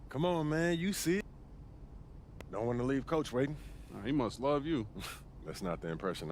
Come on, man. You see it. Don't want to leave Coach waiting. He must love you. That's not the impression.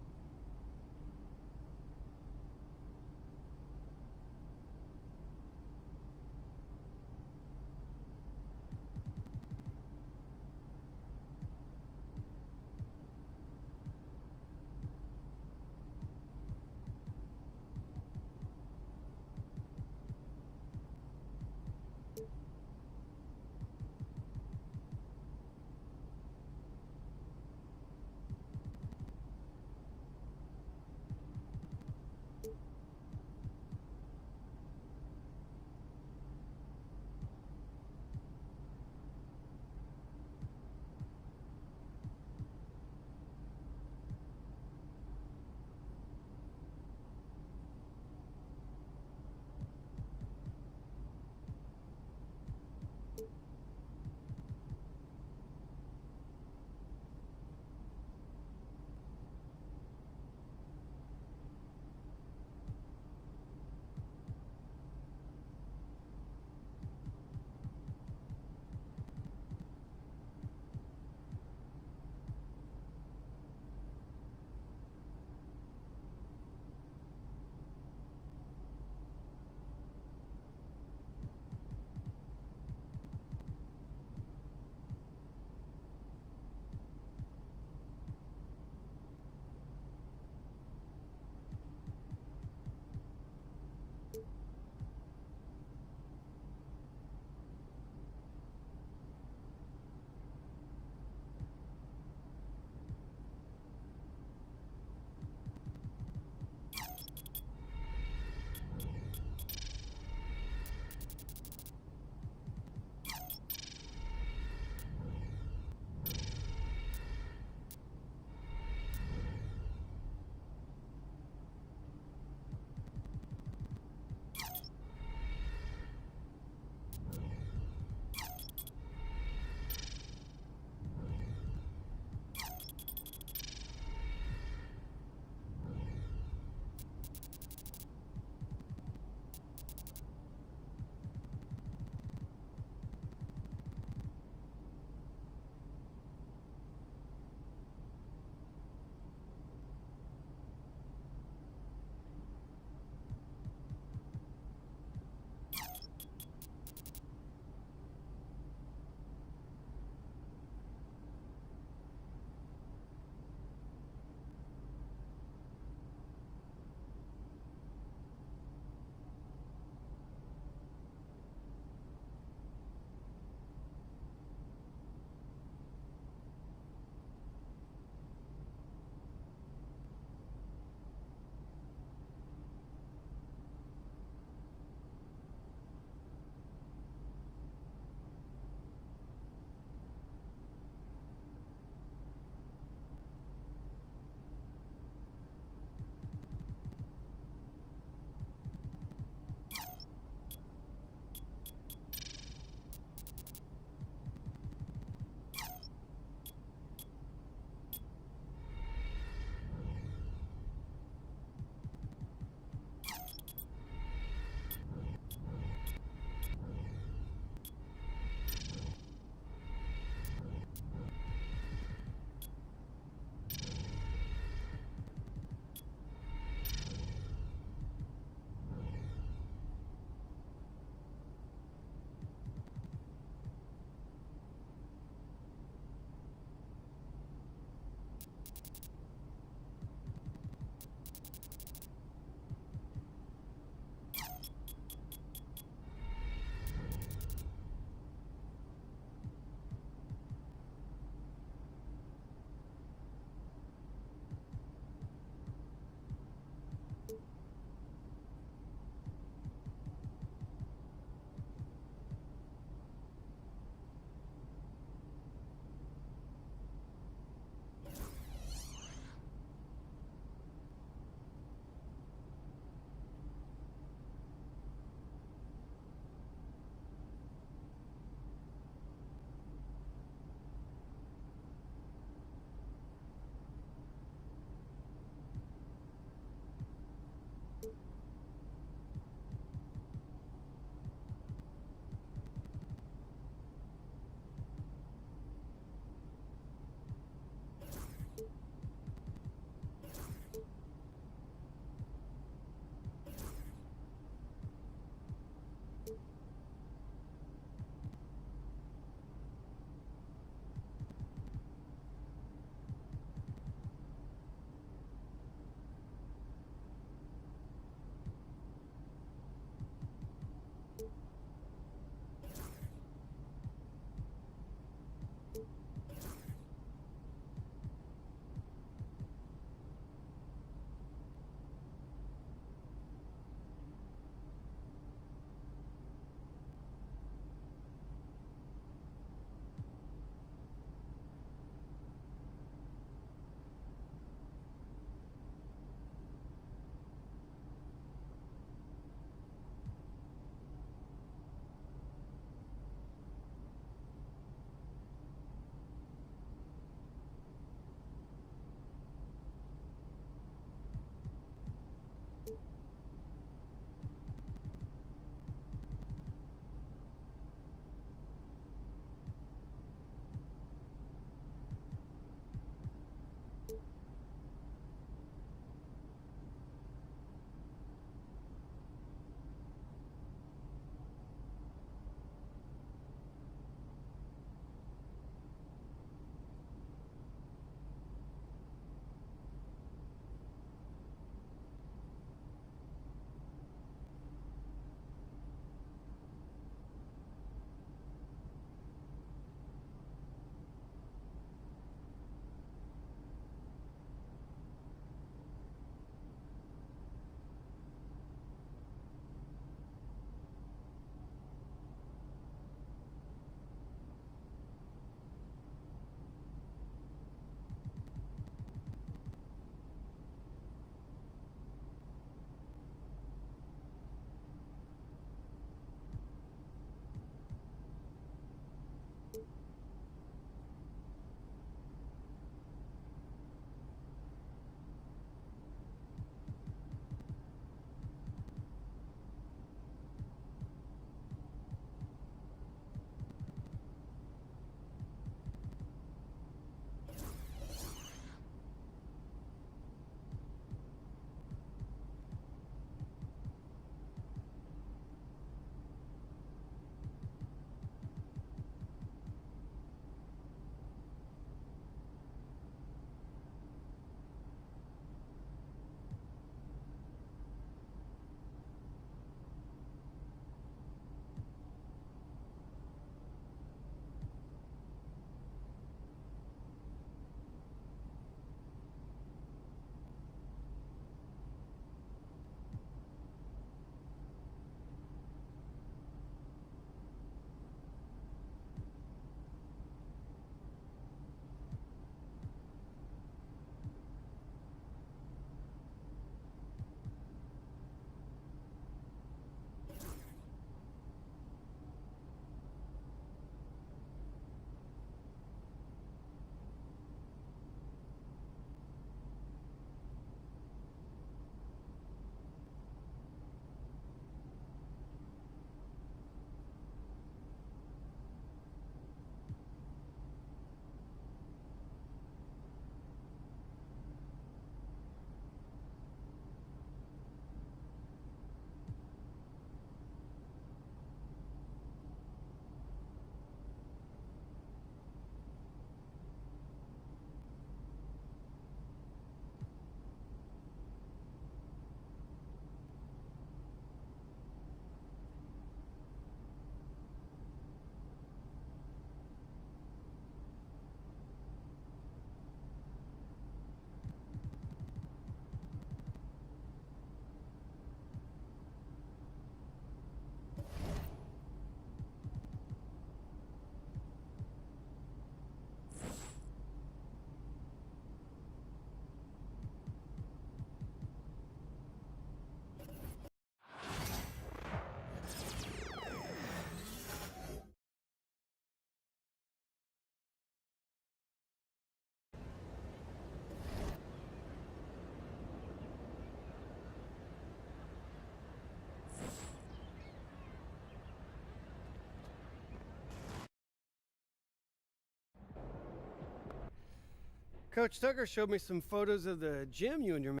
Coach Tucker showed me some photos of the gym you and your man.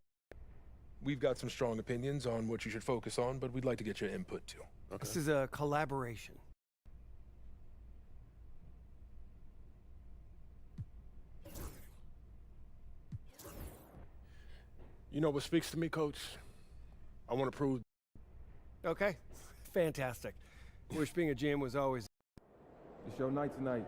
We've got some strong opinions on what you should focus on, but we'd like to get your input too. Okay. This is a collaboration. You know what speaks to me, Coach? I want to prove. Okay, fantastic. Wish being a GM was always. It's your night tonight.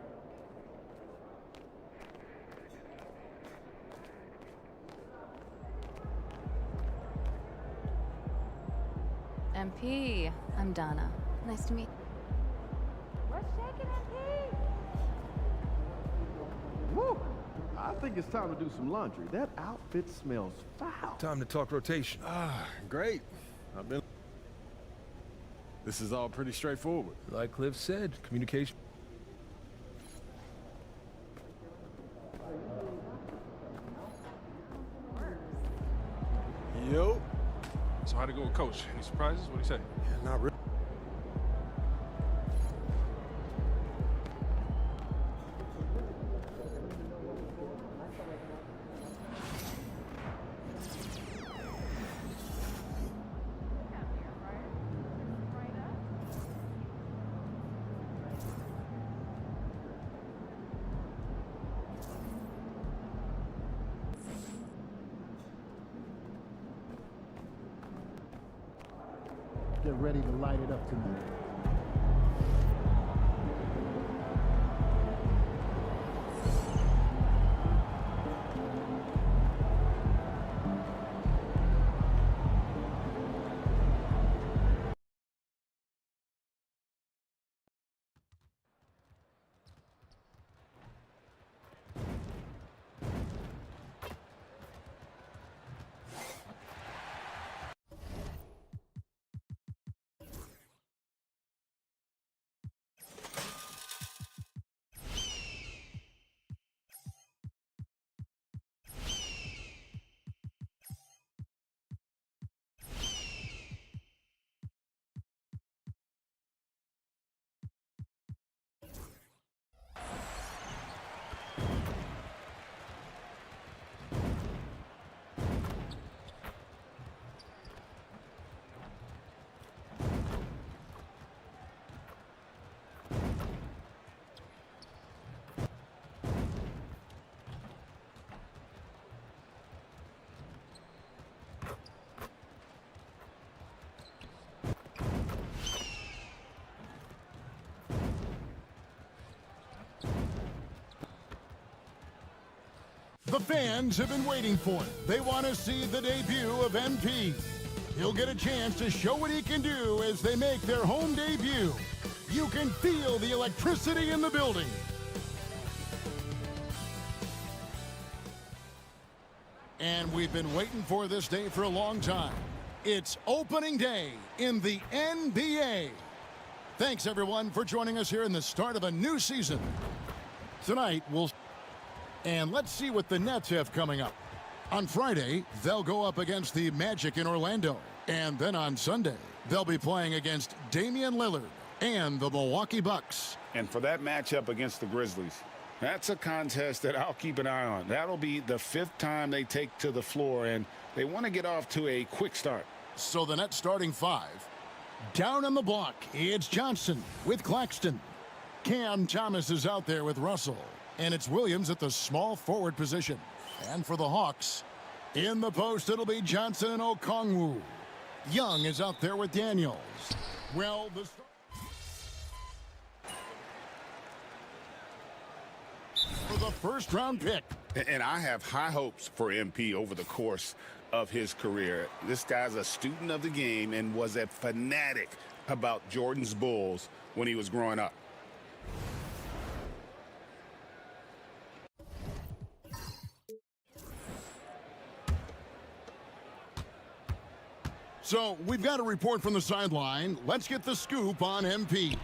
MP, I'm Donna. Nice to meet you. What's shaking, MP? Woo! I think it's time to do some laundry. That outfit smells foul. Time to talk rotation. Great. This is all pretty straightforward. Like Cliff said, communication. Yo. So how'd it go with Coach? Any surprises? What'd he say? Yeah, not really. Get ready to light it up tonight. The fans have been waiting for it. They want to see the debut of MP. He'll get a chance to show what he can do as they make their home debut. You can feel the electricity in the building. And we've been waiting for this day for a long time. It's opening day in the NBA. Thanks, everyone, for joining us here in the start of a new season. Tonight, and let's see what the Nets have coming up. On Friday, they'll go up against the Magic in Orlando. And then on Sunday, they'll be playing against Damian Lillard and the Milwaukee Bucks. And for that matchup against the Grizzlies, that's a contest that I'll keep an eye on. That'll be the 5th time they take to the floor, and they want to get off to a quick start. So the Nets starting 5. Down on the block, it's Johnson with Claxton. Cam Thomas is out there with Russell. And it's Williams at the small forward position. And for the Hawks, in the post, it'll be Johnson and Okongwu. Young is out there with Daniels. Well, for the first-round pick. And I have high hopes for MP over the course of his career. This guy's a student of the game and was a fanatic about Jordan's Bulls when he was growing up. So we've got a report from the sideline. Let's get the scoop on MP.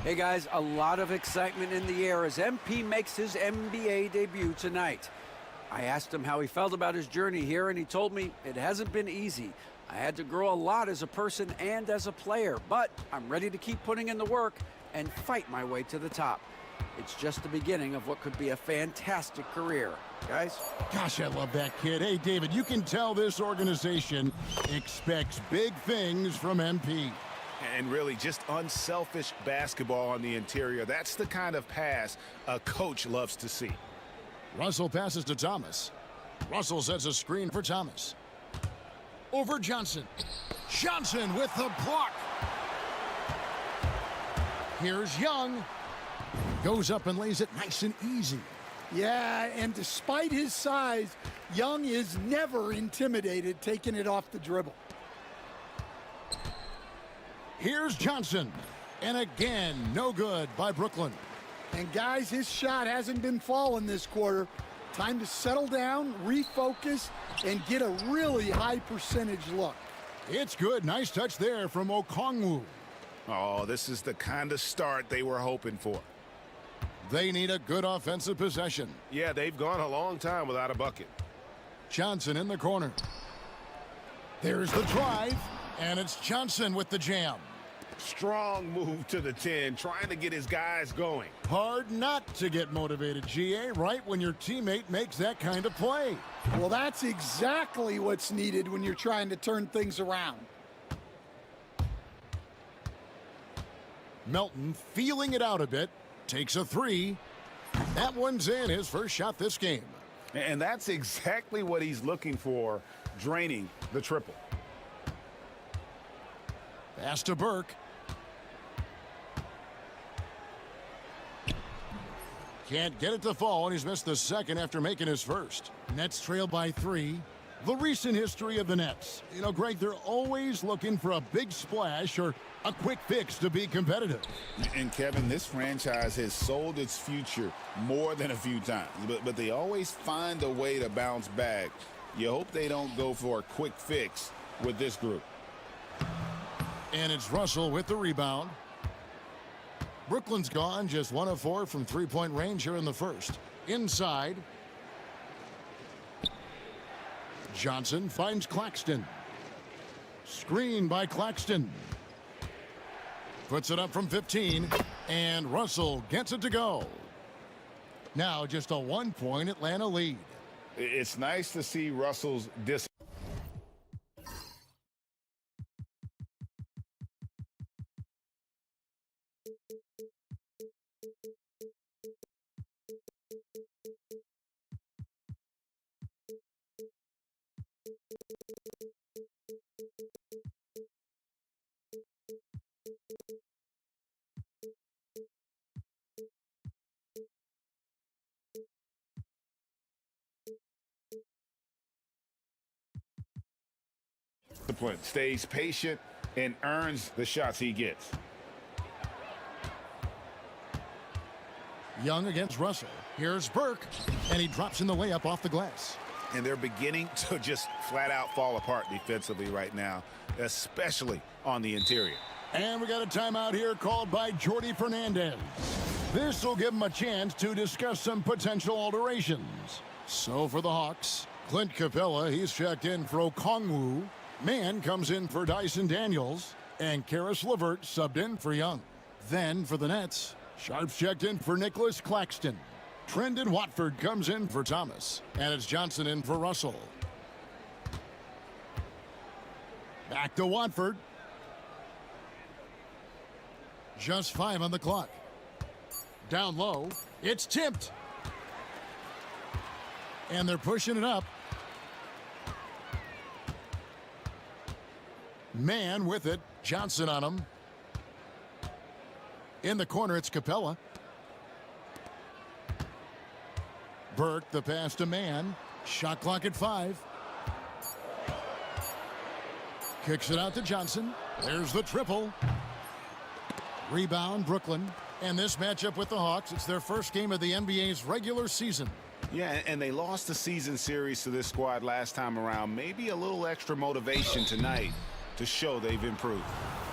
Hey guys, a lot of excitement in the air as MP makes his NBA debut tonight. I asked him how he felt about his journey here, and he told me it hasn't been easy. I had to grow a lot as a person and as a player, but I'm ready to keep putting in the work and fight my way to the top. It's just the beginning of what could be a fantastic career. Guys? Gosh, I love that kid. Hey, David, you can tell this organization expects big things from MP. And really just unselfish basketball on the interior. That's the kind of pass a coach loves to see. Russell passes to Thomas. Russell sets a screen for Thomas. Over Johnson. Johnson with the block. Here's Young. Goes up and lays it nice and easy. Yeah, and despite his size, Young is never intimidated taking it off the dribble. Here's Johnson. And again, no good by Brooklyn. And guys, his shot hasn't been falling this quarter. Time to settle down, refocus, and get a really high percentage look. It's good. Nice touch there from Okongwu. Oh, this is the kind of start they were hoping for. They need a good offensive possession. Yeah, they've gone a long time without a bucket. Johnson in the corner. There's the drive, and it's Johnson with the jam. Strong move to the 10, trying to get his guys going. Hard not to get motivated, GA, right when your teammate makes that kind of play. Well, that's exactly what's needed when you're trying to turn things around. Melton feeling it out a bit. Takes a three. That one's in, his first shot this game. And that's exactly what he's looking for, draining the triple. Pass to Burke. Can't get it to fall, and he's missed the second after making his first. Nets trail by 3. The recent history of the Nets. You know, Greg, they're always looking for a big splash or a quick fix to be competitive. And Kevin, this franchise has sold its future more than a few times, but they always find a way to bounce back. You hope they don't go for a quick fix with this group. And it's Russell with the rebound. Brooklyn's gone just 1 of 4 from three-point range here in the first. Inside. Johnson finds Claxton. Screen by Claxton. Puts it up from 15, and Russell gets it to go. Now just a 1-point Atlanta lead. It's nice to see Russell's discipline. Stays patient and earns the shots he gets. Young against Russell. Here's Burke, and he drops in the layup off the glass. And they're beginning to just flat out fall apart defensively right now, especially on the interior. And we got a timeout here called by Jordy Fernandez. This will give him a chance to discuss some potential alterations. So for the Hawks, Clint Capella, he's checked in for Okongwu. Mann comes in for Dyson Daniels, and Karis LeVert subbed in for Young. Then for the Nets, Sharp's checked in for Nicholas Claxton. Trendon Watford comes in for Thomas, and it's Johnson in for Russell. Back to Watford. Just 5 on the clock. Down low, it's tipped. And they're pushing it up. Mann with it. Johnson on him. In the corner, it's Capella. Burke, the pass to Mann. Shot clock at 5. Kicks it out to Johnson. There's the triple. Rebound, Brooklyn. And this matchup with the Hawks, it's their first game of the NBA's regular season. Yeah, and they lost the season series to this squad last time around. Maybe a little extra motivation tonight to show they've improved.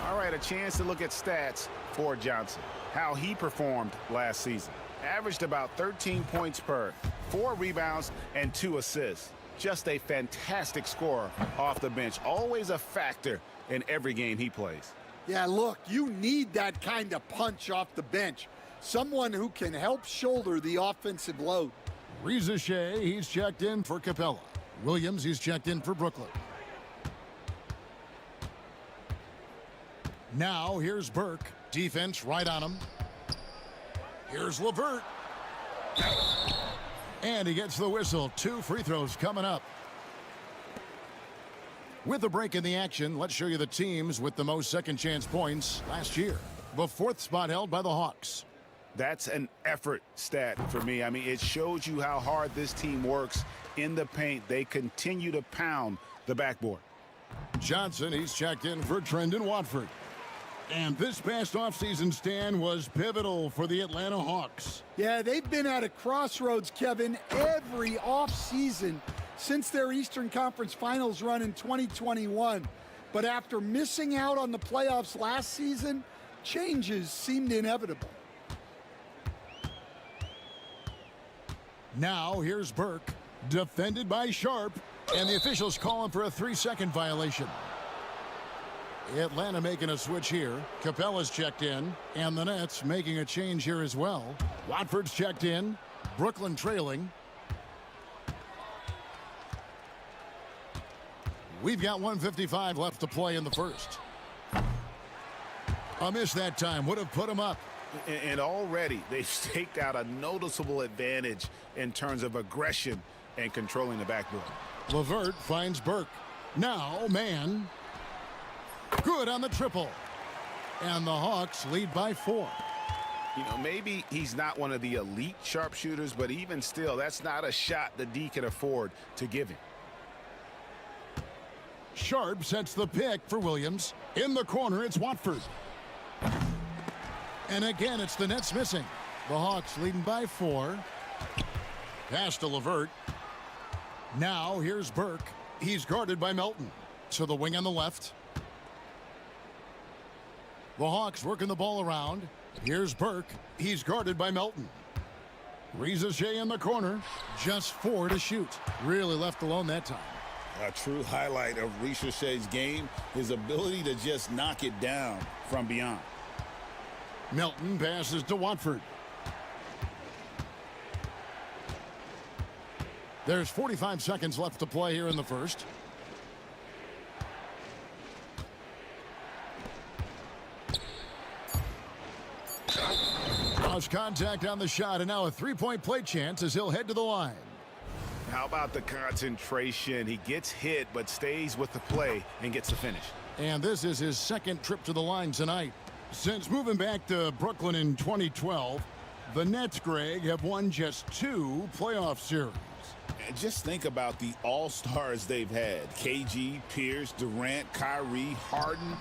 All right, a chance to look at stats for Johnson. How he performed last season. Averaged about 13 points per, 4 rebounds, and 2 assists. Just a fantastic scorer off the bench. Always a factor in every game he plays. Yeah, look, you need that kind of punch off the bench. Someone who can help shoulder the offensive load. Reza Shea, he's checked in for Capella. Williams, he's checked in for Brooklyn. Now, here's Burke. Defense right on him. Here's LeVert. And he gets the whistle. 2 free throws coming up. With a break in the action, let's show you the teams with the most second chance points last year. The 4th spot held by the Hawks. That's an effort stat for me. I mean, it shows you how hard this team works in the paint. They continue to pound the backboard. Johnson, he's checked in for Trendon Watford. And this past offseason stand was pivotal for the Atlanta Hawks. Yeah, they've been at a crossroads, Kevin, every offseason since their Eastern Conference Finals run in 2021. But after missing out on the playoffs last season, changes seemed inevitable. Now, here's Burke, defended by Sharp, and the officials call him for a 3-second violation. Atlanta making a switch here. Capella's checked in, and the Nets making a change here as well. Watford's checked in. Brooklyn trailing. We've got 1:55 left to play in the first. A miss that time would have put him up. And already they've staked out a noticeable advantage in terms of aggression and controlling the backboard. LeVert finds Burke. Now, man. Good on the triple. And the Hawks lead by 4. You know, maybe he's not one of the elite sharpshooters, but even still, that's not a shot the D can afford to give him. Sharp sets the pick for Williams. In the corner, it's Watford. And again, it's the Nets missing. The Hawks leading by 4. Pass to LeVert. Now, here's Burke. He's guarded by Melton. To the wing on the left. The Hawks working the ball around. Here's Burke. He's guarded by Melton. Reza Shea in the corner. Just 4 to shoot. Really left alone that time. A true highlight of Reza Shea's game, his ability to just knock it down from beyond. Melton passes to Watford. There's 45 seconds left to play here in the first. Lost contact on the shot, and now a 3-point play chance as he'll head to the line. How about the concentration? He gets hit, but stays with the play and gets the finish. And this is his 2nd trip to the line tonight. Since moving back to Brooklyn in 2012, the Nets, Greg, have won just 2 playoff series. And just think about the all-stars they've had. KG, Pierce, Durant, Kyrie, Harden.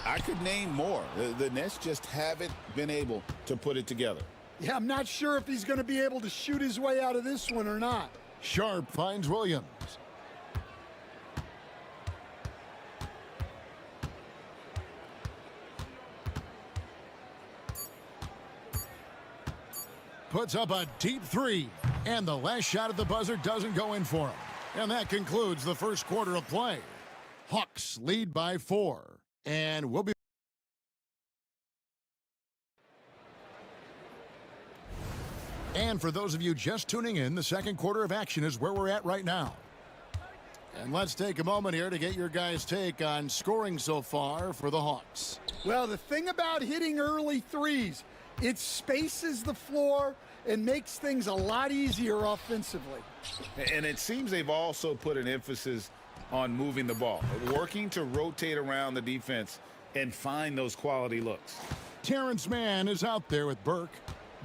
I could name more. The Nets just haven't been able to put it together. Yeah, I'm not sure if he's going to be able to shoot his way out of this one or not. Sharp finds Williams. Puts up a deep 3. And the last shot at the buzzer doesn't go in for him. And that concludes the first quarter of play. Hawks lead by 4. And we'll be... And for those of you just tuning in, the second quarter of action is where we're at right now. And let's take a moment here to get your guys' take on scoring so far for the Hawks. Well, the thing about hitting early threes, it spaces the floor and makes things a lot easier offensively. And it seems they've also put an emphasis on moving the ball, working to rotate around the defense and find those quality looks. Terrence Mann is out there with Burke.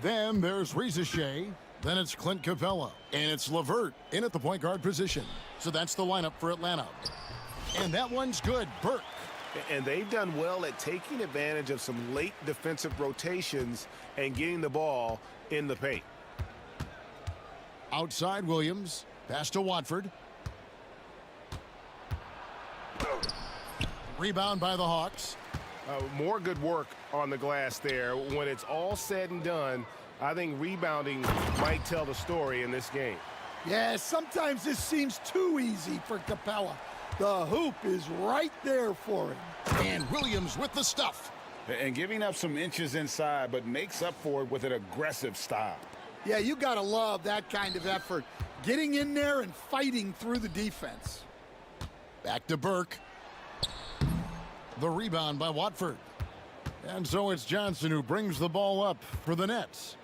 Then there's Reza Shea. Then it's Clint Capella. And it's LeVert in at the point guard position. So that's the lineup for Atlanta. And that one's good. Burke. And they've done well at taking advantage of some late defensive rotations and getting the ball in the paint. Outside Williams. Pass to Watford. Rebound by the Hawks. More good work on the glass there. When it's all said and done, I think rebounding might tell the story in this game. Yeah, sometimes this seems too easy for Capella. The hoop is right there for him. And Williams with the stuff. And giving up some inches inside, but makes up for it with an aggressive style. Yeah, you got to love that kind of effort. Getting in there and fighting through the defense. Back to Burke. The rebound by Watford. And so it's Johnson who brings the ball up for the Nets.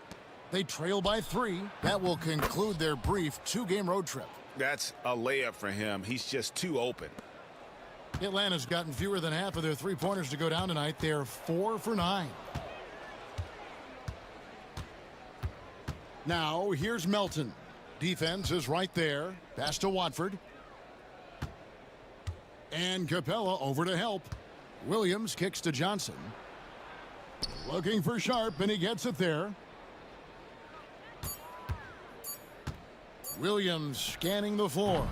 They trail by 3. That will conclude their brief 2-game road trip. That's a layup for him. He's just too open. Atlanta's gotten fewer than half of their three-pointers to go down tonight. They're 4 for 9. Now, here's Melton. Defense is right there. Pass to Watford. And Capella over to help. Williams kicks to Johnson. Looking for Sharp, and he gets it there. Williams scanning the floor.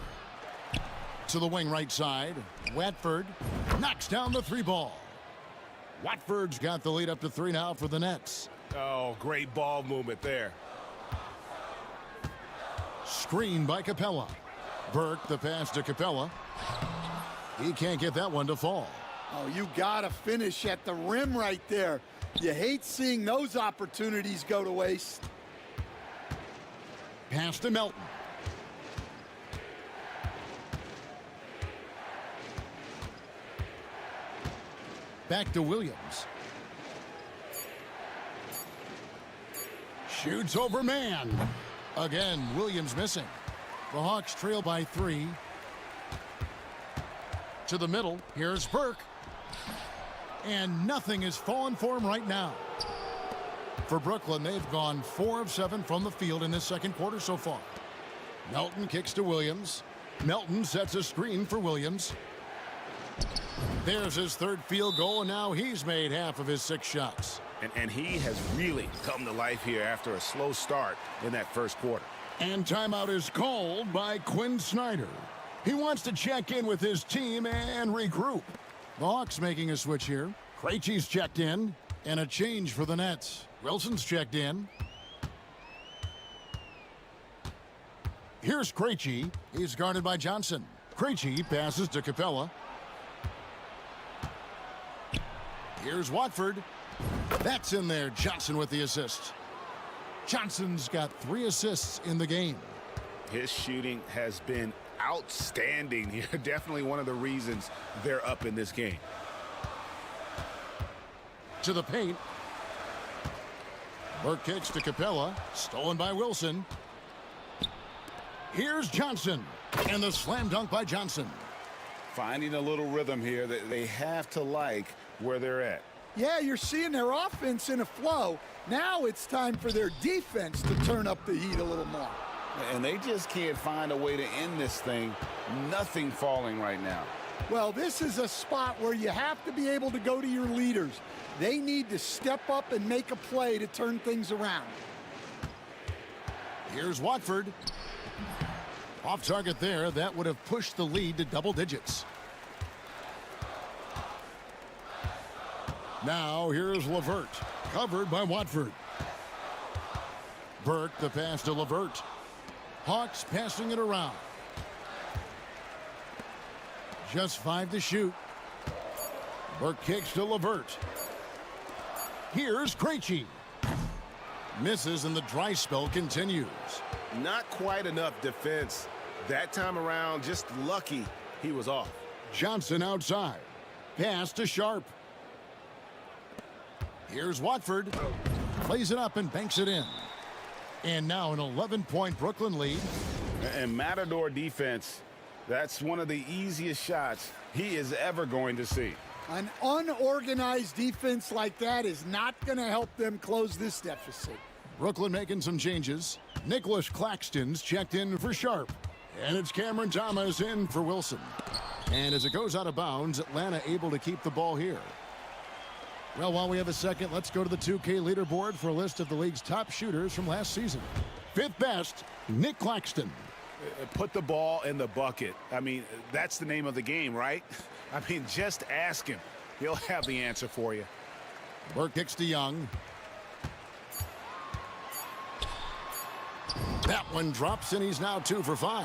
To the wing right side. Watford knocks down the 3-ball. Watford's got the lead up to 3 now for the Nets. Oh, great ball movement there. Screen by Capella. Burke the pass to Capella. He can't get that one to fall. Oh, you got to finish at the rim right there. You hate seeing those opportunities go to waste. Pass to Melton. Back to Williams. Shoots over man. Again, Williams missing. The Hawks trail by 3. To the middle. Here's Burke. And nothing is falling for him right now. For Brooklyn, they've gone 4 of 7 from the field in this second quarter so far. Melton kicks to Williams. Melton sets a screen for Williams. There's his 3rd field goal, and now he's made half of his 6 shots. And he has really come to life here after a slow start in that first quarter. And timeout is called by Quinn Snyder. He wants to check in with his team and regroup. The Hawks making a switch here. Krejci's checked in, and a change for the Nets. Wilson's checked in. Here's Krejci. He's guarded by Johnson. Krejci passes to Capella. Here's Watford. That's in there. Johnson with the assist. Johnson's got 3 assists in the game. His shooting has been outstanding here. Definitely one of the reasons they're up in this game. To the paint. Burke kicks to Capella. Stolen by Wilson. Here's Johnson. And the slam dunk by Johnson. Finding a little rhythm here that they have to like where they're at. Yeah, you're seeing their offense in a flow. Now it's time for their defense to turn up the heat a little more. And they just can't find a way to end this thing. Nothing falling right now. Well, this is a spot where you have to be able to go to your leaders. They need to step up and make a play to turn things around. Here's Watford. Off target there. That would have pushed the lead to double digits. Now here's LeVert. Covered by Watford. Burke the pass to LeVert. Hawks passing it around. Just 5 to shoot. Burke kicks to LeVert. Here's Krejci. Misses and the dry spell continues. Not quite enough defense. That time around, just lucky he was off. Johnson outside. Pass to Sharp. Here's Watford. Plays it up and banks it in. And now an 11-point Brooklyn lead. And Matador defense, that's one of the easiest shots he is ever going to see. An unorganized defense like that is not going to help them close this deficit. Brooklyn making some changes. Nicholas Claxton's checked in for Sharp. And it's Cameron Thomas in for Wilson. And as it goes out of bounds, Atlanta able to keep the ball here. Well, while we have a second, let's go to the 2K leaderboard for a list of the league's top shooters from last season. 5th best, Nick Claxton. Put the ball in the bucket. I mean, that's the name of the game, right? I mean, just ask him. He'll have the answer for you. Burke kicks to Young. That one drops, and he's now 2 for 5.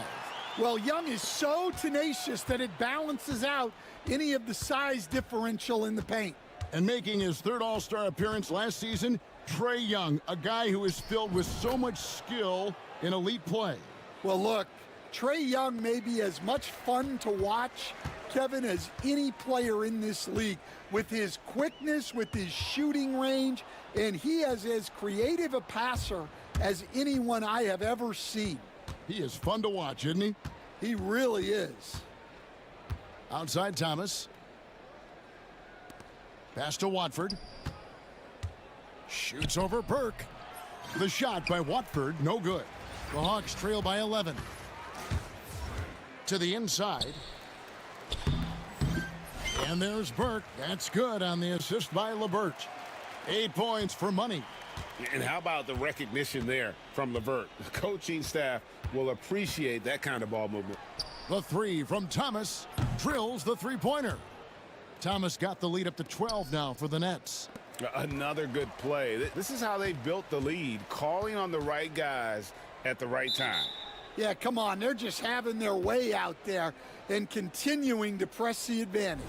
Well, Young is so tenacious that it balances out any of the size differential in the paint. And making his third All-Star appearance last season, Trae Young, a guy who is filled with so much skill in elite play. Well, look, Trae Young may be as much fun to watch, Kevin, as any player in this league, with his quickness, with his shooting range, and he is as creative a passer as anyone I have ever seen. He is fun to watch, isn't he? He really is. Outside Thomas. Pass to Watford. Shoots over Burke. The shot by Watford, no good. The Hawks trail by 11. To the inside. And there's Burke. That's good on the assist by LeVert. 8 points for money. And how about the recognition there from LeVert? The coaching staff will appreciate that kind of ball movement. The three from Thomas drills the three-pointer. Thomas got the lead up to 12 now for the Nets. Another good play. This is how they built the lead, calling on the right guys at the right time. Yeah, come on. They're just having their way out there and continuing to press the advantage.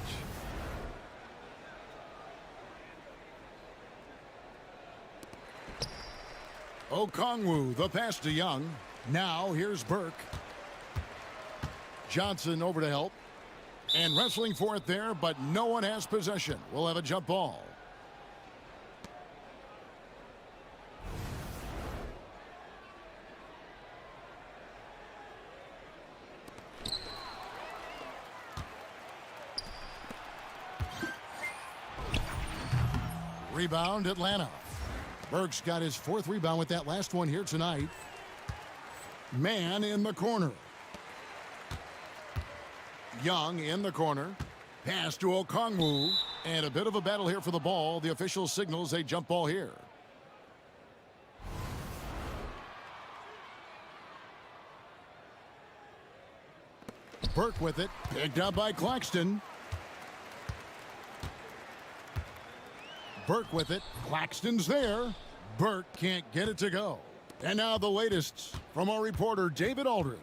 Okongwu, the pass to Young. Now here's Burke. Johnson over to help. And wrestling for it there, but no one has possession. We'll have a jump ball. Rebound, Atlanta. Burke's got his fourth rebound with that last one here tonight. Man in the corner. Young in the corner. Pass to Okongwu. And a bit of a battle here for the ball. The official signals a jump ball here. Burke with it. Picked up by Claxton. Burke with it. Claxton's there. Burke can't get it to go. And now the latest from our reporter, David Aldridge.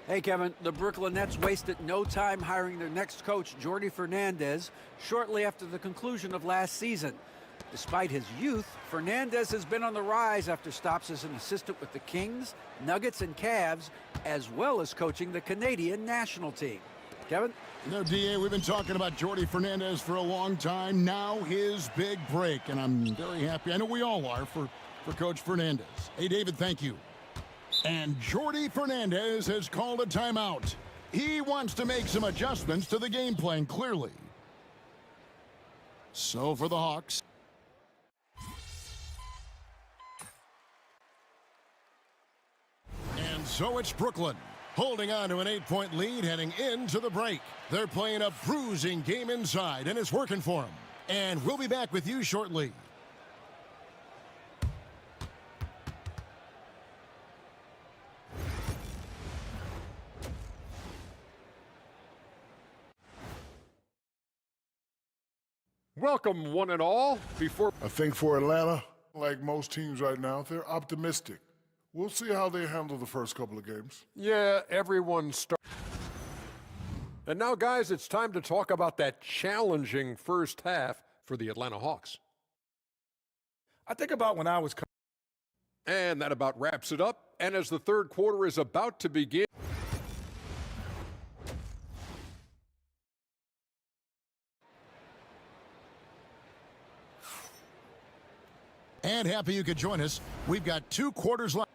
Hey, Kevin, the Brooklyn Nets wasted no time hiring their next coach, Jordi Fernandez, shortly after the conclusion of last season. Despite his youth, Fernandez has been on the rise after stops as an assistant with the Kings, Nuggets, and Cavs, as well as coaching the Canadian national team. Kevin? You know, DA, we've been talking about Jordi Fernandez for a long time. Now his big break, and I'm very happy. I know we all are for Coach Fernandez. Hey, David, thank you. And Jordi Fernandez has called a timeout. He wants to make some adjustments to the game plan, clearly. So for the Hawks. And so it's Brooklyn, holding on to an 8-point lead heading into the break. They're playing a bruising game inside, and it's working for them. And we'll be back with you shortly. Welcome, one and all. I think for Atlanta, like most teams right now, they're optimistic. We'll see how they handle the first couple of games. Yeah, everyone starts. And now, guys, it's time to talk about that challenging first half for the Atlanta Hawks. I think about when I was... And that about wraps it up. And as the third quarter is about to begin... And happy you could join us. We've got 2 quarters left.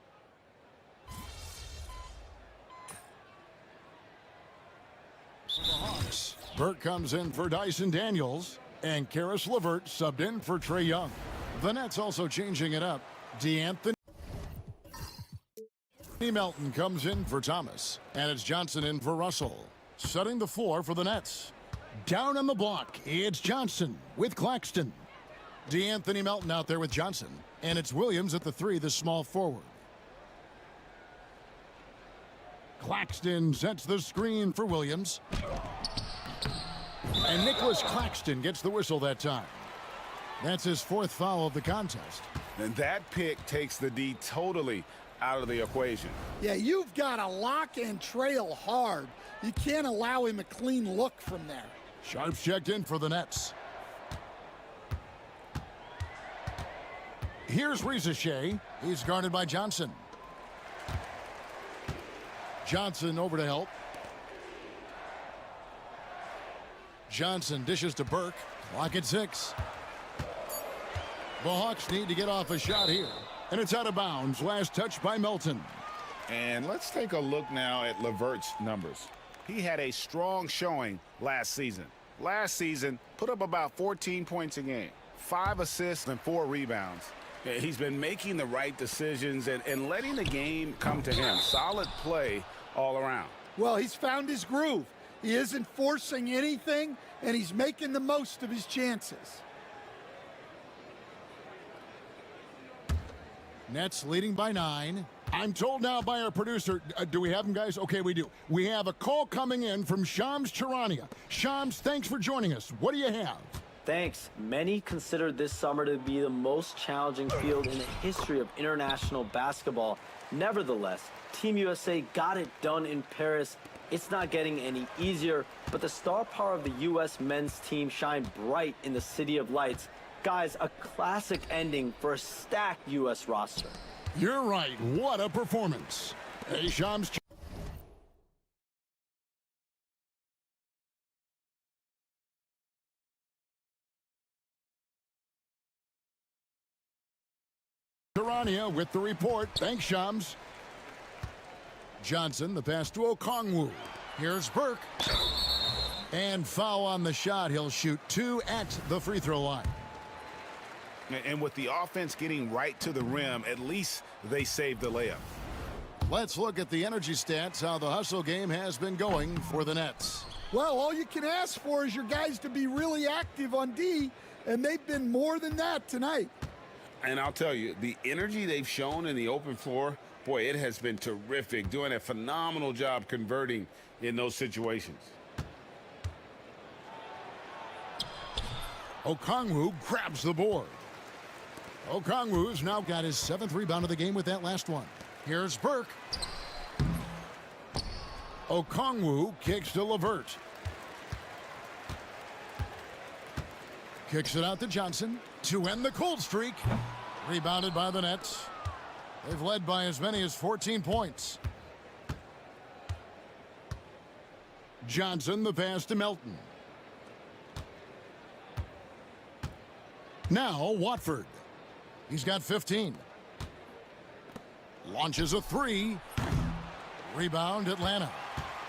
For the Hawks, Burke comes in for Dyson Daniels, and Karis LeVert subbed in for Trae Young. The Nets also changing it up. D'Anthony Melton comes in for Thomas, and it's Johnson in for Russell. Setting the floor for the Nets. Down on the block, it's Johnson with Claxton. D'Anthony Melton out there with Johnson. And it's Williams at the 3, the small forward. Claxton sets the screen for Williams. And Nicholas Claxton gets the whistle that time. That's his 4th foul of the contest. And that pick takes the D totally out of the equation. Yeah, you've got to lock and trail hard. You can't allow him a clean look from there. Sharps checked in for the Nets. Here's Rizachet. He's guarded by Johnson. Johnson over to help. Johnson dishes to Burke. Clock at 6. The Hawks need to get off a shot here. And it's out of bounds. Last touch by Melton. And let's take a look now at LeVert's numbers. He had a strong showing last season. Last season, put up about 14 points a game, 5 assists and 4 rebounds. He's been making the right decisions and letting the game come to him. Solid play all around. Well, he's found his groove. He isn't forcing anything, and he's making the most of his chances. Nets leading by 9. I'm told now by our producer, do we have him, guys? Okay, we do. We have a call coming in from Shams Charania. Shams, thanks for joining us. What do you have? Thanks. Many consider this summer to be the most challenging field in the history of international basketball. Nevertheless, Team USA got it done in Paris. It's not getting any easier, but the star power of the U.S. men's team shined bright in the City of Lights. Guys, a classic ending for a stacked U.S. roster. You're right. What a performance. Hey, Shams. Charania with the report. Thanks, Shams. Johnson, the pass to Okongwu. Here's Burke. And foul on the shot. He'll shoot 2 at the free throw line. And with the offense getting right to the rim, at least they saved the layup. Let's look at the energy stats, how the hustle game has been going for the Nets. Well, all you can ask for is your guys to be really active on D, and they've been more than that tonight. And I'll tell you, the energy they've shown in the open floor, boy, it has been terrific, doing a phenomenal job converting in those situations. Okongwu grabs the board. Okongwu's now got his 7th rebound of the game with that last one. Here's Burke. Okongwu kicks to LeVert. Kicks it out to Johnson to end the cold streak. Rebounded by the Nets. They've led by as many as 14 points. Johnson, the pass to Melton. Now Watford. He's got 15. Launches a 3. Rebound Atlanta.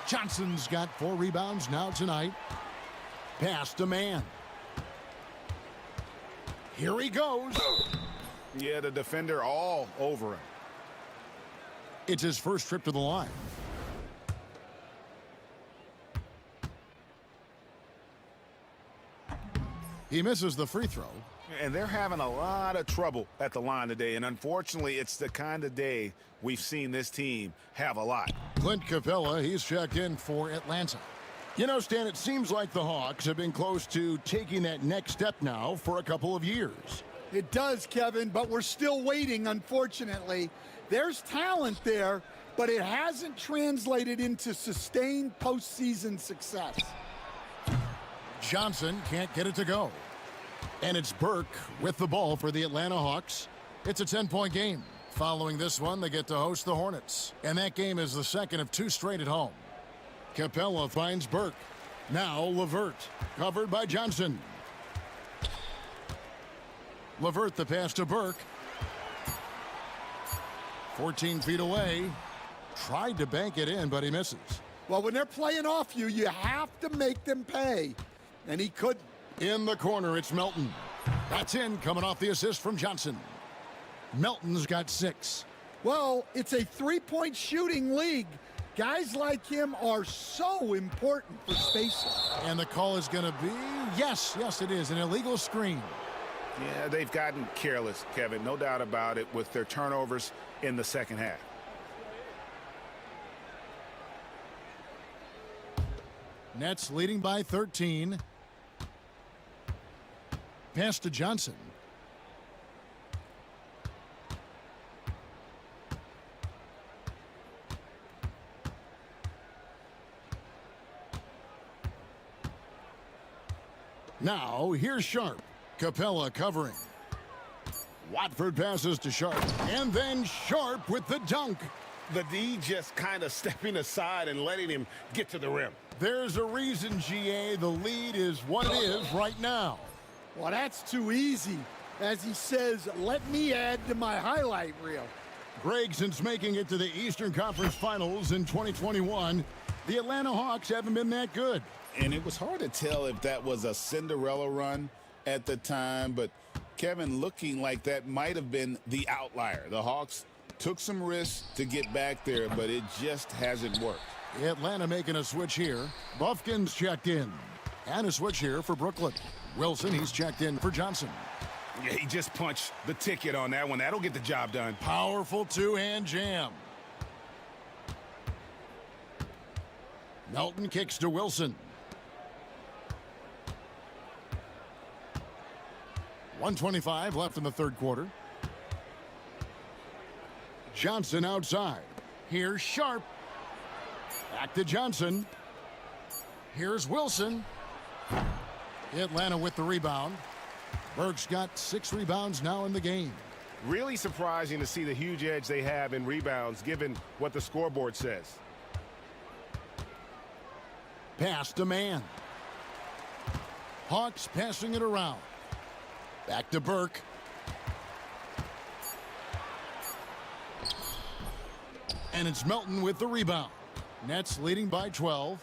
Johnson's got 4 rebounds now tonight. Pass to man. Here he goes. Yeah, the defender all over him. It's his first trip to the line. He misses the free throw. And they're having a lot of trouble at the line today. And unfortunately, it's the kind of day we've seen this team have a lot. Clint Capella, he's checked in for Atlanta. You know, Stan, it seems like the Hawks have been close to taking that next step now for a couple of years. It does, Kevin, but we're still waiting, unfortunately. There's talent there, but it hasn't translated into sustained postseason success. Johnson can't get it to go. And it's Burke with the ball for the Atlanta Hawks. It's a 10-point game. Following this one, they get to host the Hornets. And that game is the second of 2 straight at home. Capella finds Burke. Now LeVert, covered by Johnson. LeVert the pass to Burke. 14 feet away. Tried to bank it in, but he misses. Well, when they're playing off you, you have to make them pay. And he couldn't. In the corner, it's Melton. That's in, coming off the assist from Johnson. Melton's got 6. Well, it's a 3-point shooting league. Guys like him are so important for spacing. And the call is going to be, yes, it is, an illegal screen. Yeah, they've gotten careless, Kevin, no doubt about it, with their turnovers in the second half. Nets leading by 13. Pass to Johnson. Now, here's Sharp. Capella covering. Watford passes to Sharp. And then Sharp with the dunk. The D just kind of stepping aside and letting him get to the rim. There's a reason, GA, the lead is what it is right now. Well, that's too easy. As he says, let me add to my highlight reel. Greg, since making it to the Eastern Conference Finals in 2021, the Atlanta Hawks haven't been that good. And it was hard to tell if that was a Cinderella run at the time, but Kevin, looking like that might have been the outlier. The Hawks took some risks to get back there, but it just hasn't worked. Atlanta making a switch here. Buffkin's checked in. And a switch here for Brooklyn. Wilson, he's checked in for Johnson. Yeah, he just punched the ticket on that one. That'll get the job done. Powerful two-hand jam. Melton kicks to Wilson. 1:25 left in the third quarter. Johnson outside. Here's Sharp. Back to Johnson. Here's Wilson. Atlanta with the rebound. Burke's got 6 rebounds now in the game. Really surprising to see the huge edge they have in rebounds given what the scoreboard says. Pass to man. Hawks passing it around. Back to Burke. And it's Melton with the rebound. Nets leading by 12.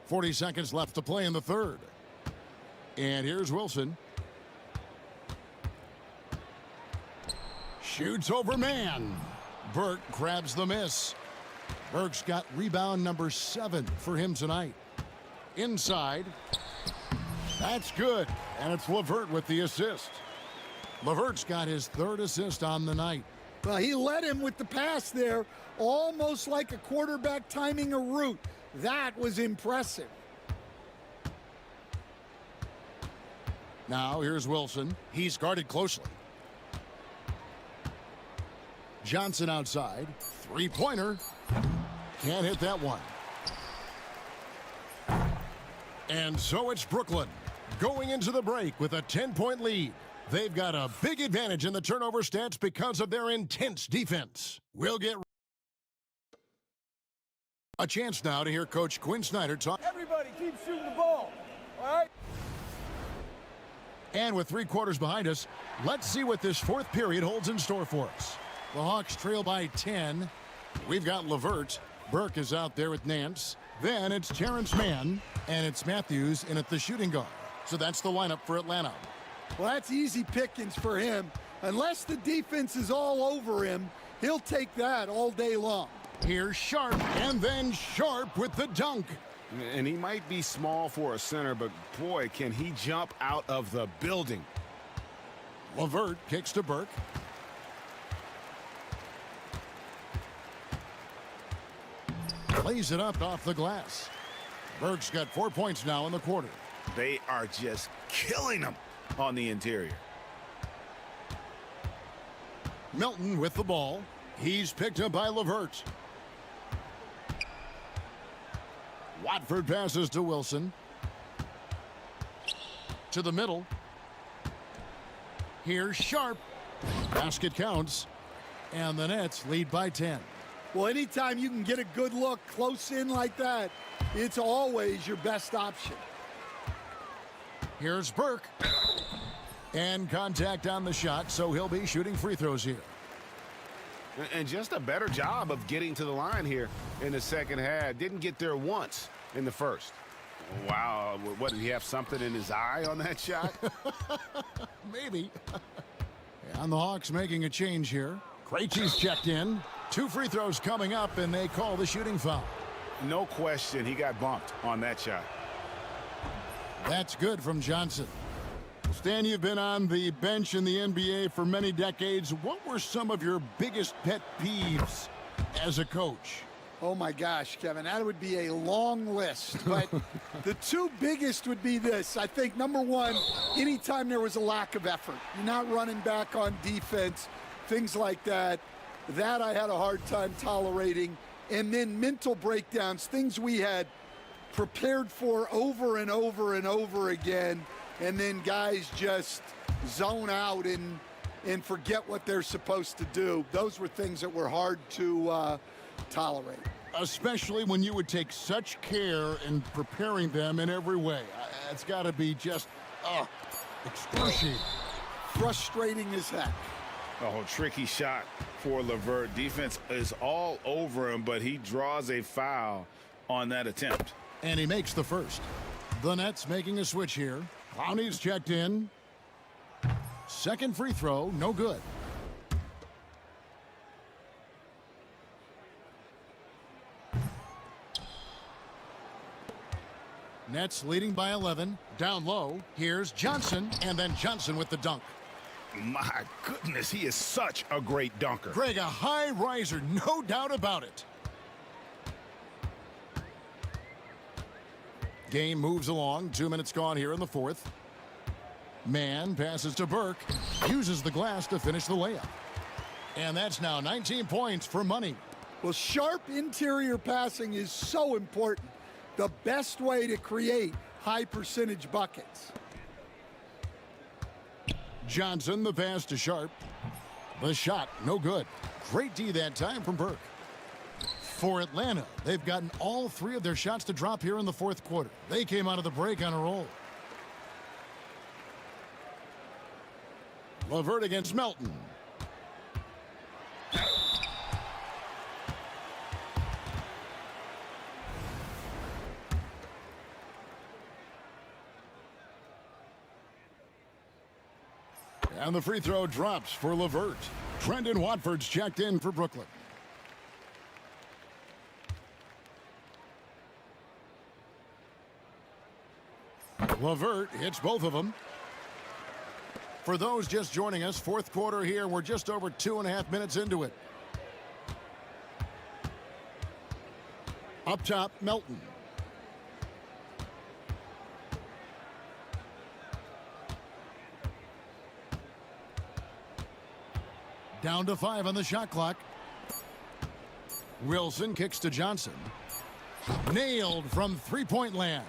40 seconds left to play in the third. And here's Wilson. Shoots over man. Burke grabs the miss. Burke's got rebound number 7 for him tonight. Inside. That's good. And it's LeVert with the assist. LeVert's got his 3rd assist on the night. Well, he led him with the pass there, almost like a quarterback timing a route. That was impressive. Now here's Wilson. He's guarded closely. Johnson outside. 3-pointer. Can't hit that one. And so it's Brooklyn going into the break with a 10-point lead. They've got a big advantage in the turnover stats because of their intense defense. We'll get a chance now to hear Coach Quinn Snyder talk. Everybody keep shooting the ball, all right? And with 3 quarters behind us, let's see what this 4th period holds in store for us. The Hawks trail by 10. We've got LeVert. Burke is out there with Nance. Then it's Terrence Mann, and it's Matthews in at the shooting guard. So that's the lineup for Atlanta. Well, that's easy pickings for him. Unless the defense is all over him, he'll take that all day long. Here's Sharp, and then Sharp with the dunk. And he might be small for a center, but boy, can he jump out of the building. LeVert kicks to Burke. Plays it up off the glass. Burke's got 4 points now in the quarter. They are just killing him on the interior. Melton with the ball. He's picked up by LeVert. Watford passes to Wilson. To the middle. Here's Sharp. Basket counts. And the Nets lead by 10. Well, anytime you can get a good look close in like that, it's always your best option. Here's Burke. And contact on the shot, so he'll be shooting free throws here. And just a better job of getting to the line here in the second half. Didn't get there once in the first. Wow, what, did he have something in his eye on that shot? Maybe. And the Hawks making a change here. Krejci's checked in. 2 free throws coming up, and they call the shooting foul. No question, he got bumped on that shot. That's good from Johnson. Stan, you've been on the bench in the NBA for many decades. What were some of your biggest pet peeves as a coach? Oh my gosh, Kevin, that would be a long list. But the 2 biggest would be this. I think number 1, anytime there was a lack of effort, you're not running back on defense, things like that. That I had a hard time tolerating. And then mental breakdowns, things we had prepared for over and over and over again, and then guys just zone out and forget what they're supposed to do. Those were things that were hard to tolerate. Especially when you would take such care in preparing them in every way. It's got to be just, excruciating. Frustrating as heck. Oh, tricky shot for LeVert. Defense is all over him, but he draws a foul on that attempt. And he makes the first. The Nets making a switch here. Clowney's checked in. Second free throw, no good. Nets leading by 11. Down low. Here's Johnson, and then Johnson with the dunk. My goodness, he is such a great dunker. Greg, a high riser, no doubt about it. Game moves along. 2 minutes gone here in the fourth. Mann passes to Burke. Uses the glass to finish the layup. And that's now 19 points for Money. Well, sharp interior passing is so important. The best way to create high percentage buckets. Johnson, the pass to Sharp. The shot, no good. Great D that time from Burke. For Atlanta, they've gotten all 3 of their shots to drop here in the fourth quarter. They came out of the break on a roll. LeVert against Melton. And the free throw drops for LeVert. Trendon Watford's checked in for Brooklyn. LeVert hits both of them. For those just joining us, fourth quarter here. We're just over 2.5 minutes into it. Up top, Melton. Down to 5 on the shot clock. Wilson kicks to Johnson. Nailed from three-point land.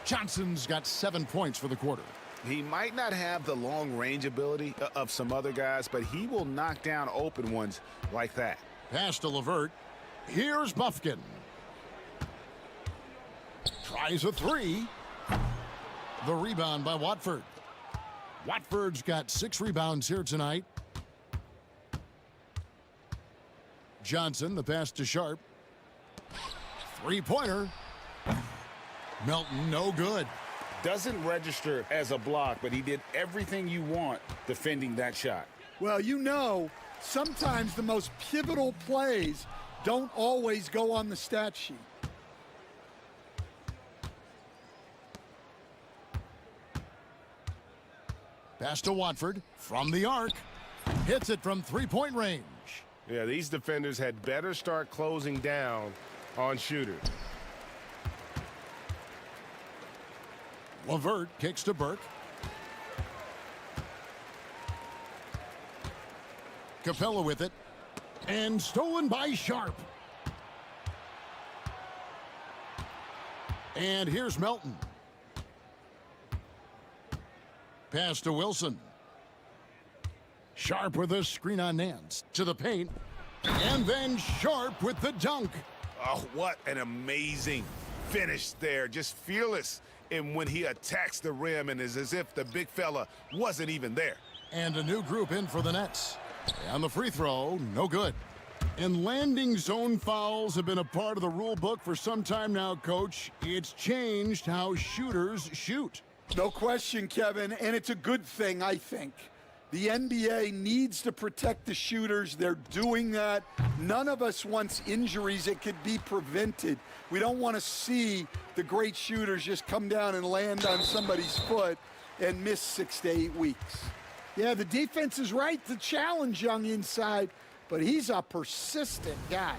Johnson's got 7 points for the quarter. He might not have the long-range ability of some other guys, but he will knock down open ones like that. Pass to LeVert. Here's Buffkin. Tries a 3. The rebound by Watford. Watford's got 6 rebounds here tonight. Johnson, the pass to Sharp. Three-pointer. Melton, no good. Doesn't register as a block, but he did everything you want defending that shot. Well, you know, sometimes the most pivotal plays don't always go on the stat sheet. Pass to Watford from the arc. Hits it from three-point range. Yeah, these defenders had better start closing down on shooters. LeVert kicks to Burke. Capella with it. And stolen by Sharp. And here's Melton. Pass to Wilson. Sharp with a screen on Nance. To the paint. And then Sharp with the dunk. Oh, what an amazing finish there. Just fearless. And when he attacks the rim, and is as if the big fella wasn't even there. And a new group in for the Nets. And the free throw, no good. And landing zone fouls have been a part of the rule book for some time now, Coach. It's changed how shooters shoot. No question, Kevin, and it's a good thing, I think. The NBA needs to protect the shooters. They're doing that. None of us wants injuries that could be prevented. We don't want to see the great shooters just come down and land on somebody's foot and miss 6 to 8 weeks. Yeah, the defense is right to challenge Young inside, but he's a persistent guy.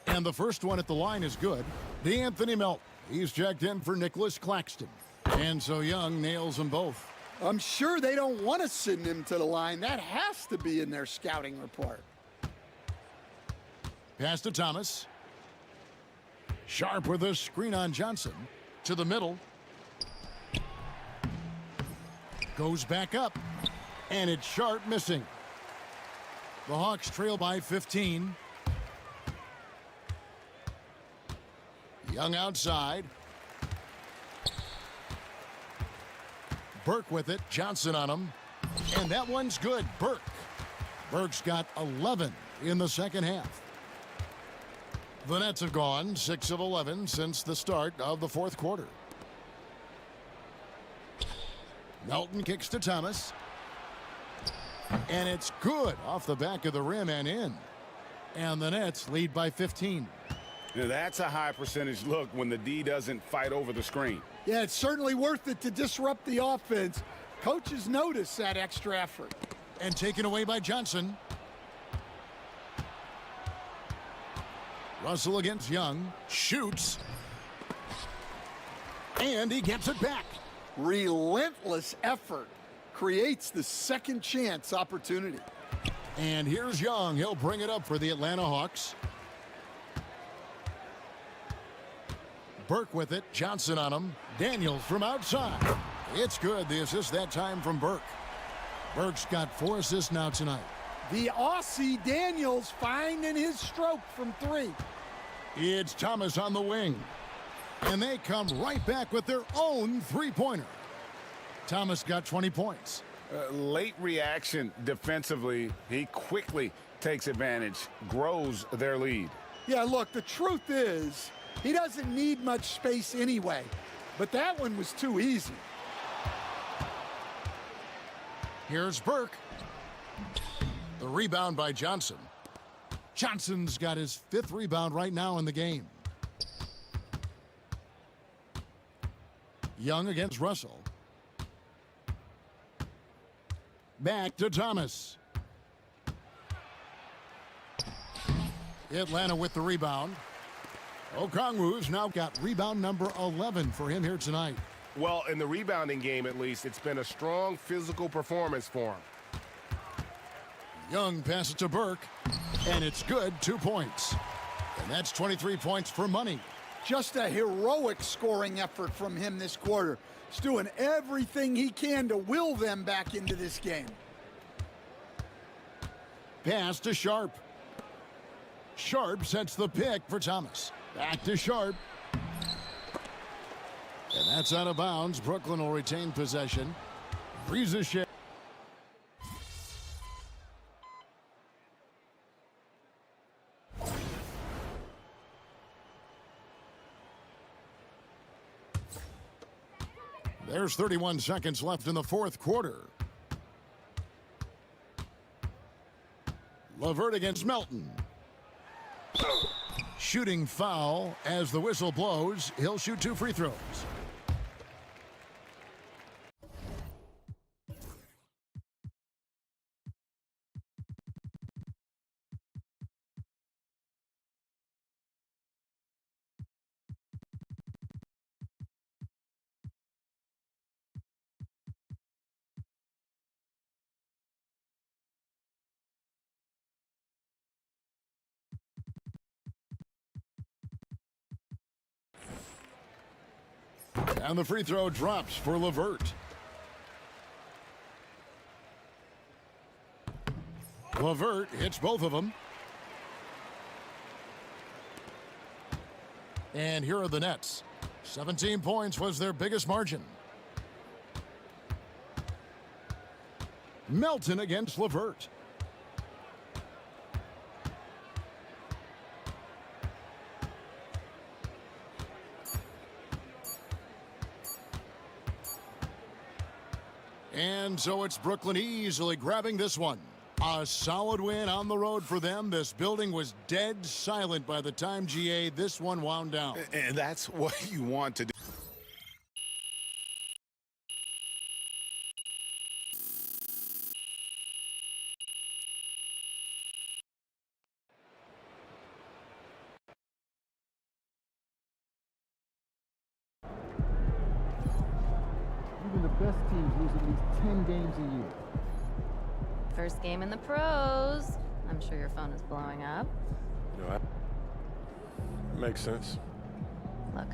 And the first one at the line is good. DeAnthony Melton. He's checked in for Nicholas Claxton. And so Young nails them both. I'm sure they don't want to send him to the line. That has to be in their scouting report. Pass to Thomas. Sharp with a screen on Johnson. To the middle. Goes back up. And it's Sharp missing. The Hawks trail by 15. Young outside. Burke with it. Johnson on him. And that one's good. Burke. Burke's got 11 in the second half. The Nets have gone 6 of 11 since the start of the fourth quarter. Melton kicks to Thomas. And it's good off the back of the rim and in. And the Nets lead by 15. Now that's a high percentage look when the D doesn't fight over the screen. Yeah, it's certainly worth it to disrupt the offense. Coaches notice that extra effort. And taken away by Johnson. Russell against Young. Shoots. And he gets it back. Relentless effort creates the second chance opportunity. And here's Young. He'll bring it up for the Atlanta Hawks. Burke with it. Johnson on him. Daniels from outside. It's good. The assist that time from Burke. Burke's got 4 assists now tonight. The Aussie Daniels finding his stroke from 3. It's Thomas on the wing. And they come right back with their own three-pointer. Thomas got 20 points. Late reaction defensively. He quickly takes advantage, grows their lead. Yeah, look, the truth is, he doesn't need much space anyway. But that one was too easy. Here's Burke. The rebound by Johnson. Johnson's got his 5th rebound right now in the game. Young against Russell. Back to Thomas. Atlanta with the rebound. Okongwu's now got rebound number 11 for him here tonight. Well, in the rebounding game, at least, it's been a strong physical performance for him. Young passes to Burke, and it's good, 2 points. And that's 23 points for money. Just a heroic scoring effort from him this quarter. He's doing everything he can to will them back into this game. Pass to Sharp. Sharp sets the pick for Thomas. Back to Sharp. And that's out of bounds. Brooklyn will retain possession. Breezes share. There's 31 seconds left in the fourth quarter. LeVert against Melton. Shooting foul as the whistle blows. He'll shoot 2 free throws. And the free throw drops for LeVert. LeVert hits both of them. And here are the Nets. 17 points was their biggest margin. Melton against LeVert. And so it's Brooklyn easily grabbing this one. A solid win on the road for them. This building was dead silent by the time, GA, this one wound down. And that's what you want to do. Even the best teams lose at least 10 games a year. First game in the pros. I'm sure your phone is blowing up. You know, that makes sense. Look,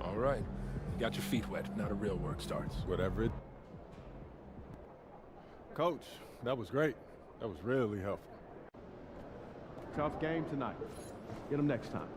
All right. You got your feet wet. Now the real work starts. Whatever it... Coach, that was great. That was really helpful. Tough game tonight. Get them next time.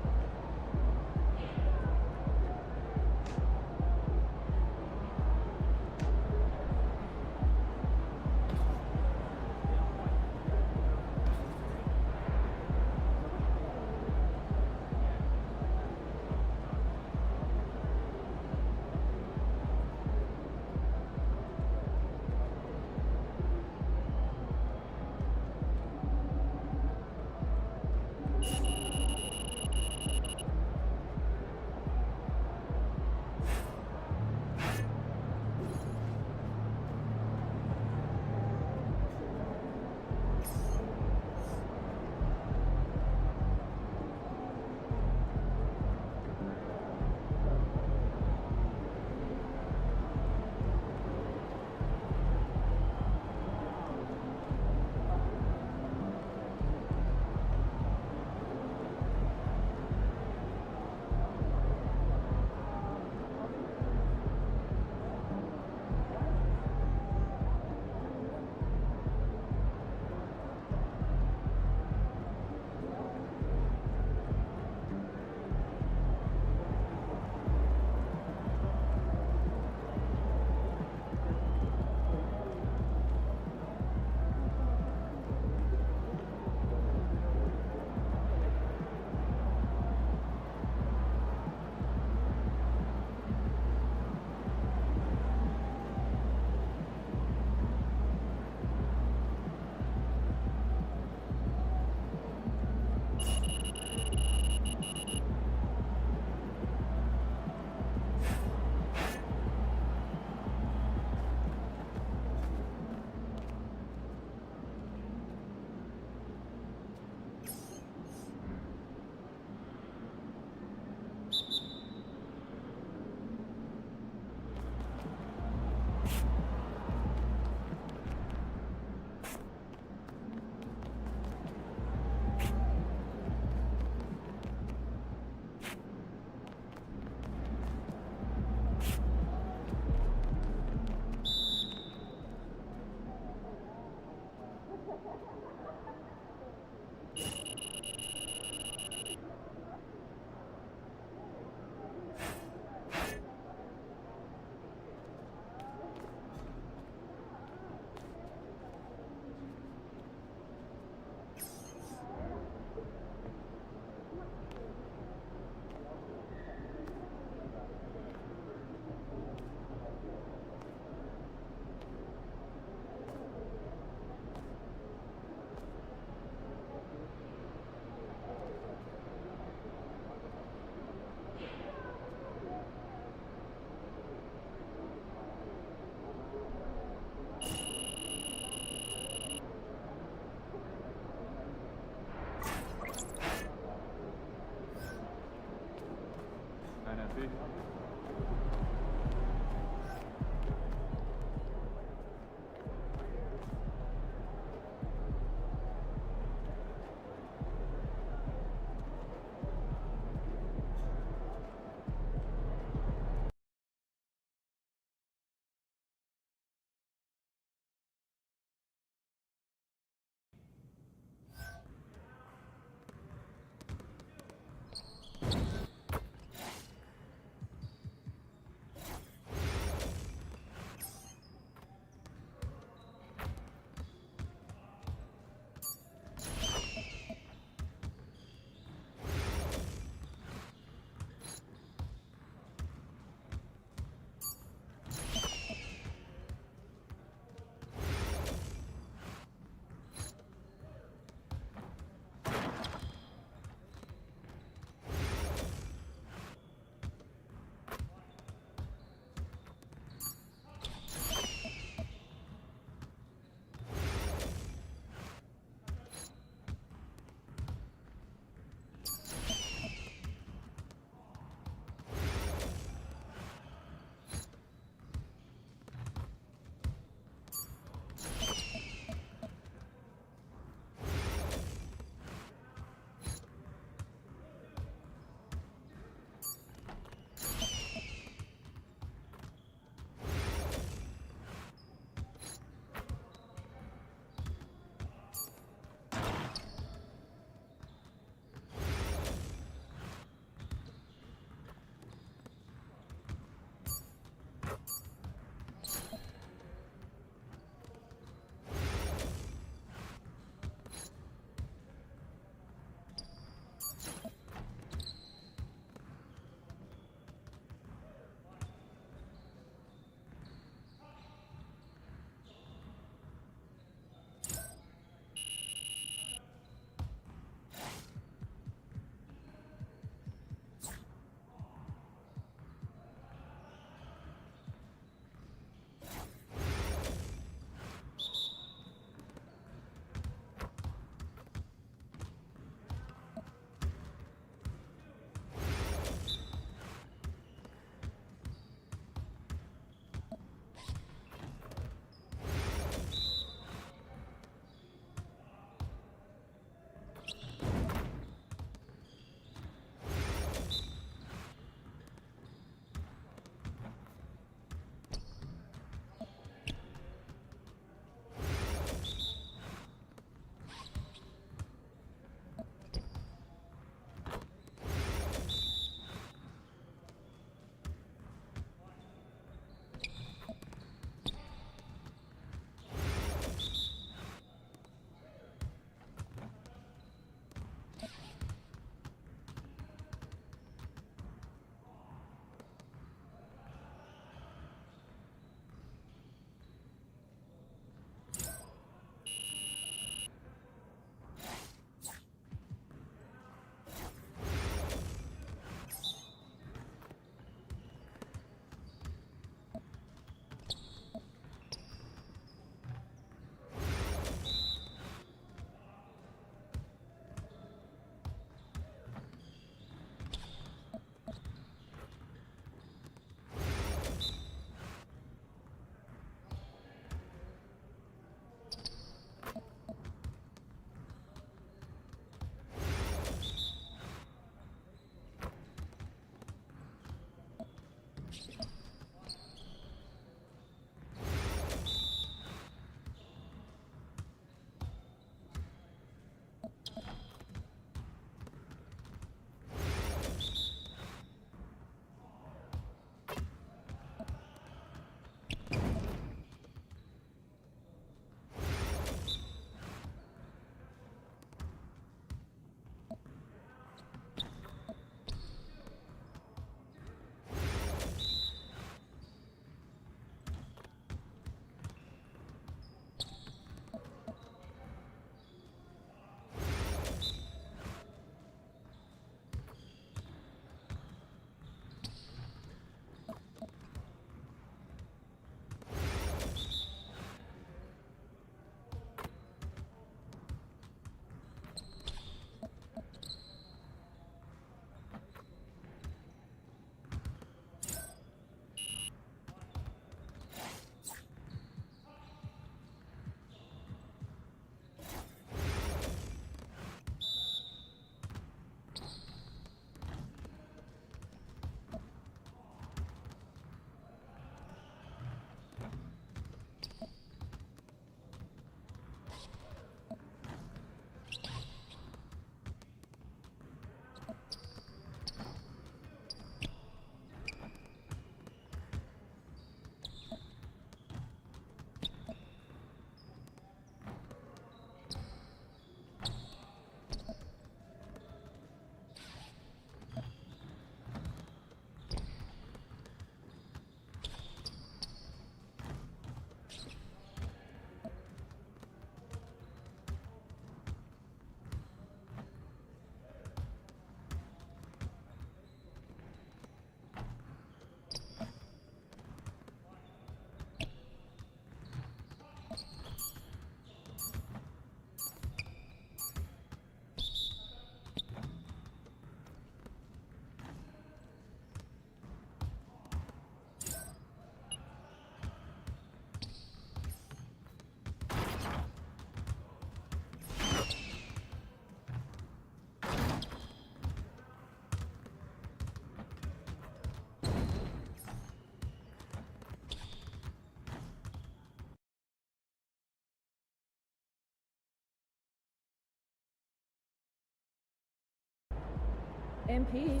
MP,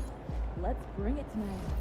let's bring it tonight.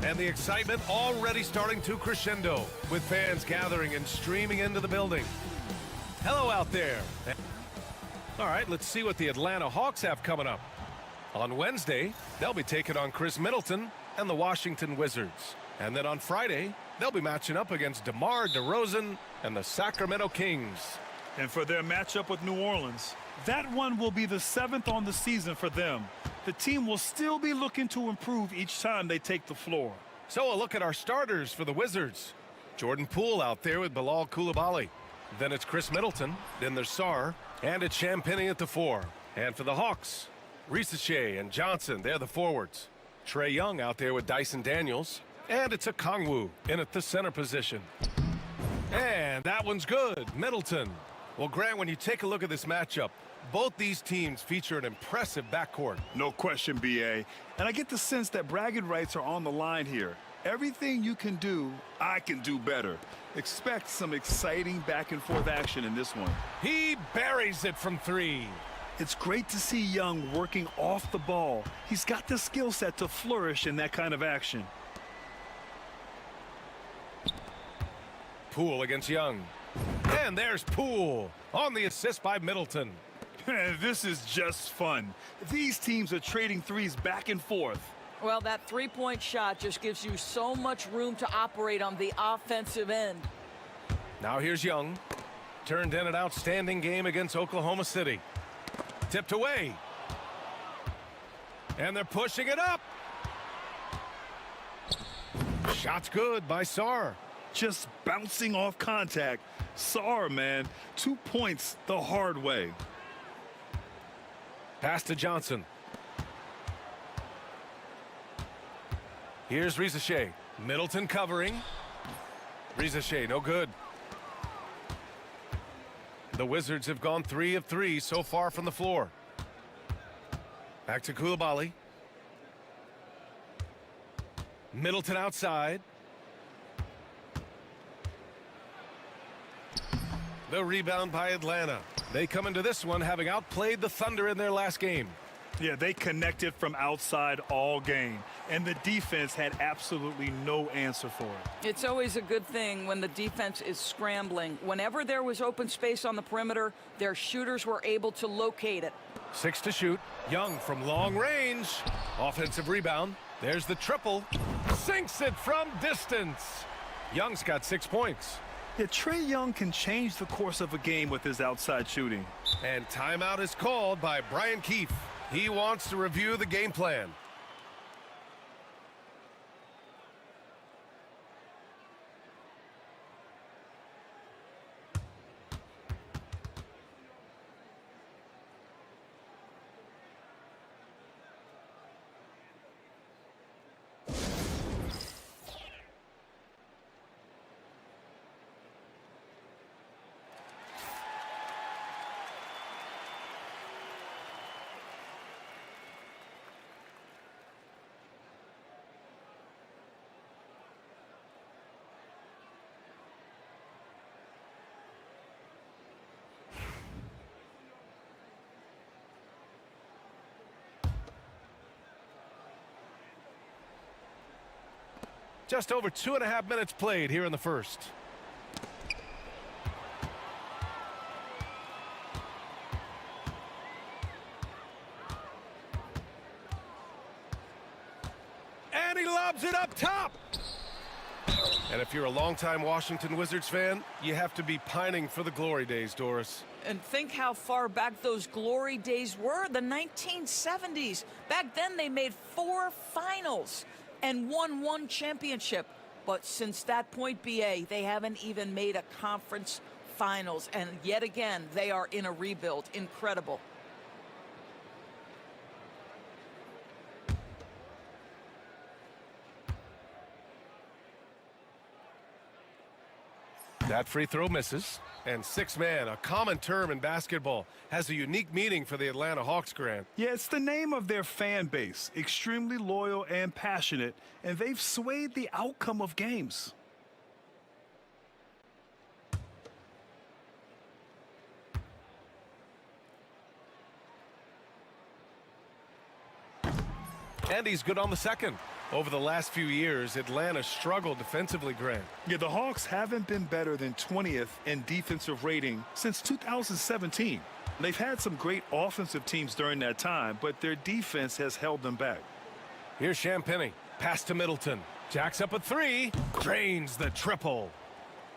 And the excitement already starting to crescendo with fans gathering and streaming into the building. Hello out there. All right, let's see what the Atlanta Hawks have coming up. On Wednesday, they'll be taking on Chris Middleton and the Washington Wizards. And then on Friday, they'll be matching up against DeMar DeRozan and the Sacramento Kings. And for their matchup with New Orleans, that one will be the 7th on the season for them. The team will still be looking to improve each time they take the floor. So a look at our starters for the Wizards. Jordan Poole out there with Bilal Coulibaly. Then it's Chris Middleton. Then there's Sarr. And it's Champagnie at the 4. And for the Hawks, Risache and Johnson, they're the forwards. Trae Young out there with Dyson Daniels. And it's a Kongwu in at the center position. And that one's good, Middleton. Well, Grant, when you take a look at this matchup, both these teams feature an impressive backcourt. No question, B.A. And I get the sense that bragging rights are on the line here. Everything you can do, I can do better. Expect some exciting back-and-forth action in this one. He buries it from 3. It's great to see Young working off the ball. He's got the skill set to flourish in that kind of action. Poole against Young. And there's Poole on the assist by Middleton. This is just fun. These teams are trading threes back and forth. Well, that three-point shot just gives you so much room to operate on the offensive end. Now here's Young. Turned in an outstanding game against Oklahoma City. Tipped away. And they're pushing it up. Shot's good by Sarr. Just bouncing off contact. Sarr, man, 2 points the hard way. Pass to Johnson. Here's Risache. Middleton covering. Risache, no good. The Wizards have gone 3 of 3 so far from the floor. Back to Coulibaly. Middleton outside. The rebound by Atlanta. They come into this one having outplayed the Thunder in their last game. Yeah, they connected from outside all game, and the defense had absolutely no answer for it. It's always a good thing when the defense is scrambling. Whenever there was open space on the perimeter, their shooters were able to locate it. 6 to shoot. Young from long range. Offensive rebound. There's the triple. Sinks it from distance. Young's got 6 points. Yeah, Trae Young can change the course of a game with his outside shooting. And timeout is called by Brian Keefe. He wants to review the game plan. Just over 2.5 minutes played here in the first. And he lobs it up top. And if you're a longtime Washington Wizards fan, you have to be pining for the glory days, Doris. And think how far back those glory days were, the 1970s. Back then they made 4 finals and won 1 championship. But since that point, BA, they haven't even made a conference finals. And yet again, they are in a rebuild. Incredible. That free throw misses. And 6-man, a common term in basketball, has a unique meaning for the Atlanta Hawks, Grant. Yeah, it's the name of their fan base. Extremely loyal and passionate, and they've swayed the outcome of games. And he's good on the second. Over the last few years, Atlanta struggled defensively, Grant. Yeah, the Hawks haven't been better than 20th in defensive rating since 2017. They've had some great offensive teams during that time, but their defense has held them back. Here's Champagny. Pass to Middleton. Jacks up a three. Drains the triple.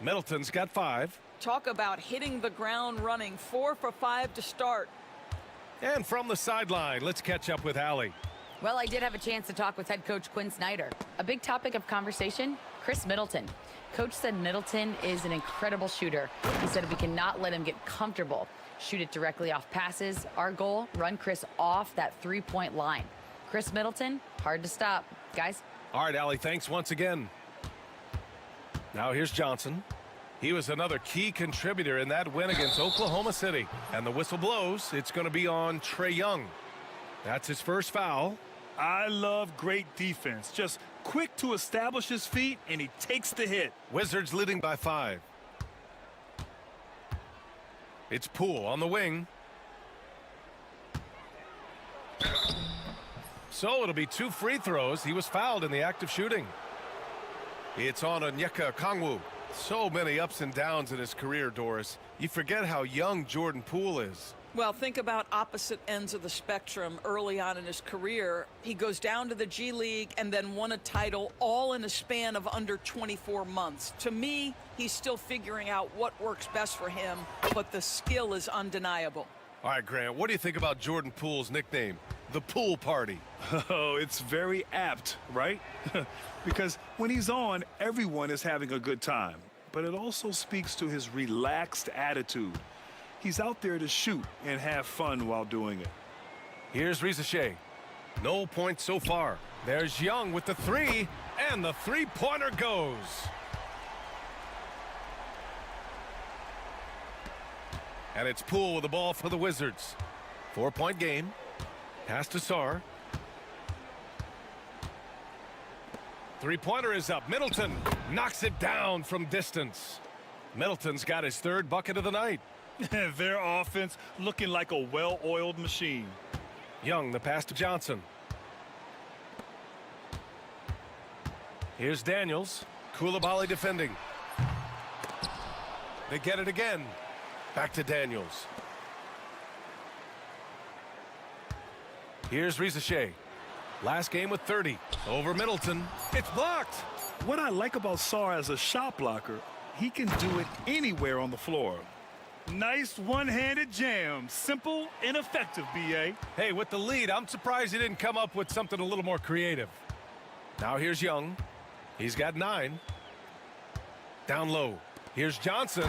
Middleton's got 5. Talk about hitting the ground running. 4 for 5 to start. And from the sideline, let's catch up with Allie. Well, I did have a chance to talk with head coach Quinn Snyder. A big topic of conversation, Chris Middleton. Coach said Middleton is an incredible shooter. He said we cannot let him get comfortable. Shoot it directly off passes. Our goal, run Chris off that three-point line. Chris Middleton, hard to stop. Guys? All right, Allie, thanks once again. Now here's Johnson. He was another key contributor in that win against Oklahoma City. And the whistle blows. It's going to be on Trae Young. That's his first foul. I love great defense. Just quick to establish his feet, and he takes the hit. Wizards leading by 5. It's Poole on the wing. So it'll be 2 free throws. He was fouled in the act of shooting. It's on Onyeka Okongwu. So many ups and downs in his career, Doris. You forget how young Jordan Poole is. Well, think about opposite ends of the spectrum early on in his career. He goes down to the G League and then won a title all in a span of under 24 months. To me, he's still figuring out what works best for him, but the skill is undeniable. All right, Grant, what do you think about Jordan Poole's nickname, the Pool Party? Oh, it's very apt, right? Because when he's on, everyone is having a good time. But it also speaks to his relaxed attitude. He's out there to shoot and have fun while doing it. Here's Risache. No points so far. There's Young with the 3, and the three-pointer goes. And it's Poole with the ball for the Wizards. 4-point game. Pass to Sarr. Three-pointer is up. Middleton knocks it down from distance. Middleton's got his 3rd bucket of the night. Their offense looking like a well-oiled machine. Young, the pass to Johnson. Here's Daniels. Koulibaly defending. They get it again. Back to Daniels. Here's Risache. Last game with 30. Over Middleton. It's blocked. What I like about Sarr as a shot blocker, he can do it anywhere on the floor. Nice one-handed jam. Simple and effective, B.A. Hey, with the lead, I'm surprised he didn't come up with something a little more creative. Now here's Young. He's got 9. Down low. Here's Johnson.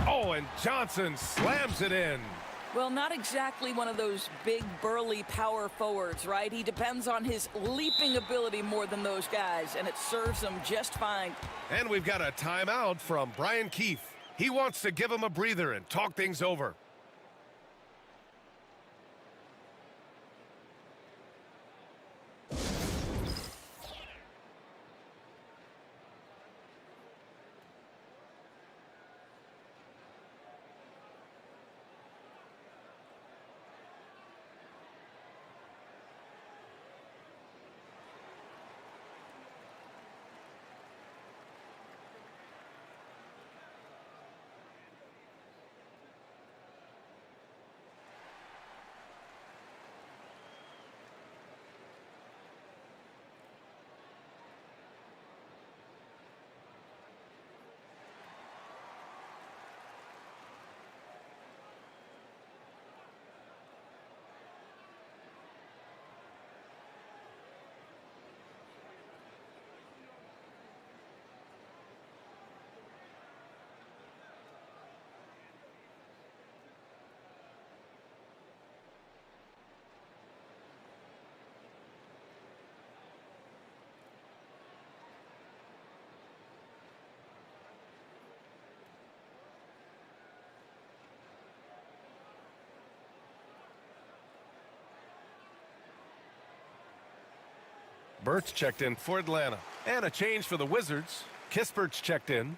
Oh, and Johnson slams it in. Well, not exactly one of those big, burly power forwards, right? He depends on his leaping ability more than those guys, and it serves him just fine. And we've got a timeout from Brian Keefe. He wants to give him a breather and talk things over. Burt's checked in for Atlanta. And a change for the Wizards. Kispert's checked in.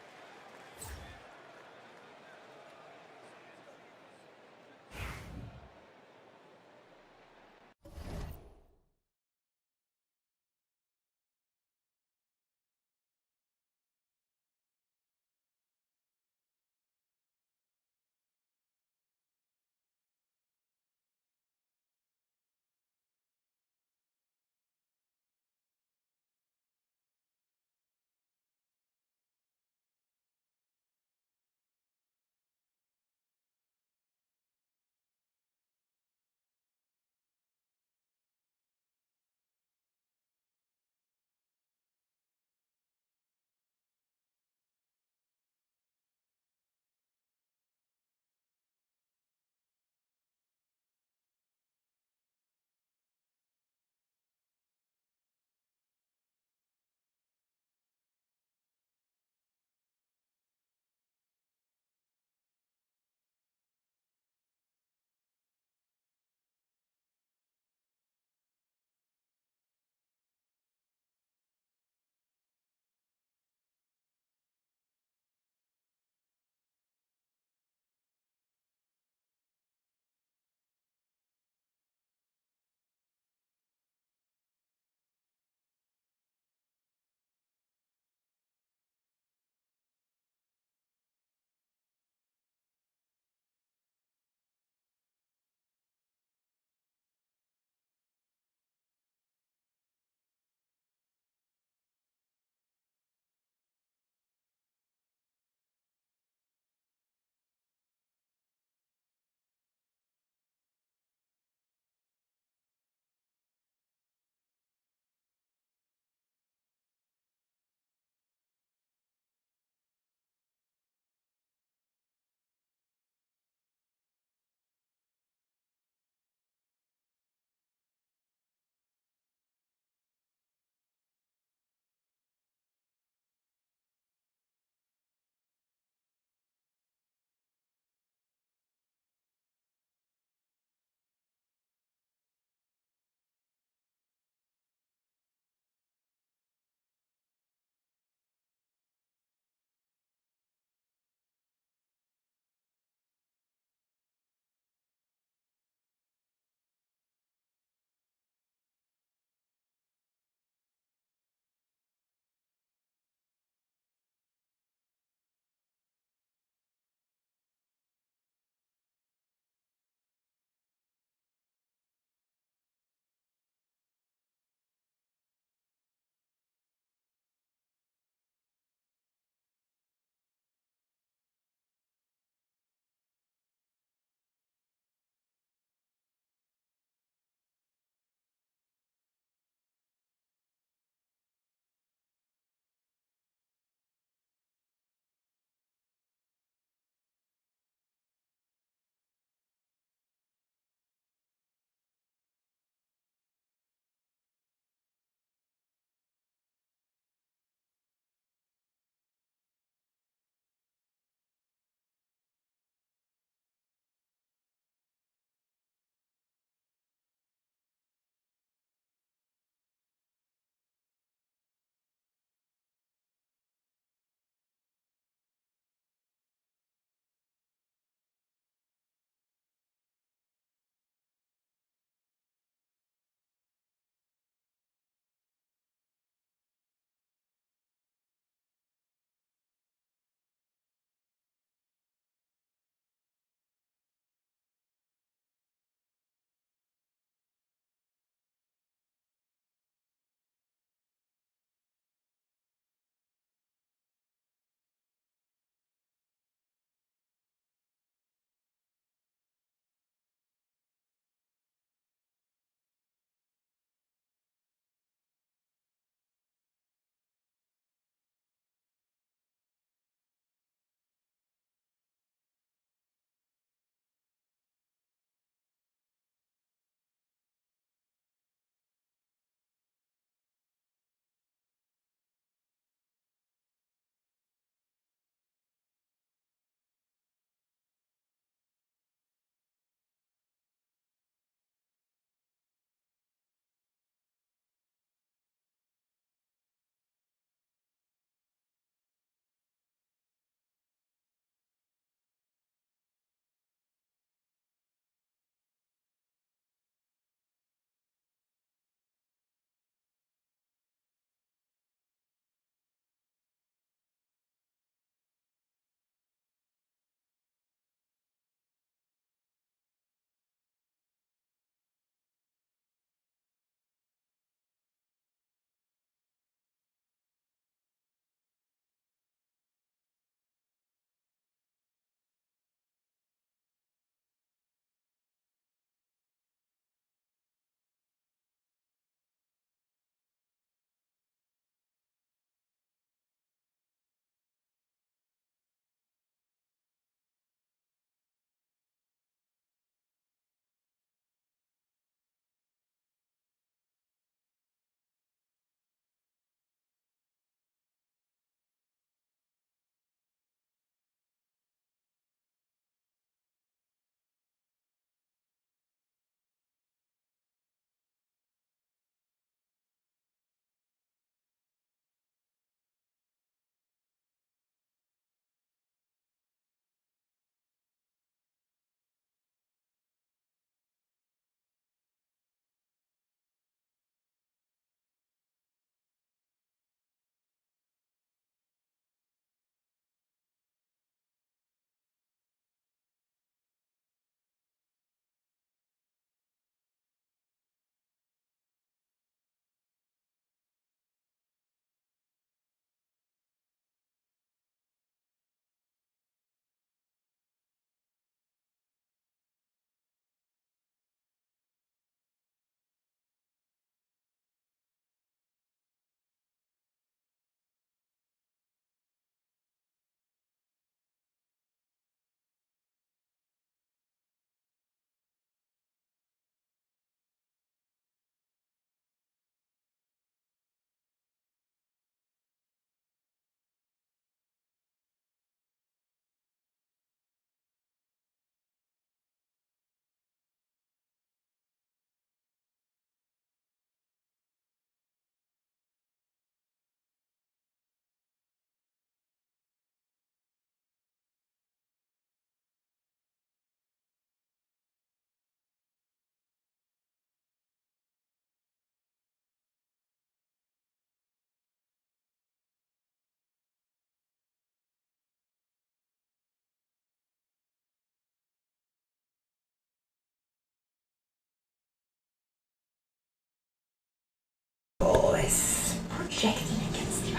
projecting against you.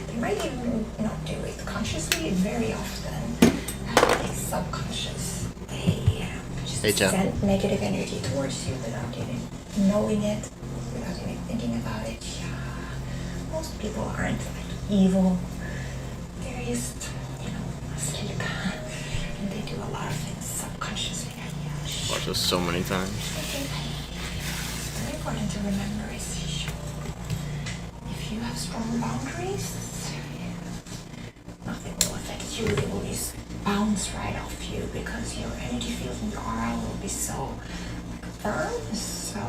They might even, do it consciously. Very often, it's subconscious. They just send negative energy towards you without even knowing it, without even thinking about it. Yeah. Most people aren't like evil. They're just, asleep. And they do a lot of things subconsciously. Watched this so many times. Very important to remember is if you have strong boundaries, nothing will affect you. It will just bounce right off you because your energy field and your aura will be so firm. So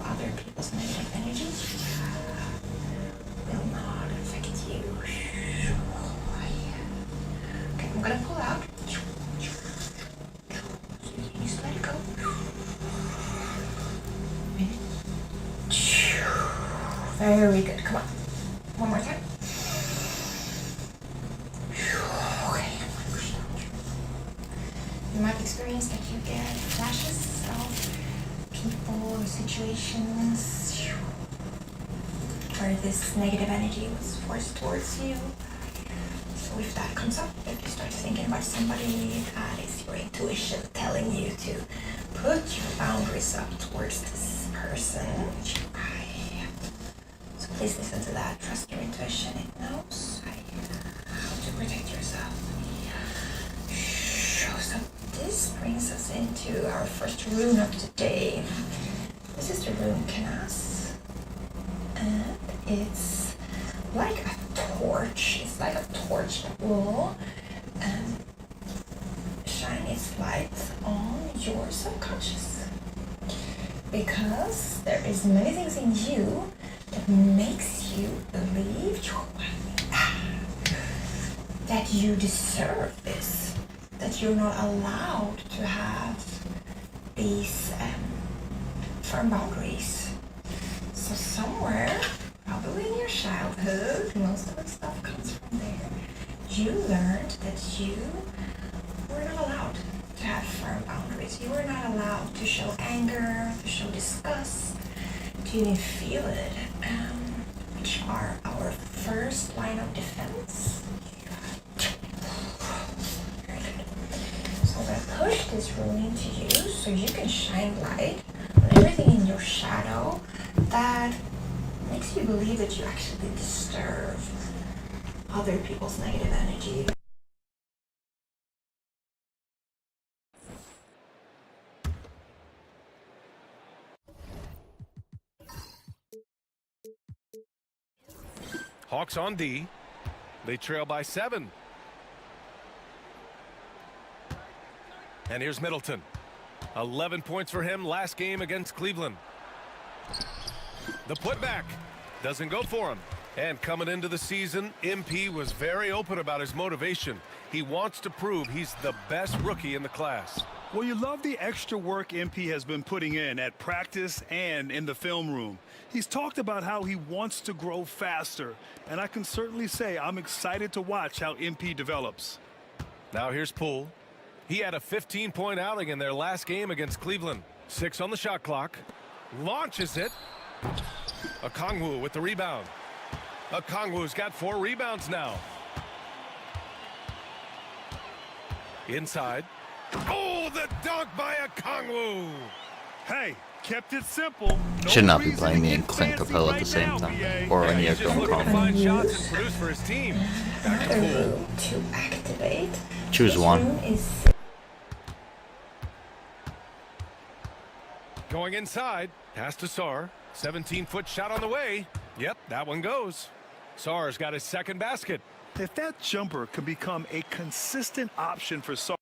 other people's negative energy will not affect you. Okay, I'm gonna pull out. Just let it go. Very good. Come on. One more time. Okay. You might experience that you get flashes of people or situations where this negative energy was forced towards you. So if that comes up, if you start thinking about somebody, that is your intuition telling you to put your boundaries up towards this person. So please listen to that. Trust your intuition. It knows how to protect yourself. So this brings us into our first rune of the day. This is the rune Canas. And it's like a torch. It's like a torch that will shine its light on your subconscious. Because there is many things in you that makes you believe that you deserve this, that you're not allowed to have these firm boundaries. So somewhere, probably in your childhood, most of the stuff comes from there, you learned that you were not allowed to have firm boundaries. You were not allowed to show anger, to show disgust, to even feel it, which are our first line of defense. Very good. So I'm going to push this rune into you so you can shine light on everything in your shadow that makes you believe that you actually deserve other people's negative energy. Hawks on D. They trail by 7. And here's Middleton. 11 points for him last game against Cleveland. The putback doesn't go for him. And coming into the season, MP was very open about his motivation. He wants to prove he's the best rookie in the class. Well, you love the extra work MP has been putting in at practice and in the film room. He's talked about how he wants to grow faster, and I can certainly say I'm excited to watch how MP develops. Now here's Poole. He had a 15-point outing in their last game against Cleveland. 6 on the shot clock. Launches it. Okongwu with the rebound. Okongwu's got 4 rebounds now. Inside. Oh, the dunk by Okongwu. Hey, kept it simple. Should not be playing me and Clint Capella at the same time, or any of them. Find shots and produce for his team. Back to Poole. To activate. Choose one. Going inside. Pass to Sarr. 17-foot shot on the way. Yep, that one goes. Sarr's got his second basket. If that jumper can become a consistent option for Sarr.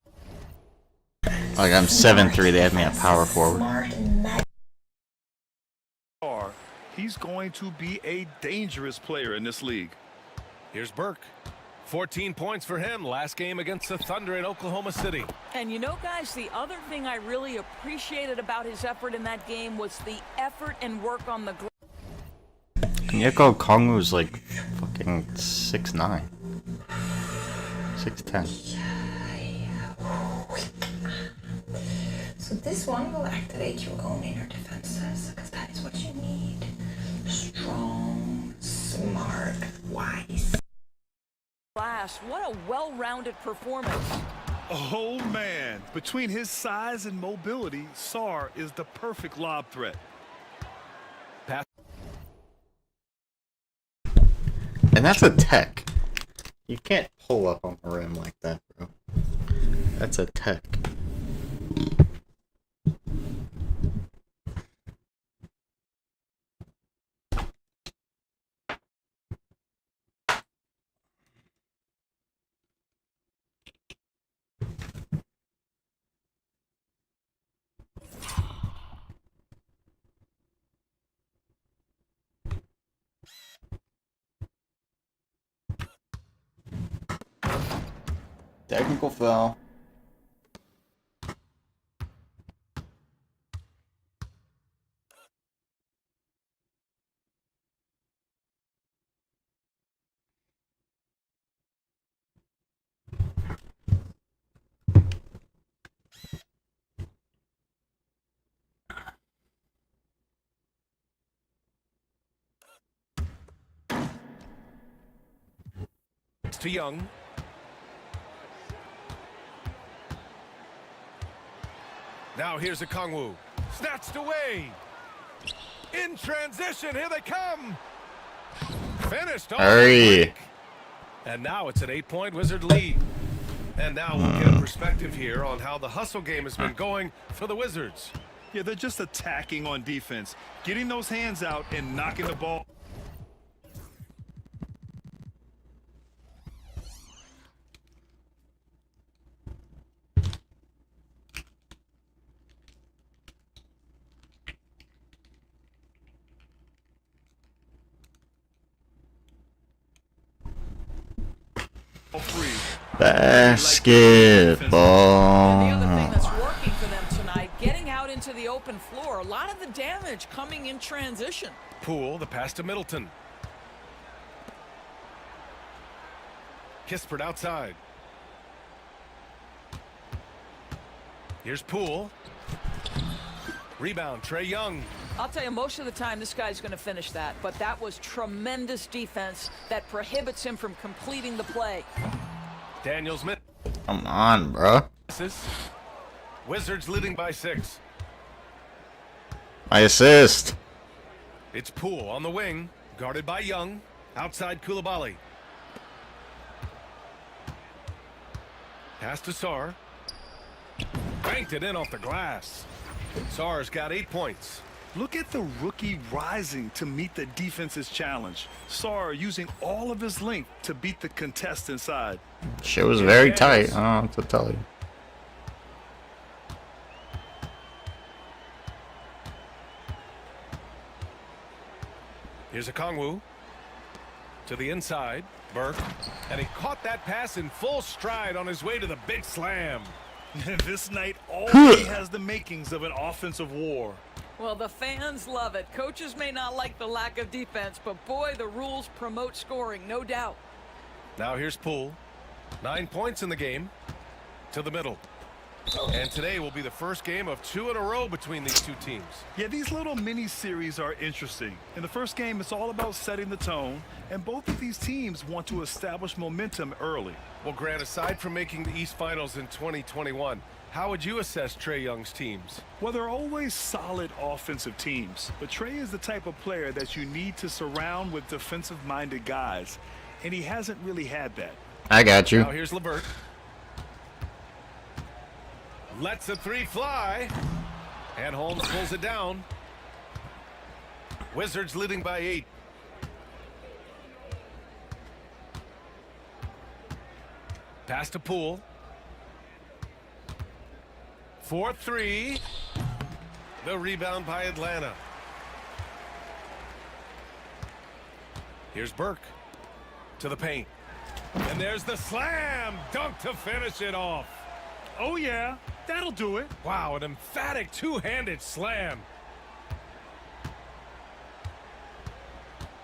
Like I'm 7'3", they have me at power forward. He's going to be a dangerous player in this league. Here's Burke. 14 points for him last game against the Thunder in Oklahoma City. And guys, the other thing I really appreciated about his effort in that game was the effort and work on the glass. Onyeka Okongwu's like fucking 6'9". 6'10". So this one will activate your own inner defenses, because that is what you need. Strong, smart, wise. Class, what a well-rounded performance. Oh, man. Between his size and mobility, Sarr is the perfect lob threat. And that's a tech. You can't pull up on the rim like that, bro. That's a tech. Technical foul. It's to Young. Now here's a Kongwu. Snatched away. In transition, here they come. Finished off the break. And now it's an 8-point Wizard lead. And now we'll get a perspective here on how the hustle game has been going for the Wizards. Yeah, they're just attacking on defense, getting those hands out and knocking the ball. Basketball. And the other thing that's working for them tonight, getting out into the open floor. A lot of the damage coming in transition. Poole, the pass to Middleton. Kispert outside. Here's Poole. Rebound, Trae Young. I'll tell you, most of the time this guy's going to finish that, but that was tremendous defense that prohibits him from completing the play. Daniels mid. Come on, bro. Wizards leading by 6. My assist. It's Poole on the wing, guarded by Young. Outside Koulibaly. Pass to Sarr. Banked it in off the glass. Sarr's got 8 points. Look at the rookie rising to meet the defense's challenge. Sarr using all of his length to beat the contest inside. Shit was very tight. I don't know what to tell you. Here's a Kongwu. To the inside. Burke. And he caught that pass in full stride on his way to the big slam. This night already has the makings of an offensive war. Well, the fans love it. Coaches may not like the lack of defense, but boy, the rules promote scoring, no doubt. Now here's Poole. 9 points in the game. To the middle. And today will be the first game of 2 in a row between these two teams. Yeah, these little mini-series are interesting. In the first game, it's all about setting the tone, and both of these teams want to establish momentum early. Well, Grant, aside from making the East Finals in 2021, how would you assess Trae Young's teams? Well, they're always solid offensive teams, but Trae is the type of player that you need to surround with defensive-minded guys, and he hasn't really had that. I got you. Now here's LeVert. Lets a 3 fly. And Holmes pulls it down. Wizards leading by 8. Pass to Poole. 4-3. The rebound by Atlanta. Here's Burke. To the paint. And there's the slam dunk to finish it off. Oh, yeah. That'll do it. Wow, an emphatic two-handed slam.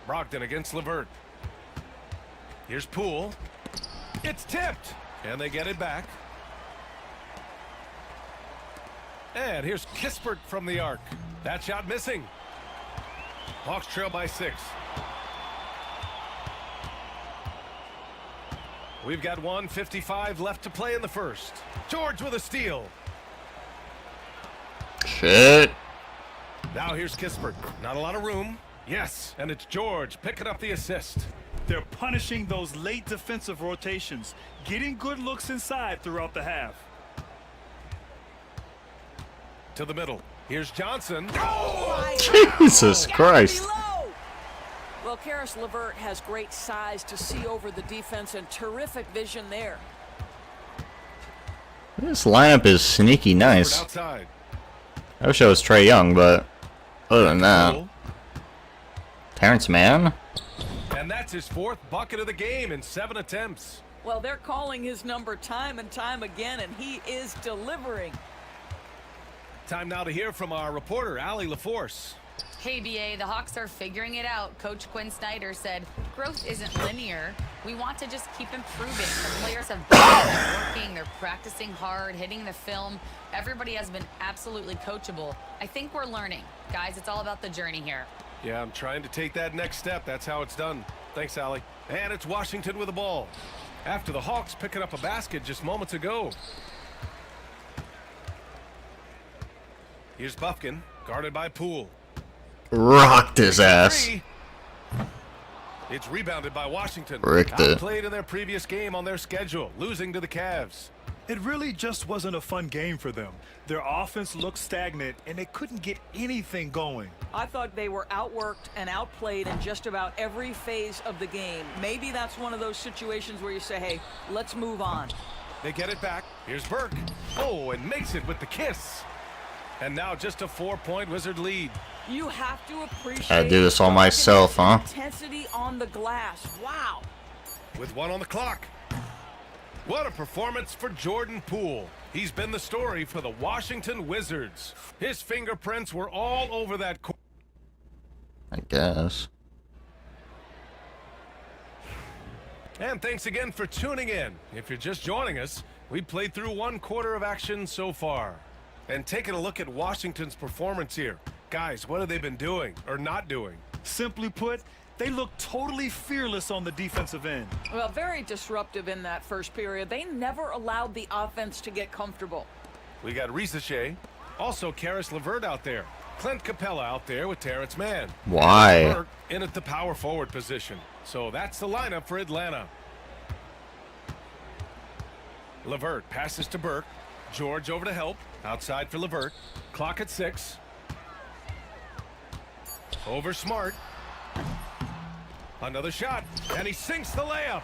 Brogdon against LeVert. Here's Poole. It's tipped. And they get it back. And here's Kispert from the arc. That shot missing. Hawks trail by 6. We've got 1:55 left to play in the first. George with a steal. Shit. Now here's Kispert. Not a lot of room. Yes, and it's George picking up the assist. They're punishing those late defensive rotations, getting good looks inside throughout the half. To the middle. Here's Johnson. Jesus Christ. Well, Karis LeVert has great size to see over the defense and terrific vision there. This lineup is sneaky nice. Outside. I wish I was Trae Young, but other than that, Terrence Mann. And that's his 4th bucket of the game in 7 attempts. Well, they're calling his number time and time again, and he is delivering. Time now to hear from our reporter, Allie LaForce. Hey, BA, the Hawks are figuring it out. Coach Quinn Snyder said, growth isn't linear. We want to just keep improving. The players have been working. They're practicing hard, hitting the film. Everybody has been absolutely coachable. I think we're learning. Guys, it's all about the journey here. Yeah, I'm trying to take that next step. That's how it's done. Thanks, Allie. And it's Washington with the ball. After the Hawks picking up a basket just moments ago. Here's Bufkin, guarded by Poole. Rocked his ass. It's rebounded by Washington. Ricked it. Played in their previous game on their schedule, losing to the Cavs. It really just wasn't a fun game for them. Their offense looked stagnant, and they couldn't get anything going. I thought they were outworked and outplayed in just about every phase of the game. Maybe that's one of those situations where you say, hey, let's move on. They get it back. Here's Burke. Oh, and makes it with the kiss. And now just a 4-point Wizard lead. You have to appreciate I do this all myself, huh? Intensity on the glass. Wow. With 1 on the clock. What a performance for Jordan Poole. He's been the story for the Washington Wizards. His fingerprints were all over that court. I guess. And thanks again for tuning in. If you're just joining us, we played through 1 quarter of action so far. And taking a look at Washington's performance here. Guys, what have they been doing or not doing? Simply put, they look totally fearless on the defensive end. Well, very disruptive in that first period. They never allowed the offense to get comfortable. We got Risache, also Karis LeVert out there. Clint Capella out there with Terrence Mann. Why? Burke in at the power forward position. So that's the lineup for Atlanta. LeVert passes to Burke. George over to help. Outside for LeVert. Clock at 6. Over Smart. Another shot. And he sinks the layup.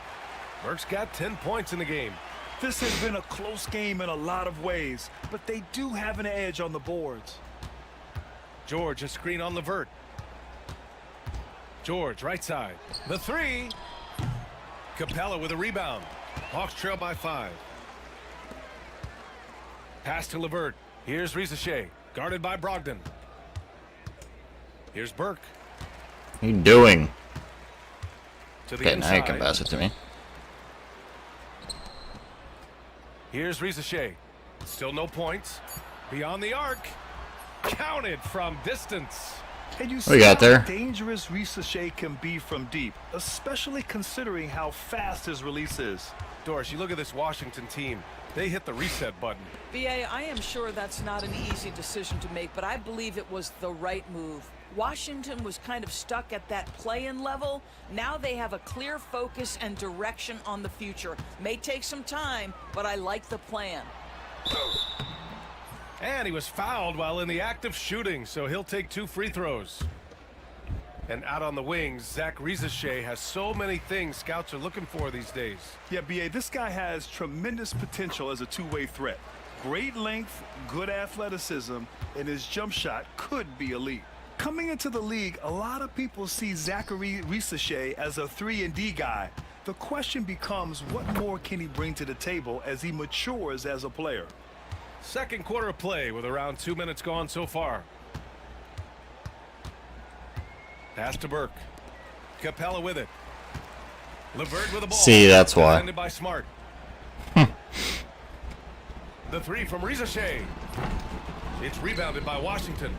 Burke's got 10 points in the game. This has been a close game in a lot of ways, but they do have an edge on the boards. George, a screen on LeVert. George, right side. The 3. Capella with a rebound. Hawks trail by 5. Pass to LeVert. Here's Risache, guarded by Brogdon. Here's Burke. What are you doing? To the Okay, inside. now you can pass it to me. Here's Risache. Still no points. Beyond the arc. Counted from distance. And you What see you got there? how dangerous Risache can be from deep, especially considering how fast his release is. Doris, you look at this Washington team. They hit the reset button. BA, I am sure that's not an easy decision to make, but I believe it was the right move. Washington was kind of stuck at that play-in level. Now they have a clear focus and direction on the future. May take some time, but I like the plan. And he was fouled while in the act of shooting, so he'll take 2 free throws. And out on the wings, Zach Risache has so many things scouts are looking for these days. Yeah, BA, this guy has tremendous potential as a two-way threat. Great length, good athleticism, and his jump shot could be elite. Coming into the league, a lot of people see Zachary Risache as a 3-and-D guy. The question becomes, what more can he bring to the table as he matures as a player? Second quarter of play with around 2 minutes gone so far. Pass to Burke. Capella with it. LeVert with the ball. See, that's why. Defended by Smart. The 3 from Risache. It's rebounded by Washington.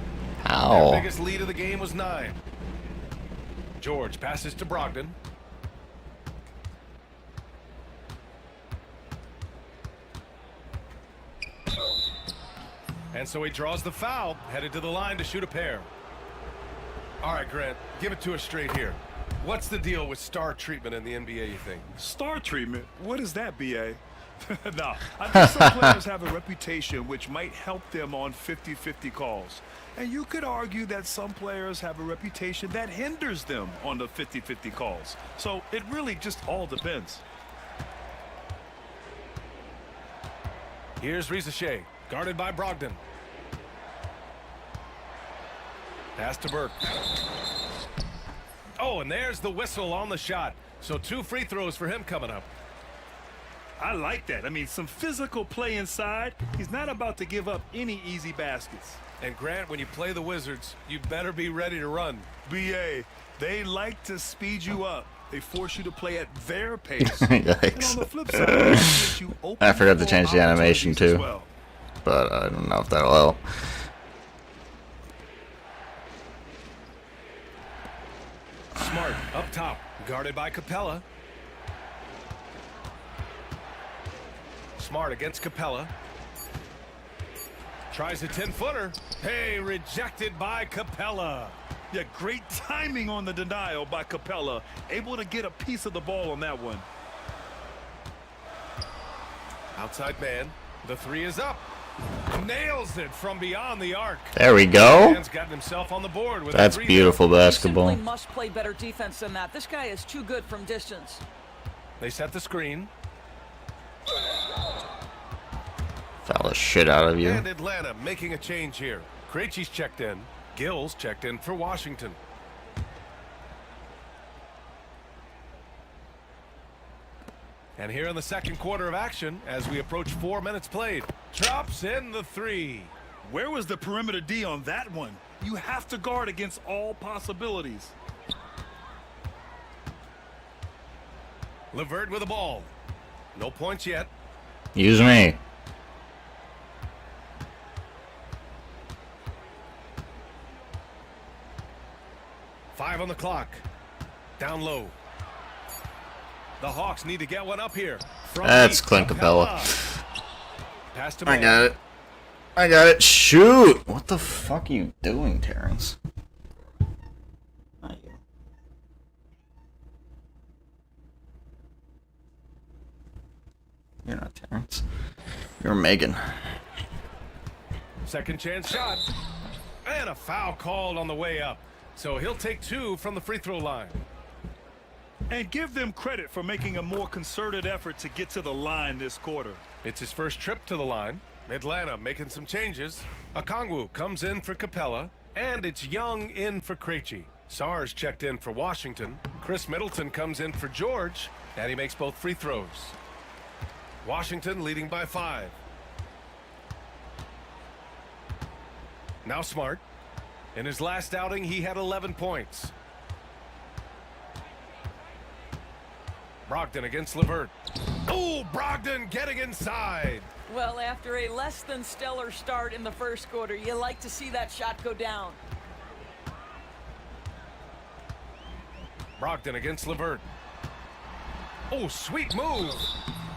Ow. Their biggest lead of the game was 9. George passes to Brogdon. And so he draws the foul, headed to the line to shoot a pair. All right, Grant, give it to us straight here. What's the deal with star treatment in the NBA, you think? Star treatment? What is that, B.A.? No, I think some players have a reputation which might help them on 50-50 calls. And you could argue that some players have a reputation that hinders them on the 50-50 calls. So it really just all depends. Here's Ricochet, guarded by Brogdon. Pass to Burke. Oh, and there's the whistle on the shot. So 2 free throws for him coming up. I like that. I mean, some physical play inside. He's not about to give up any easy baskets. And Grant, when you play the Wizards, you better be ready to run. B.A., they like to speed you up. They force you to play at their pace. Yikes. And on the flip side, they get you open I forgot to change the animation too. well. But I don't know if that'll help. Smart up top, guarded by Capella. Smart against Capella. Tries a 10-footer. Hey, rejected by Capella. Yeah, great timing on the denial by Capella. Able to get a piece of the ball on that one. Outside man. The 3 is up. Nails it from beyond the arc. There we go. Man's gotten himself on the board with That's beautiful basketball. He simply must play better defense than that. This guy is too good from distance. They set the screen. Foul the shit out of you. And Atlanta making a change here. Krejci's checked in. Gill's checked in for Washington. And here in the second quarter of action, as we approach 4 minutes played, drops in the 3. Where was the perimeter D on that one? You have to guard against all possibilities. LeVert with the ball. No points yet. Use me. Five on the clock. Down low. The Hawks need to get one up here. That's Clint Capella. Pass to I got it. I got it. Shoot! What the fuck are you doing, Terrence? Not you. You're not Terrence. You're Megan. Second chance shot. And a foul called on the way up. So he'll take 2 from the free throw line. And give them credit for making a more concerted effort to get to the line this quarter. It's his first trip to the line. Atlanta making some changes. Okongwu comes in for Capella. And it's Young in for Krejci. Sar's checked in for Washington. Chris Middleton comes in for George. And he makes both free throws. Washington leading by 5. Now Smart. In his last outing, he had 11 points. Brogdon against LeVert. Oh, Brogdon getting inside. Well, after a less than stellar start in the first quarter, you like to see that shot go down. Brogdon against LeVert. Oh, sweet move.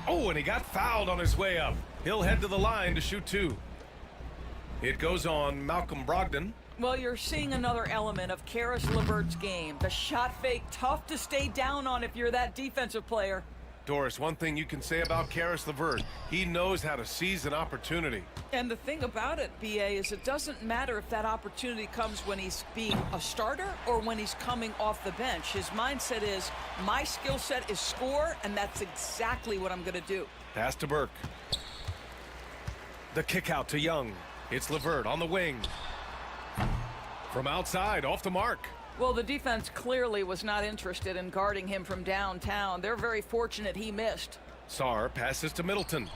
Oh, and he got fouled on his way up. He'll head to the line to shoot 2. It goes on Malcolm Brogdon. Well, you're seeing another element of Karis LeVert's game. The shot fake, tough to stay down on if you're that defensive player. Doris, one thing you can say about Karis LeVert, he knows how to seize an opportunity. And the thing about it, BA, is it doesn't matter if that opportunity comes when he's being a starter or when he's coming off the bench. His mindset is, my skill set is score, and that's exactly what I'm going to do. Pass to Burke. The kick out to Young. It's LeVert on the wing. From outside, off the mark. Well, the defense clearly was not interested in guarding him from downtown. They're very fortunate he missed. Sar passes to Middleton.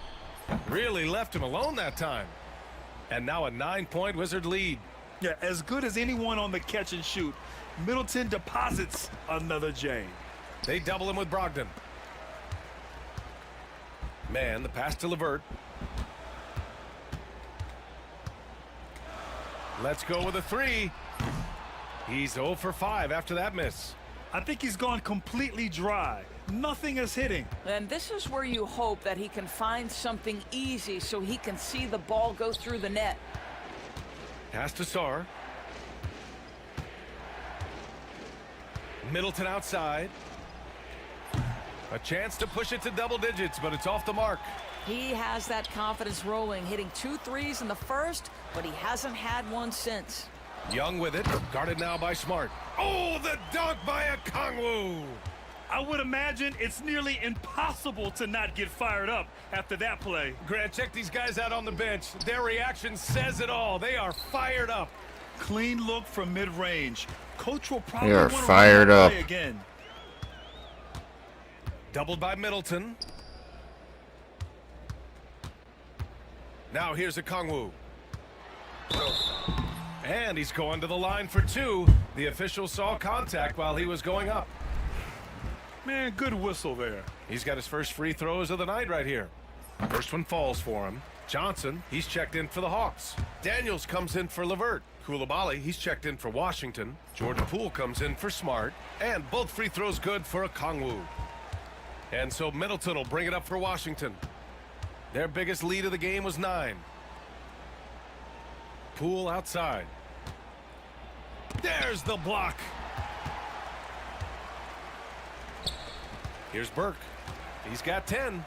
Really left him alone that time. And now a 9-point Wizard lead. Yeah, as good as anyone on the catch and shoot. Middleton deposits another J. They double him with Brogdon. Man, the pass to LeVert. Let's go with a 3. He's 0 for 5 after that miss. I think he's gone completely dry. Nothing is hitting. And this is where you hope that he can find something easy so he can see the ball go through the net. Pass to Sarr. Middleton outside. A chance to push it to double digits, but it's off the mark. He has that confidence rolling, hitting 2 threes in the first, but he hasn't had one since. Young with it, guarded now by Smart. Oh, the dunk by Okongwu. I would imagine it's nearly impossible to not get fired up after that play. Grant, check these guys out on the bench. Their reaction says it all. They are fired up. Clean look from mid-range. Coach will probably They are want to fired run that up play again. Doubled by Middleton. Now here's Okongwu. And he's going to the line for 2. The official saw contact while he was going up. Man, good whistle there. He's got his first free throws of the night right here. First one falls for him. Johnson, he's checked in for the Hawks. Daniels comes in for Levert. Coulibaly, he's checked in for Washington. Jordan Poole comes in for Smart. And both free throws good for Okongwu. And so Middleton will bring it up for Washington. Their biggest lead of the game was 9. Poole outside. There's the block. Here's Burke. He's got 10.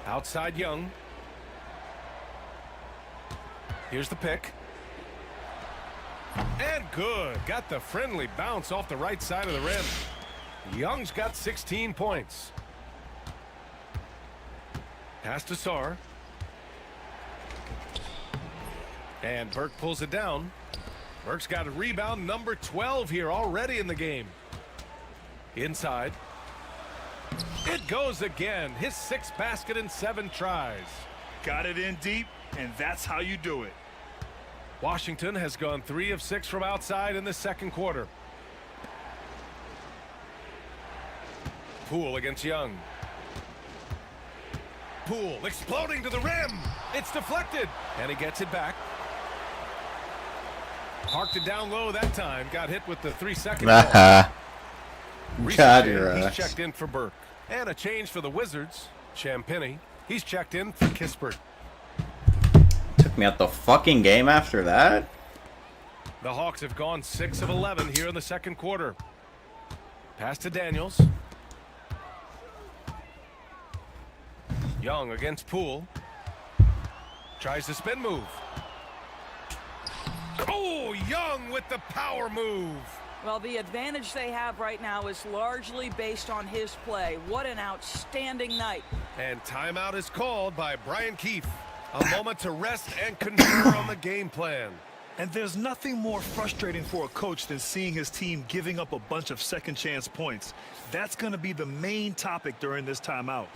Outside Young. Here's the pick. And good. Got the friendly bounce off the right side of the rim. Young's got 16 points. Pass to Sarr. And Burke pulls it down. Burke's got a rebound number 12 here already in the game. Inside. It goes again. His 6th basket in 7 tries. Got it in deep, and that's how you do it. Washington has gone 3 of 6 from outside in the second quarter. Poole against Young. Poole exploding to the rim. It's deflected, and he gets it back. Parked it down low that time. Got hit with the 3-second ball. God, your He's ass. checked in for Burke. And a change for the Wizards. Champagnie. He's checked in for Kispert. Took me out the fucking game after that? The Hawks have gone 6 of 11 here in the second quarter. Pass to Daniels. Young against Poole. Tries the spin move. Oh, Young with the power move. Well, the advantage they have right now is largely based on his play. What an outstanding night. And timeout is called by Brian Keefe. A moment to rest and confer on the game plan. And there's nothing more frustrating for a coach than seeing his team giving up a bunch of second chance points. That's going to be the main topic during this timeout.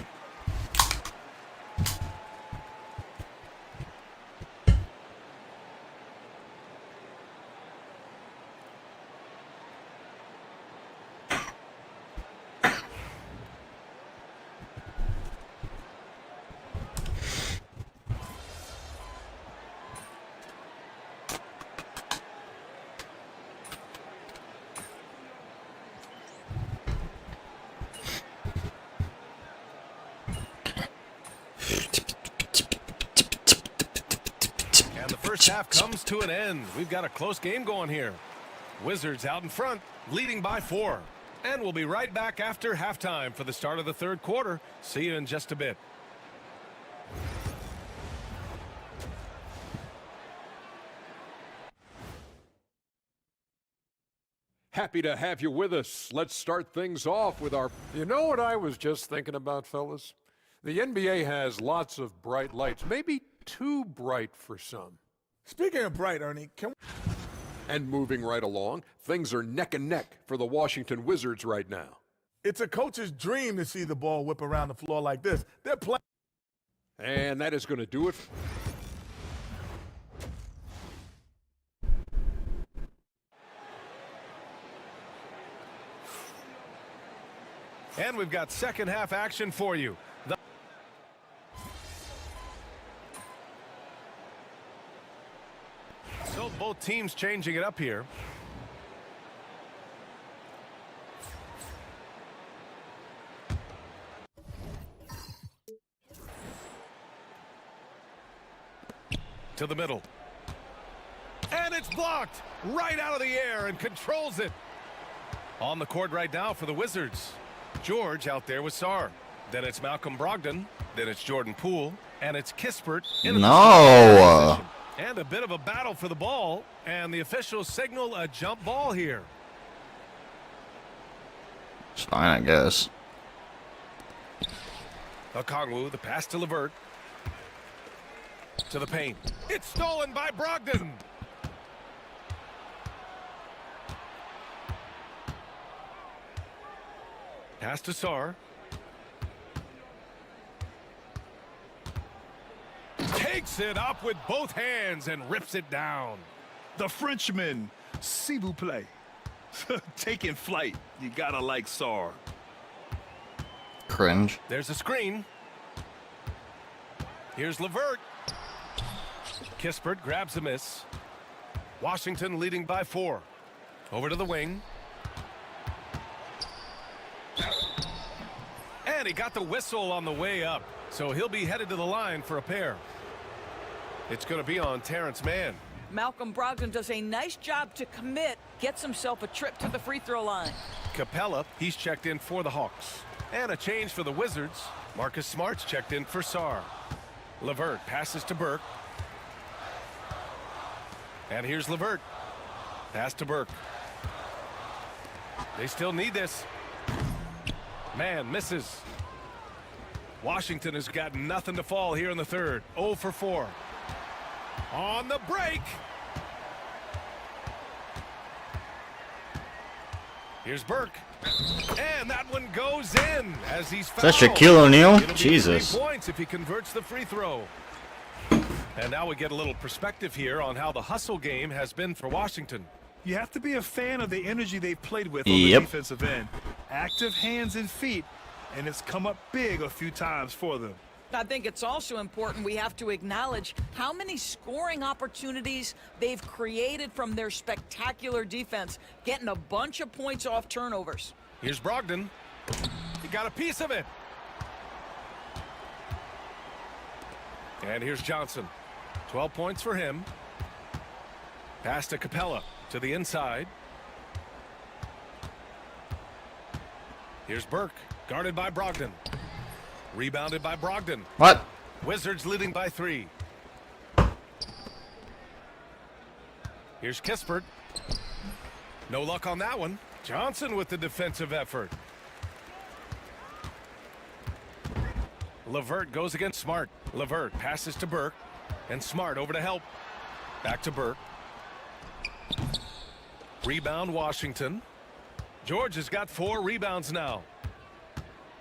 First half comes to an end. We've got a close game going here. Wizards out in front, leading by 4. And we'll be right back after halftime for the start of the third quarter. See you in just a bit. Happy to have you with us. Let's start things off with our... You know what I was just thinking about, fellas? The NBA has lots of bright lights, maybe too bright for some. Speaking of bright, Ernie, And moving right along, things are neck and neck for the Washington Wizards right now. it's a coach's dream to see the ball whip around the floor like this. They're playing. And that is going to do it. And we've got second half action for you. So both teams changing it up here. To the middle. And it's blocked right out of the air and controls it. On the court right now for the Wizards. George out there with Sarr. Then it's Malcolm Brogdon. Then it's Jordan Poole. And it's Kispert. No. And a bit of a battle for the ball. And the officials signal a jump ball here. It's fine, I guess. Okongwu, the pass to LeVert. To the paint. It's stolen by Brogdon. Pass to Sarr. Takes it up with both hands and rips it down. The Frenchman, s'il vous plaît. Taking flight. You gotta like Sarr. Cringe. There's a screen. Here's LeVert. Kispert grabs a miss. Washington leading by 4. Over to the wing. And he got the whistle on the way up. So he'll be headed to the line for a pair. It's going to be on Terrence Mann. Malcolm Brogdon does a nice job to commit, gets himself a trip to the free throw line. Capella, he's checked in for the Hawks. And a change for the Wizards. Marcus Smart's checked in for Sarr. LeVert passes to Burke. And here's LeVert. Pass to Burke. They still need this. Man misses. Washington has got nothing to fall here in the third. 0 for 4. On the break. Here's Burke. And that one goes in as he's fouled. Is that Shaquille O'Neal? It'll be Jesus. 3 points if he converts the free throw. And now we get a little perspective here on how the hustle game has been for Washington. You have to be a fan of the energy they've played with on the defensive end. Active hands and feet, and it's come up big a few times for them. I think it's also important we have to acknowledge how many scoring opportunities they've created from their spectacular defense, getting a bunch of points off turnovers. Here's Brogdon. He got a piece of it. And here's Johnson. 12 points for him. Pass to Capella to the inside. Here's Burke, guarded by Brogdon. Rebounded by Brogdon. What? Wizards leading by 3. Here's Kispert. No luck on that one. Johnson with the defensive effort. LeVert goes against Smart. LeVert passes to Burke. And Smart over to help. Back to Burke. Rebound Washington. George has got 4 rebounds now.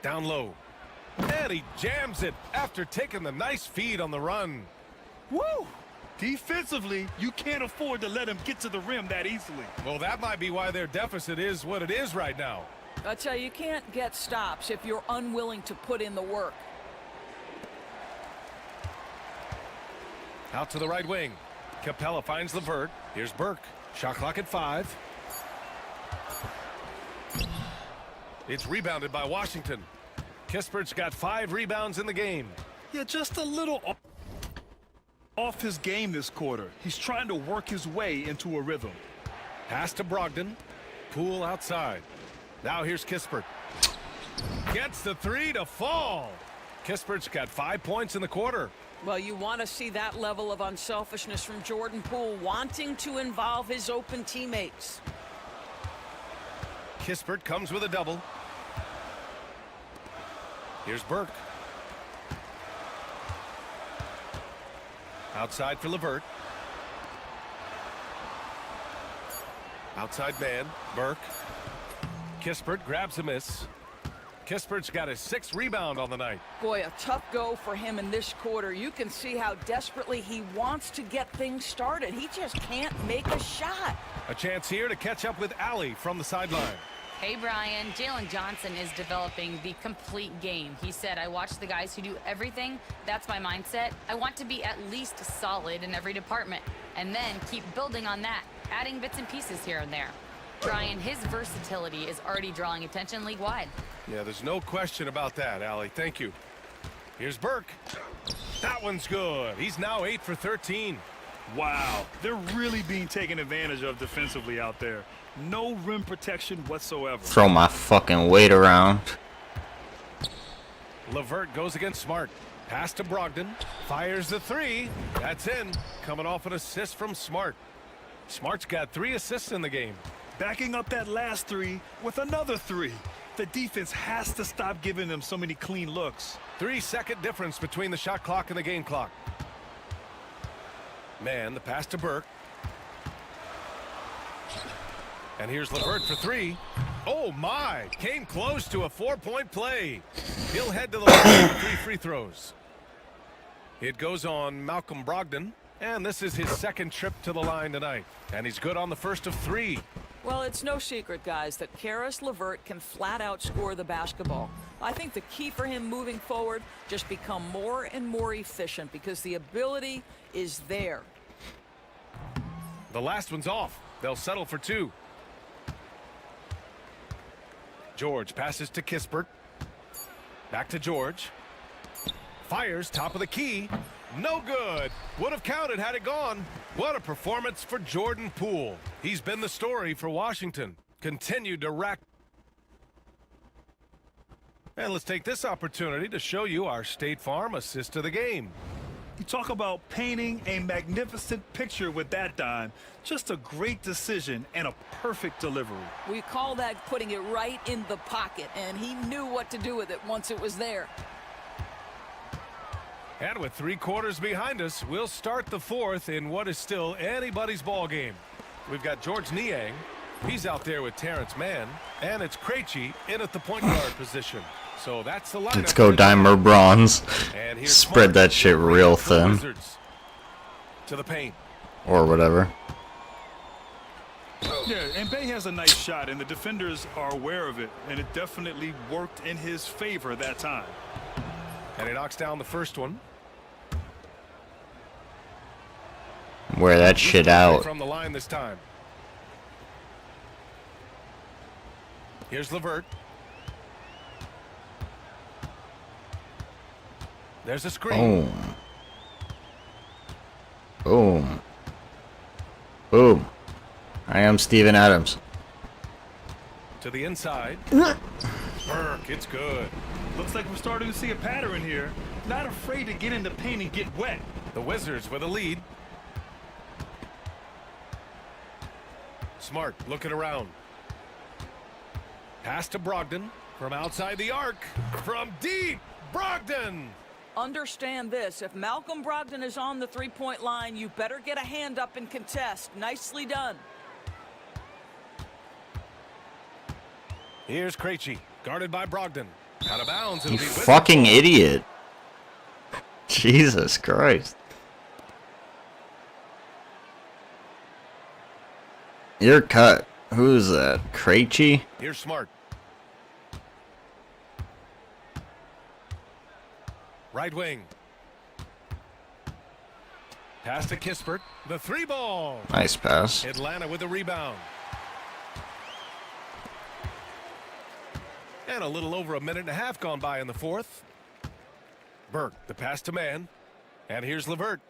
Down low. And he jams it after taking the nice feed on the run. Woo! Defensively, you can't afford to let him get to the rim that easily. Well, that might be why their deficit is what it is right now. I tell you, you can't get stops if you're unwilling to put in the work. Out to the right wing. Capella finds LeVert. Here's Burke. Shot clock at 5. It's rebounded by Washington. Kispert's got 5 rebounds in the game. Yeah, just a little off his game this quarter. He's trying to work his way into a rhythm. Pass to Brogdon. Poole outside. Now here's Kispert. Gets the 3 to fall. Kispert's got 5 points in the quarter. Well, you want to see that level of unselfishness from Jordan Poole, wanting to involve his open teammates. Kispert comes with a double. Here's Burke. Outside for LeVert. Outside man, Burke. Kispert grabs a miss. Kispert's got his 6th rebound on the night. Boy, a tough go for him in this quarter. You can see how desperately he wants to get things started. He just can't make a shot. A chance here to catch up with Allie from the sideline. Hey, Brian. Jalen Johnson is developing the complete game. He said, I watch the guys who do everything. That's my mindset. I want to be at least solid in every department and then keep building on that, adding bits and pieces here and there. Brian, his versatility is already drawing attention league-wide. Yeah, there's no question about that, Allie. Thank you. Here's Burke. That one's good. He's now 8 for 13. Wow, they're really being taken advantage of defensively out there. No rim protection whatsoever. Throw my fucking weight around. LeVert goes against Smart. Pass to Brogdon. Fires the three. That's in. Coming off an assist from Smart. Smart's got 3 assists in the game. Backing up that last three with another 3. The defense has to stop giving them so many clean looks. 3-second difference between the shot clock and the game clock. Man, the pass to Burke. And here's LeVert for 3. Oh, my. Came close to a 4-point play. He'll head to the line for 3 free throws. It goes on Malcolm Brogdon. And this is his 2nd trip to the line tonight. And he's good on the first of 3. Well, it's no secret, guys, that Caris LeVert can flat out score the basketball. I think the key for him moving forward, just become more and more efficient because the ability is there. The last one's off. They'll settle for 2. George passes to Kispert. Back to George. Fires top of the key. No good. Would have counted had it gone. What a performance for Jordan Poole. He's been the story for Washington. Continued to rack. And let's take this opportunity to show you our State Farm assist of the game. You talk about painting a magnificent picture with that dime. Just a great decision and a perfect delivery. We call that putting it right in the pocket, and he knew what to do with it once it was there. And with 3 quarters behind us, we'll start the 4th in what is still anybody's ball game. We've got George Niang. He's out there with Terrence Mann. And it's Krejci in at the point guard position. So that's the lineup. Let's go dime or bronze. Spread that shit real thin. To the paint. Or whatever. Yeah, and Bay has a nice shot, and the defenders are aware of it. And it definitely worked in his favor that time. And he knocks down the first one. Wear that shit out. From the line this time. Here's LeVert. There's a screen. Boom. Boom. Boom. I am Steven Adams. To the inside. Burke, it's good. Looks like we're starting to see a pattern here. Not afraid to get in the paint and get wet. The Wizards with a lead. Smart looking around. Pass to Brogdon from outside the arc. From deep, Brogdon. Understand this. If Malcolm Brogdon is on the three-point line, you better get a hand up and contest. Nicely done. Here's Krejci, guarded by Brogdon. Out of bounds. You fucking idiot. Jesus Christ. You're cut. Who's that? Krejci? Here's Smart. Right wing. Pass to Kispert. The 3 ball. Nice pass. Atlanta with the rebound. And a little over a minute and a half gone by in the 4th. Burke, the pass to Mann. And here's LeVert.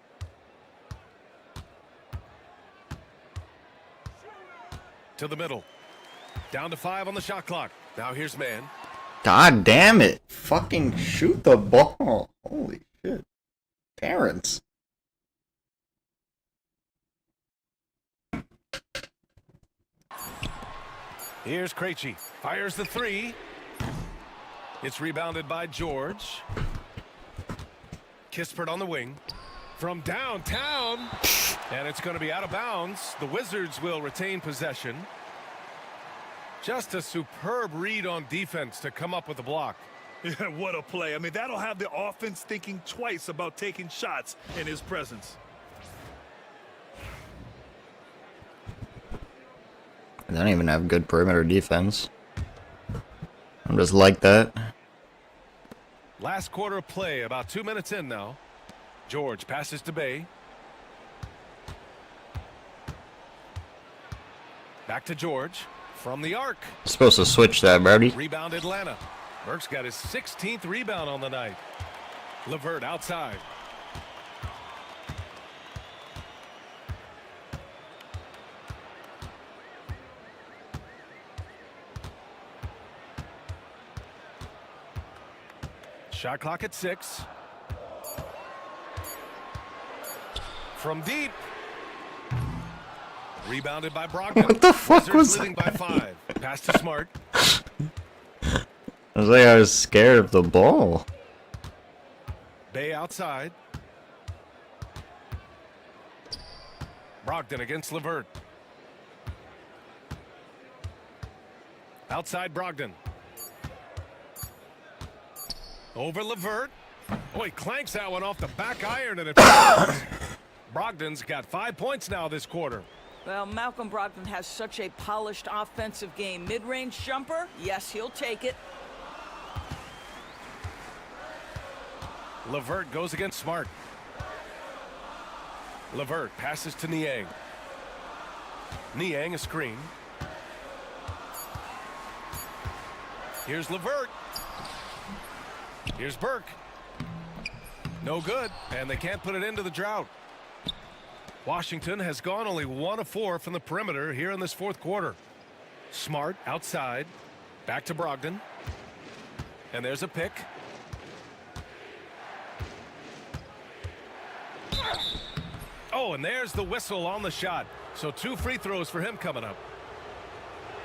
To the middle. Down to 5 on the shot clock. Now here's Mann. God damn it. Fucking shoot the ball. Holy shit. Terrence. Here's Krejci. Fires the 3. It's rebounded by George. Kispert on the wing. From downtown. And it's going to be out of bounds. The Wizards will retain possession. Just a superb read on defense to come up with the block. Yeah, what a play. I mean, that'll have the offense thinking twice about taking shots in his presence. I don't even have good perimeter defense. I'm just like that. Last quarter of play, about 2 minutes in now. George passes to Bay. Back to George. From the arc. Supposed to switch that, Brody. Rebound Atlanta. Burke's got his 16th rebound on the night. LeVert outside. Shot clock at 6. From deep. Rebounded by Brogdon. What the fuck Wizards was leading by 5. Pass to Smart. I was like, I was scared of the ball. Bay outside. Brogdon against LeVert. Outside Brogdon. Over LeVert. Oh, he clanks that one off the back iron and it Brogdon's got 5 points now this quarter. Well, Malcolm Brogdon has such a polished offensive game. Mid-range jumper, yes, he'll take it. LeVert goes against Smart. LeVert passes to Niang. Niang a screen. Here's LeVert. Here's Burke. No good, and they can't put it into the drought. Washington has gone only 1 of 4 from the perimeter here in this fourth quarter. Smart outside. Back to Brogdon. And there's a pick. Oh, and there's the whistle on the shot. So 2 free throws for him coming up.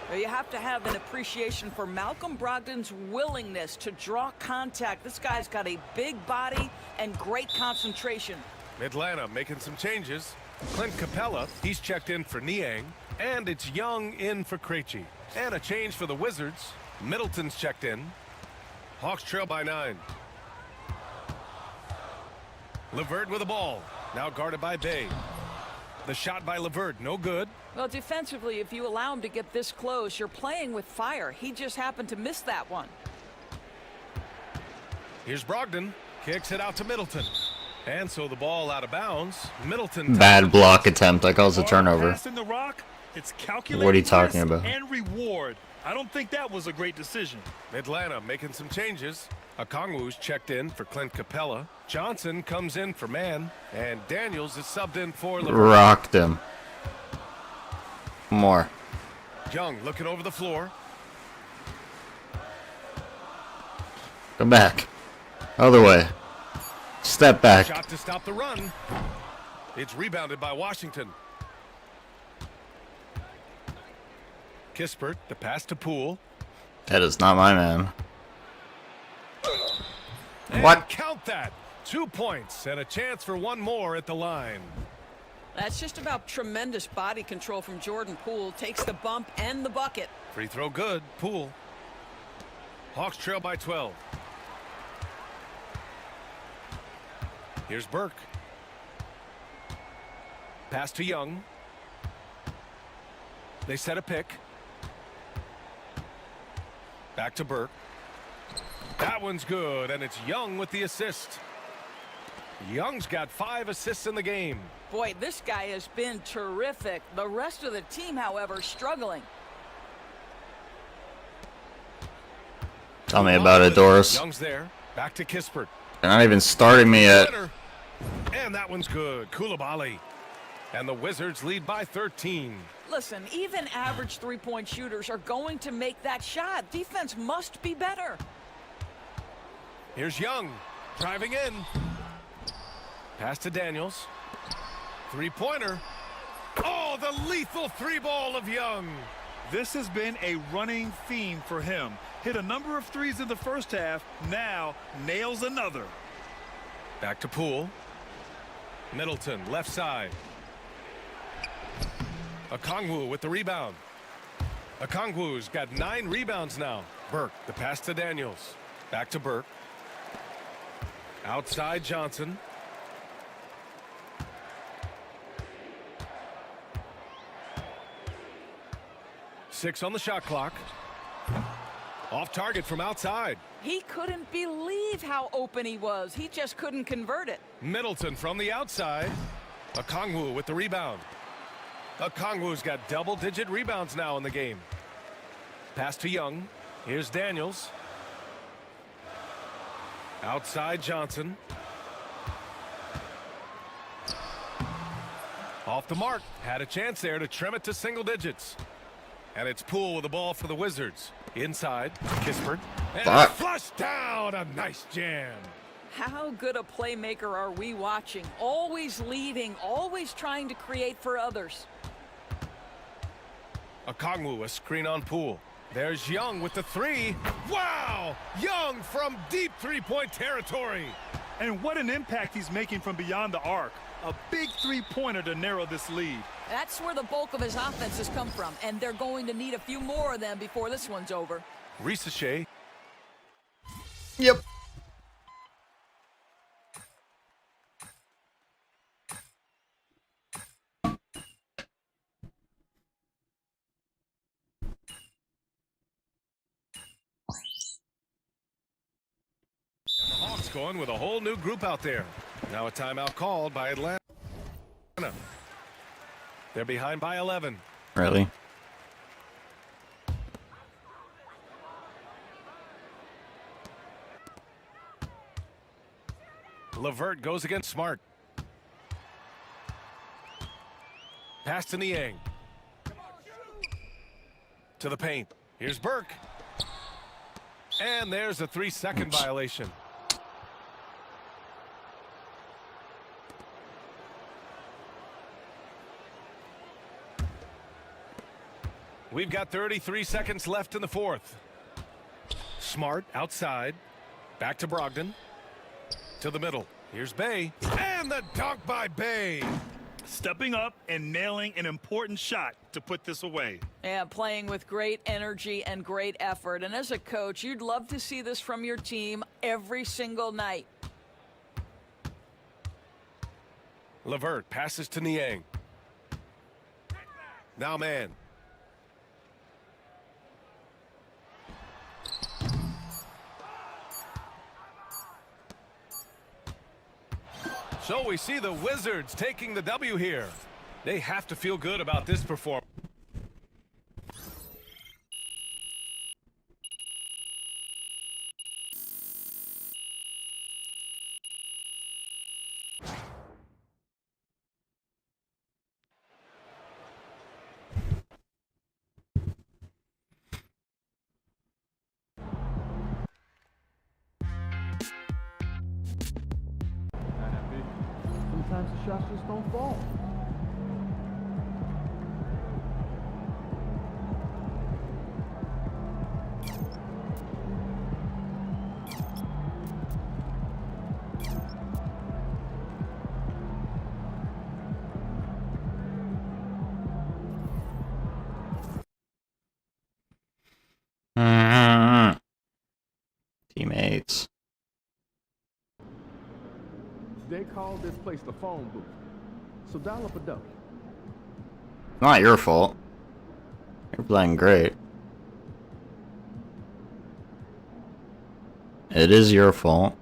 Now you have to have an appreciation for Malcolm Brogdon's willingness to draw contact. This guy's got a big body and great concentration. Atlanta making some changes. Clint Capella, he's checked in for Niang. And it's Young in for Krejci. And a change for the Wizards. Middleton's checked in. Hawks trail by 9. LeVert with the ball. Now guarded by Bay. The shot by LeVert, no good. Well, defensively, if you allow him to get this close, you're playing with fire. He just happened to miss that one. Here's Brogdon. Kicks it out to Middleton. And so the ball out of bounds. Middleton. Bad block attempt. I calls a turnover. Passing the rock, it's calculated What are you talking risk about? and reward. I don't think that was a great decision. Atlanta making some changes. Okongwu's checked in for Clint Capella. Johnson comes in for Man. And Daniels is subbed in for LeVert. Rocked him. More. Young looking over the floor. Come back. Other way. Step back. Shot to stop the run. It's rebounded by Washington. Kispert, the pass to Poole. That is not my man. And What? Count that. 2 points and a chance for 1 more at the line. That's just about tremendous body control from Jordan Poole. Takes the bump and the bucket. Free throw good. Poole. Hawks trail by 12. Here's Burke. Pass to Young. They set a pick. Back to Burke. That one's good, and it's Young with the assist. Young's got 5 assists in the game. Boy, this guy has been terrific. The rest of the team, however, struggling. Tell me about it, Doris. Young's there. Back to Kispert. They're not even starting me yet. And that one's good. Koulibaly. And the Wizards lead by 13. Listen, even average three-point shooters are going to make that shot. Defense must be better. Here's Young. Driving in. Pass to Daniels. Three-pointer. Oh, the lethal 3-ball of Young. This has been a running theme for him. Hit a number of threes in the first half. Now nails another. Back to Poole. Middleton, left side. Okongwu with the rebound. Okongwu's got 9 rebounds now. Burke, the pass to Daniels. Back to Burke. Outside Johnson. Six on the shot clock. Off target from outside. He couldn't believe how open he was. He just couldn't convert it. Middleton from the outside. Okongwu with the rebound. Okongwu's got double-digit rebounds now in the game. Pass to Young. Here's Daniels. Outside Johnson. Off the mark. Had a chance there to trim it to single digits. And it's Poole with the ball for the Wizards. Inside. Kispert. Fuck. Flush down, a nice jam. How good a playmaker are we watching? Always leading, always trying to create for others. Okongwu, a screen on Poole. There's Young with the three. Wow! Young from deep three-point territory. And what an impact he's making from beyond the arc. A big three-pointer to narrow this lead. That's where the bulk of his offense has come from, and they're going to need a few more of them before this one's over. Ricochet. Yep. The Hawks going with a whole new group out there. Now a timeout called by Atlanta. They're behind by 11. Really? LeVert goes against Smart. Pass to Niang. To the paint. Here's Burke. And there's a 3-second violation. We've got 33 seconds left in the fourth. Smart outside. Back to Brogdon. To the middle. Here's Bay. And the dunk by Bay. Stepping up and nailing an important shot to put this away. Yeah, playing with great energy and great effort. And as a coach, you'd love to see this from your team every single night. LeVert passes to Niang. Now man. So we see the Wizards taking the W here. They have to feel good about this performance. Sometimes the shots just don't fall. Teammates. They call this place the phone booth. So dial up a W. Not your fault. You're playing great. It is your fault.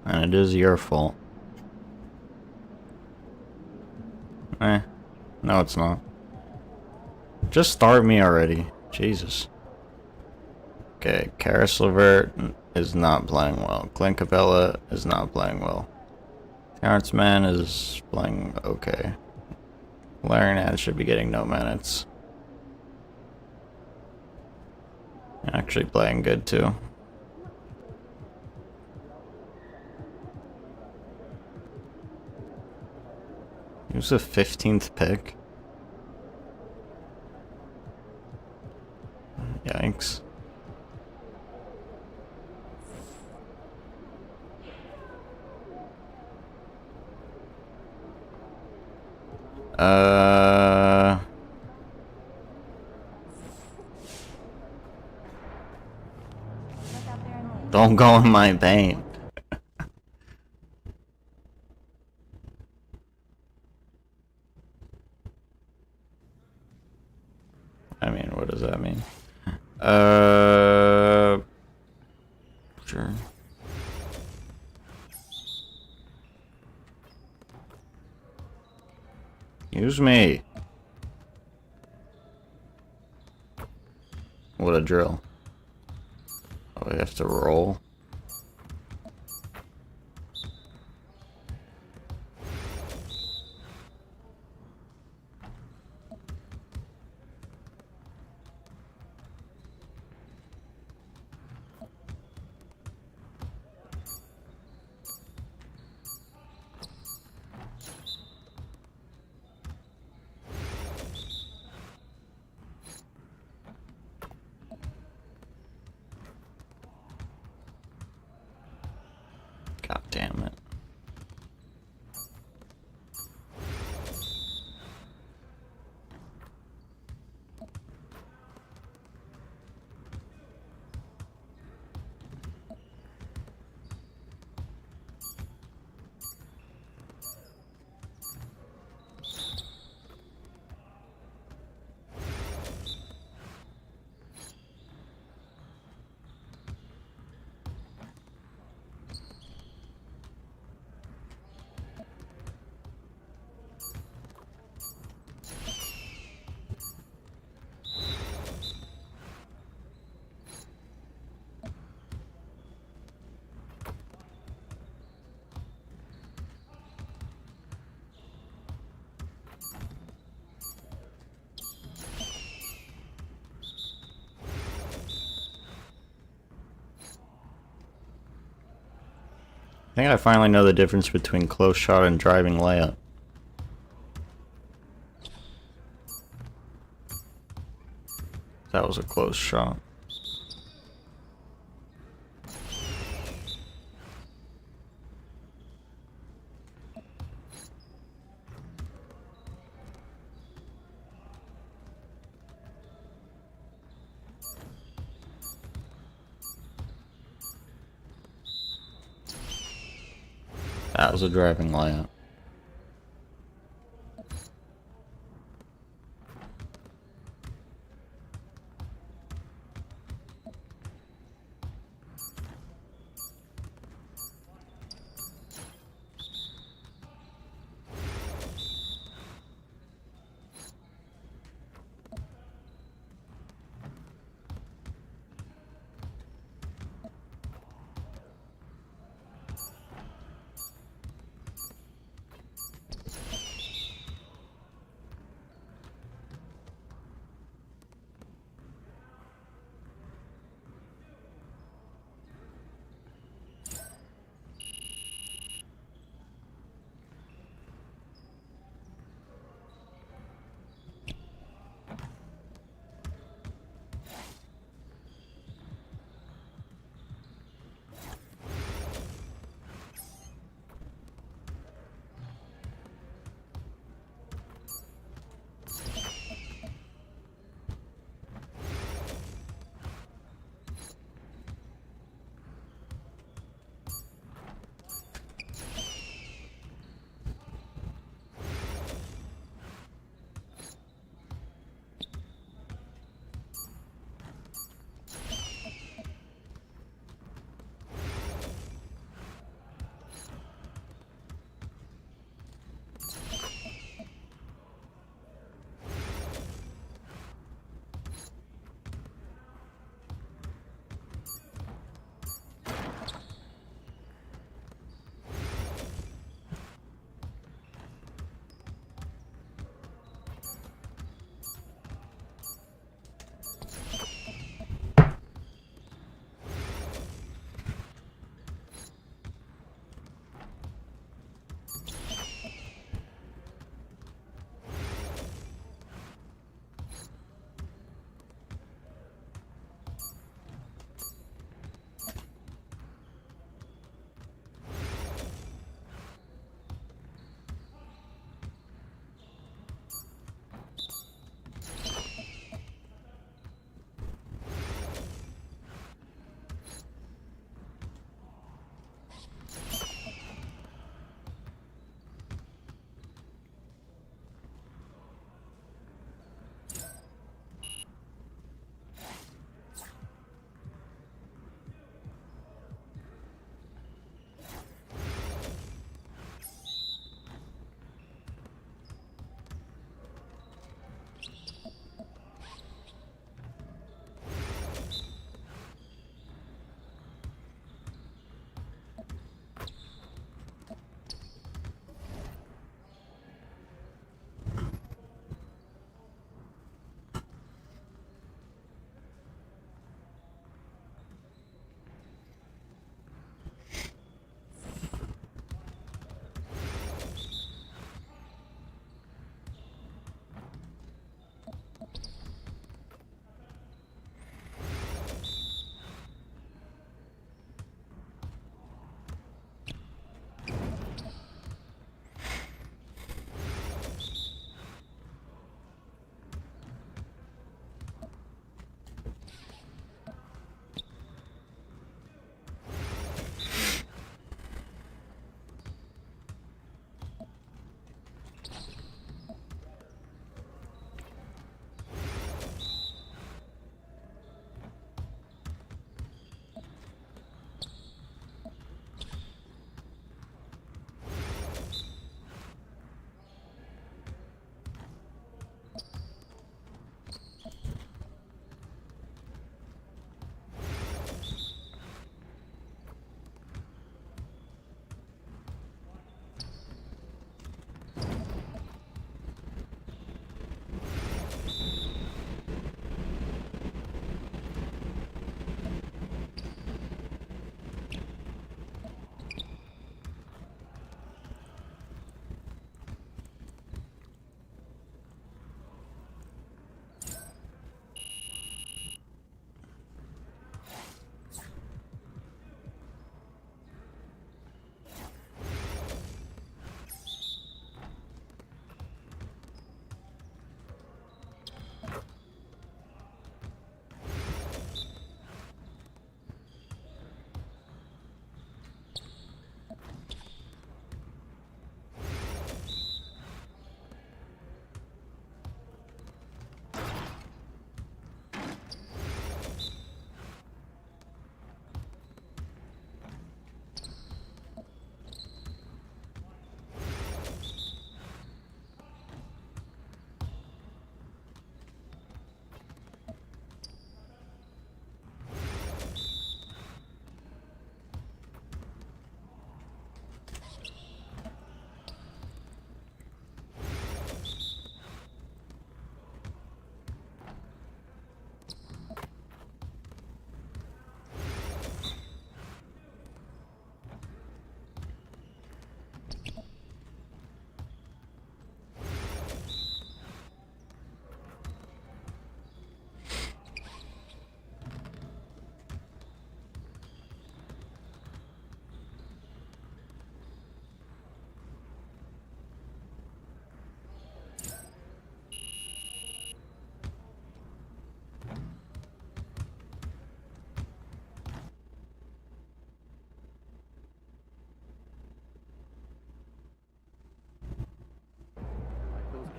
And it is your fault. No it's not. Just start me already. Jesus. Okay, Karis LeVert is not playing well. Clint Capella is not playing well. Terrence Mann is playing okay. Larry Nance should be getting no minutes. Actually playing good too. He was the 15th pick. Yikes. Don't go in my paint. I mean, what does that mean? Sure. Use me. What a drill. Oh, we have to roll. I think I finally know the difference between close shot and driving layup. That was a close shot. That was a driving layup.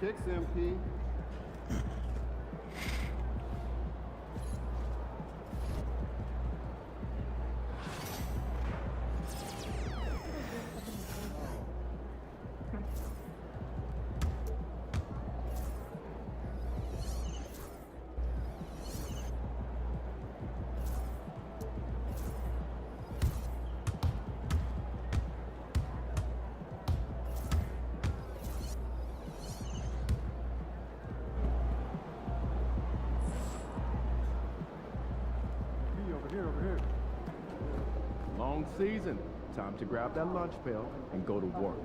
kicks, MP. Over here. Long season. Time to grab that lunch pail and go to work.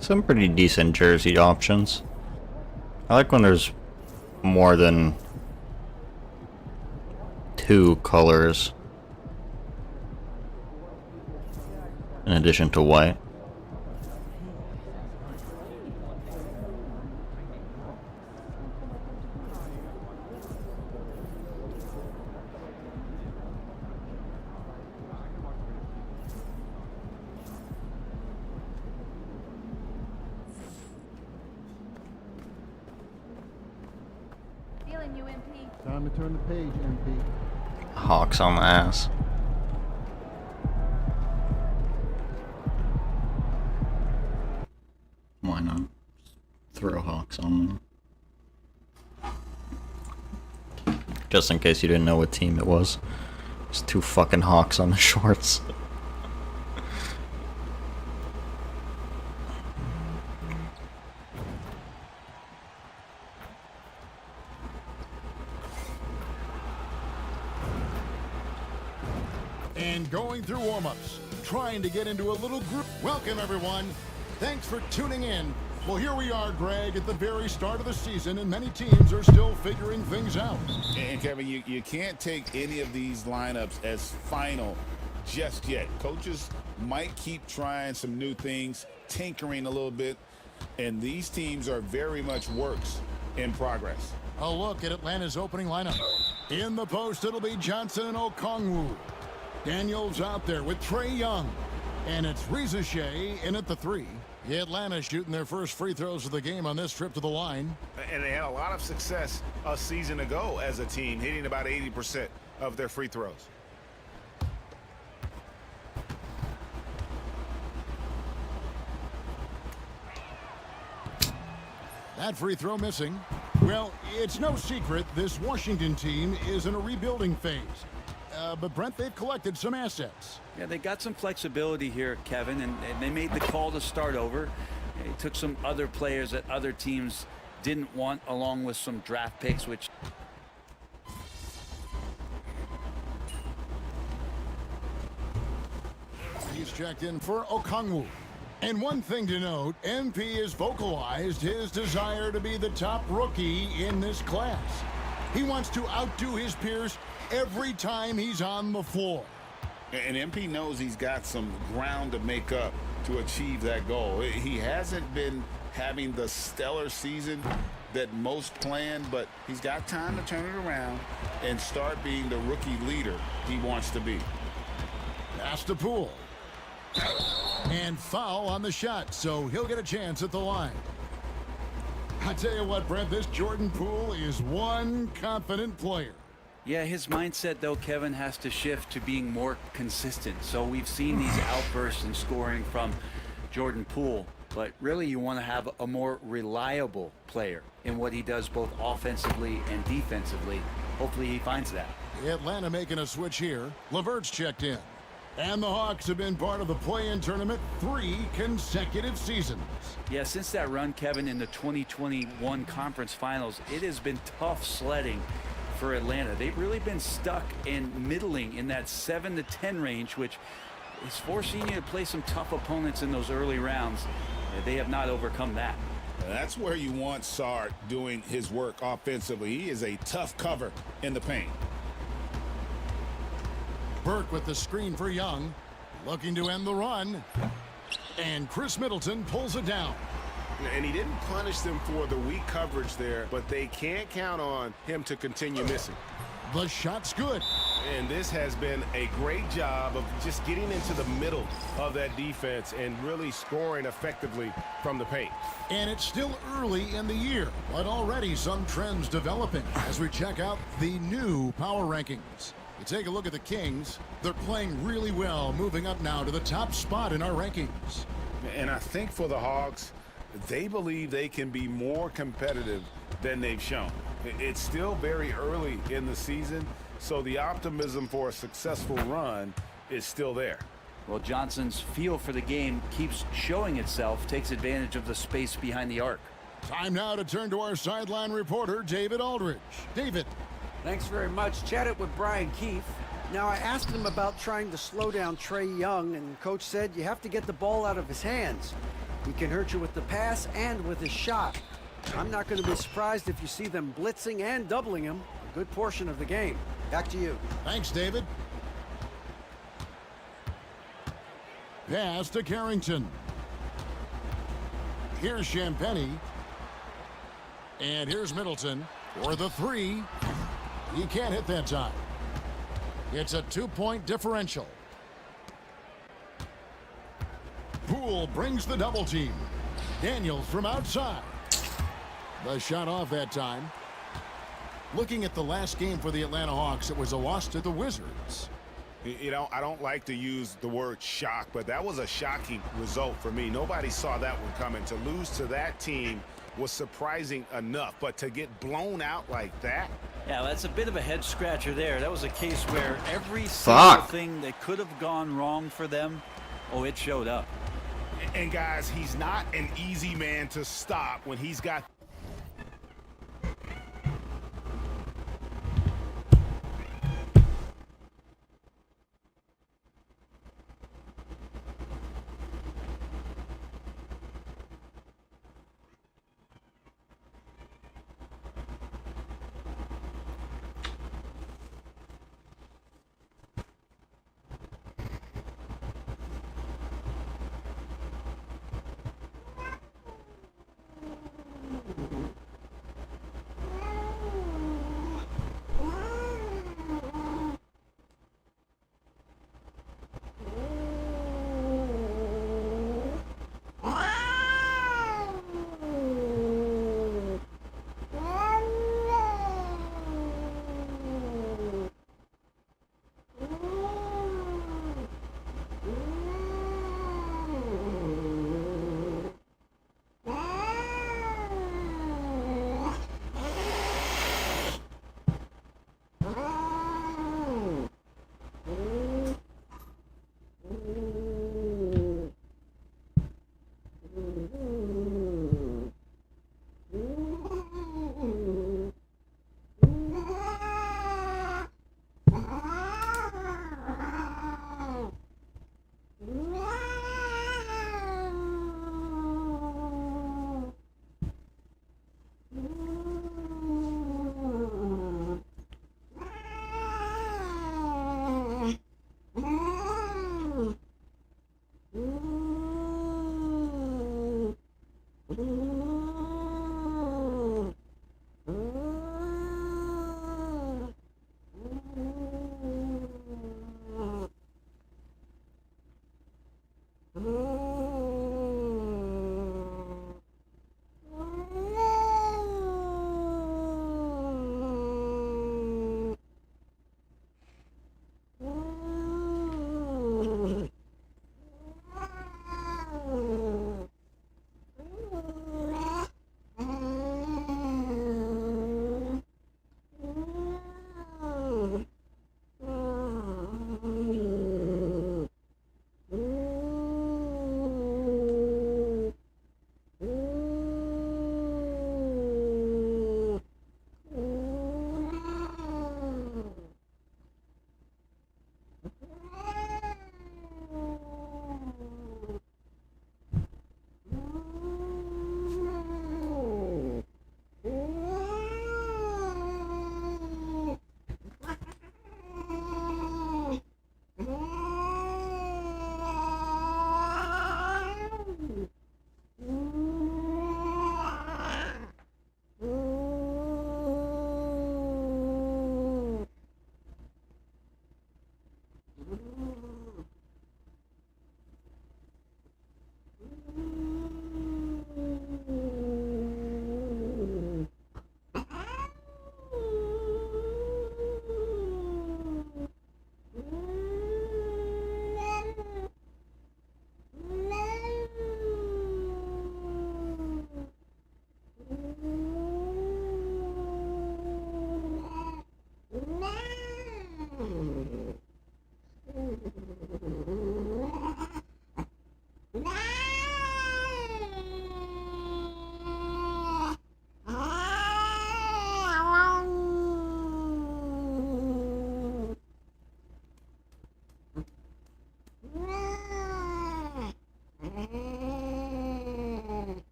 Some pretty decent jersey options. I like when there's more than 2 colors in addition to white. Feeling you, MP. Time to turn the page, MP. Hawks on the ass. Why not? Throw Hawks on them. Just in case you didn't know what team it was. There's 2 fucking Hawks on the shorts. And going through warm-ups, trying to get into a little group. Welcome, everyone. Thanks for tuning in. Well, here we are, Greg, at the very start of the season, and many teams are still figuring things out. And Kevin, you can't take any of these lineups as final just yet. Coaches might keep trying some new things, tinkering a little bit, and these teams are very much works in progress. A look at Atlanta's opening lineup. In the post, it'll be Johnson and Okongwu. Daniels out there with Trae Young. And it's Rizachet in at the 3. Atlanta shooting their first free throws of the game on this trip to the line. And they had a lot of success a season ago as a team, hitting about 80% of their free throws. That free throw missing. Well, it's no secret this Washington team is in a rebuilding phase. But Brent, they've collected some assets. Yeah, they got some flexibility here, Kevin, and they made the call to start over. They took some other players that other teams didn't want, along with some draft picks, which... He's checked in for Okongwu. And one thing to note, MP has vocalized his desire to be the top rookie in this class. He wants to outdo his peers every time he's on the floor. And MP knows he's got some ground to make up to achieve that goal. He hasn't been having the stellar season that most planned, but he's got time to turn it around and start being the rookie leader he wants to be. Pass to Poole. And foul on the shot, so he'll get a chance at the line. I tell you what, Brent, this Jordan Poole is one confident player. Yeah, his mindset, though, Kevin, has to shift to being more consistent. So we've seen these outbursts in scoring from Jordan Poole, but really you want to have a more reliable player in what he does both offensively and defensively. Hopefully he finds that. Atlanta making a switch here. LeVert's checked in. And the Hawks have been part of the play-in tournament 3 consecutive seasons. Yeah, since that run, Kevin, in the 2021 conference finals, it has been tough sledding for Atlanta. They've really been stuck and middling in that 7 to 10 range, which is forcing you to play some tough opponents in those early rounds. They have not overcome that. That's where you want Sard doing his work offensively. He is a tough cover in the paint. Burke with the screen for Young, looking to end the run. And Chris Middleton pulls it down. And he didn't punish them for the weak coverage there, but they can't count on him to continue missing. The shot's good. And this has been a great job of just getting into the middle of that defense and really scoring effectively from the paint. And it's still early in the year, but already some trends developing as we check out the new power rankings. You take a look at the Kings. They're playing really well, moving up now to the top spot in our rankings. And I think for the Hawks, they believe they can be more competitive than they've shown. It's still very early in the season, so the optimism for a successful run is still there. Well, Johnson's feel for the game keeps showing itself, takes advantage of the space behind the arc. Time now to turn to our sideline reporter, David Aldridge. David. Thanks very much. Chatted with Brian Keefe. Now, I asked him about trying to slow down Trae Young, and Coach said you have to get the ball out of his hands. He can hurt you with the pass and with his shot. I'm not going to be surprised if you see them blitzing and doubling him a good portion of the game. Back to you. Thanks, David. Pass to Carrington. Here's Champagnie. And here's Middleton for the three. He can't hit that time. It's a 2-point differential. Poole brings the double team. Daniels from outside. The shot off that time. Looking at the last game for the Atlanta Hawks, it was a loss to the Wizards. You know, I don't like to use the word shock, but that was a shocking result for me. Nobody saw that one coming. To lose to that team was surprising enough, but to get blown out like that? Yeah, that's a bit of a head scratcher there. That was a case where every single thing that could have gone wrong for them, oh, it showed up. And guys, he's not an easy man to stop when he's got...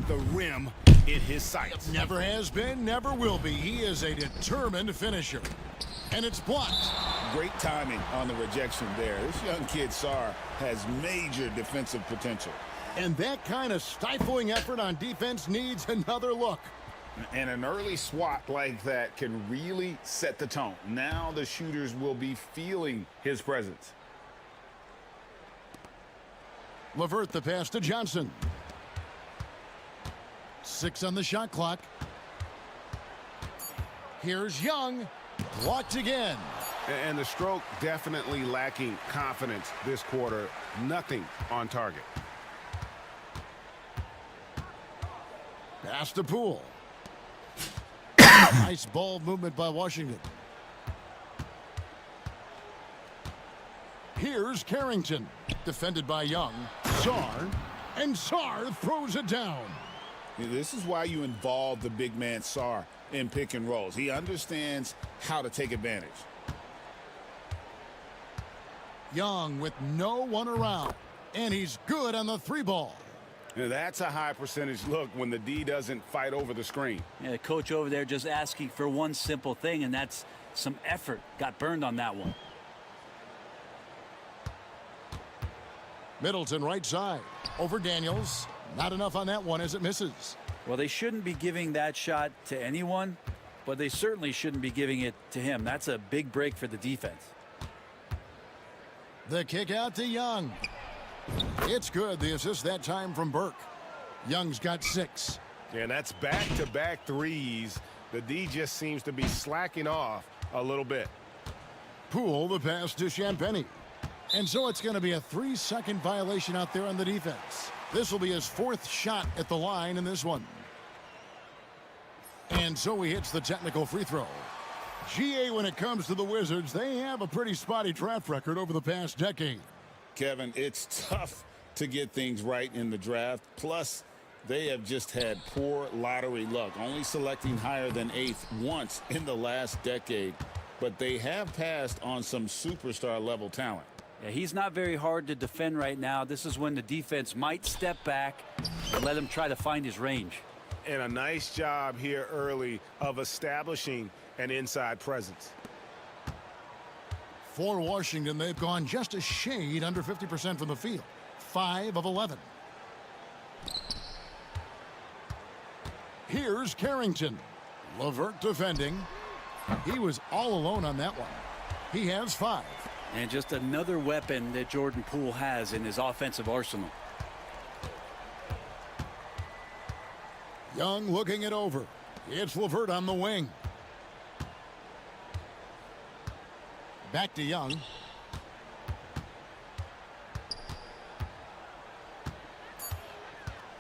the rim in his sights. Never has been, never will be. He is a determined finisher. And it's blocked. Great timing on the rejection there. This young kid, Sarr, has major defensive potential. And that kind of stifling effort on defense needs another look. And an early swat like that can really set the tone. Now the shooters will be feeling his presence. LeVert the pass to Johnson. 6 on the shot clock. Here's Young. Blocked again. And the stroke definitely lacking confidence this quarter. Nothing on target. Pass to Poole. Nice ball movement by Washington. Here's Carrington. Defended by Young. Sarr. And Sarr throws it down. This is why you involve the big man Sarr in pick and rolls. He understands how to take advantage. Young with no one around. And he's good on the 3-ball. That's a high percentage look when the D doesn't fight over the screen. Yeah, the coach over there just asking for one simple thing, and that's some effort. Got burned on that one. Middleton right side. Over Daniels. Not enough on that one as it misses. Well, they shouldn't be giving that shot to anyone, but they certainly shouldn't be giving it to him. That's a big break for the defense. The kick out to Young. It's good. The assist that time from Burke. Young's got 6. And that's back-to-back threes. The D just seems to be slacking off a little bit. Poole the pass to Champagnie. And so it's going to be a 3-second violation out there on the defense. This will be his 4th shot at the line in this one. And so he hits the technical free throw. GA, when it comes to the Wizards, they have a pretty spotty draft record over the past decade. Kevin, it's tough to get things right in the draft. Plus, they have just had poor lottery luck, only selecting higher than 8th once in the last decade. But they have passed on some superstar level talent. Yeah, he's not very hard to defend right now. This is when the defense might step back and let him try to find his range. And a nice job here early of establishing an inside presence. For Washington, they've gone just a shade under 50% from the field. 5 of 11. Here's Carrington. LeVert defending. He was all alone on that one. He has 5. And just another weapon that Jordan Poole has in his offensive arsenal. Young looking it over. It's LeVert on the wing. Back to Young.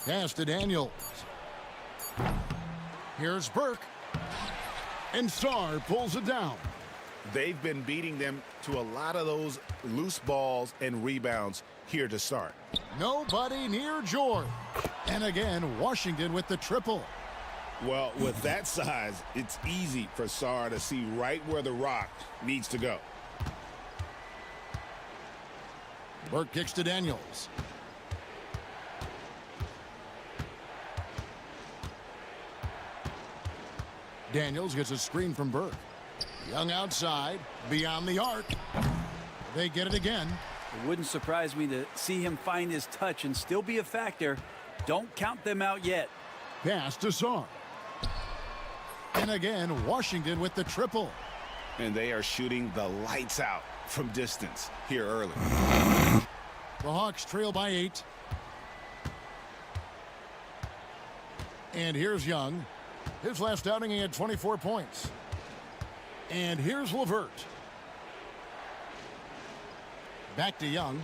Pass to Daniels. Here's Burke. And Sarr pulls it down. They've been beating them to a lot of those loose balls and rebounds here to start. Nobody near George. And again, Washington with the triple. Well, with that size, it's easy for Sarr to see right where the rock needs to go. Burke kicks to Daniels. Daniels gets a screen from Burke. Young outside, beyond the arc. They get it again. It wouldn't surprise me to see him find his touch and still be a factor. Don't count them out yet. Pass to Sarr. And again, Washington with the triple. And they are shooting the lights out from distance here early. The Hawks trail by 8. And here's Young. His last outing, he had 24 points. And here's LeVert. Back to Young.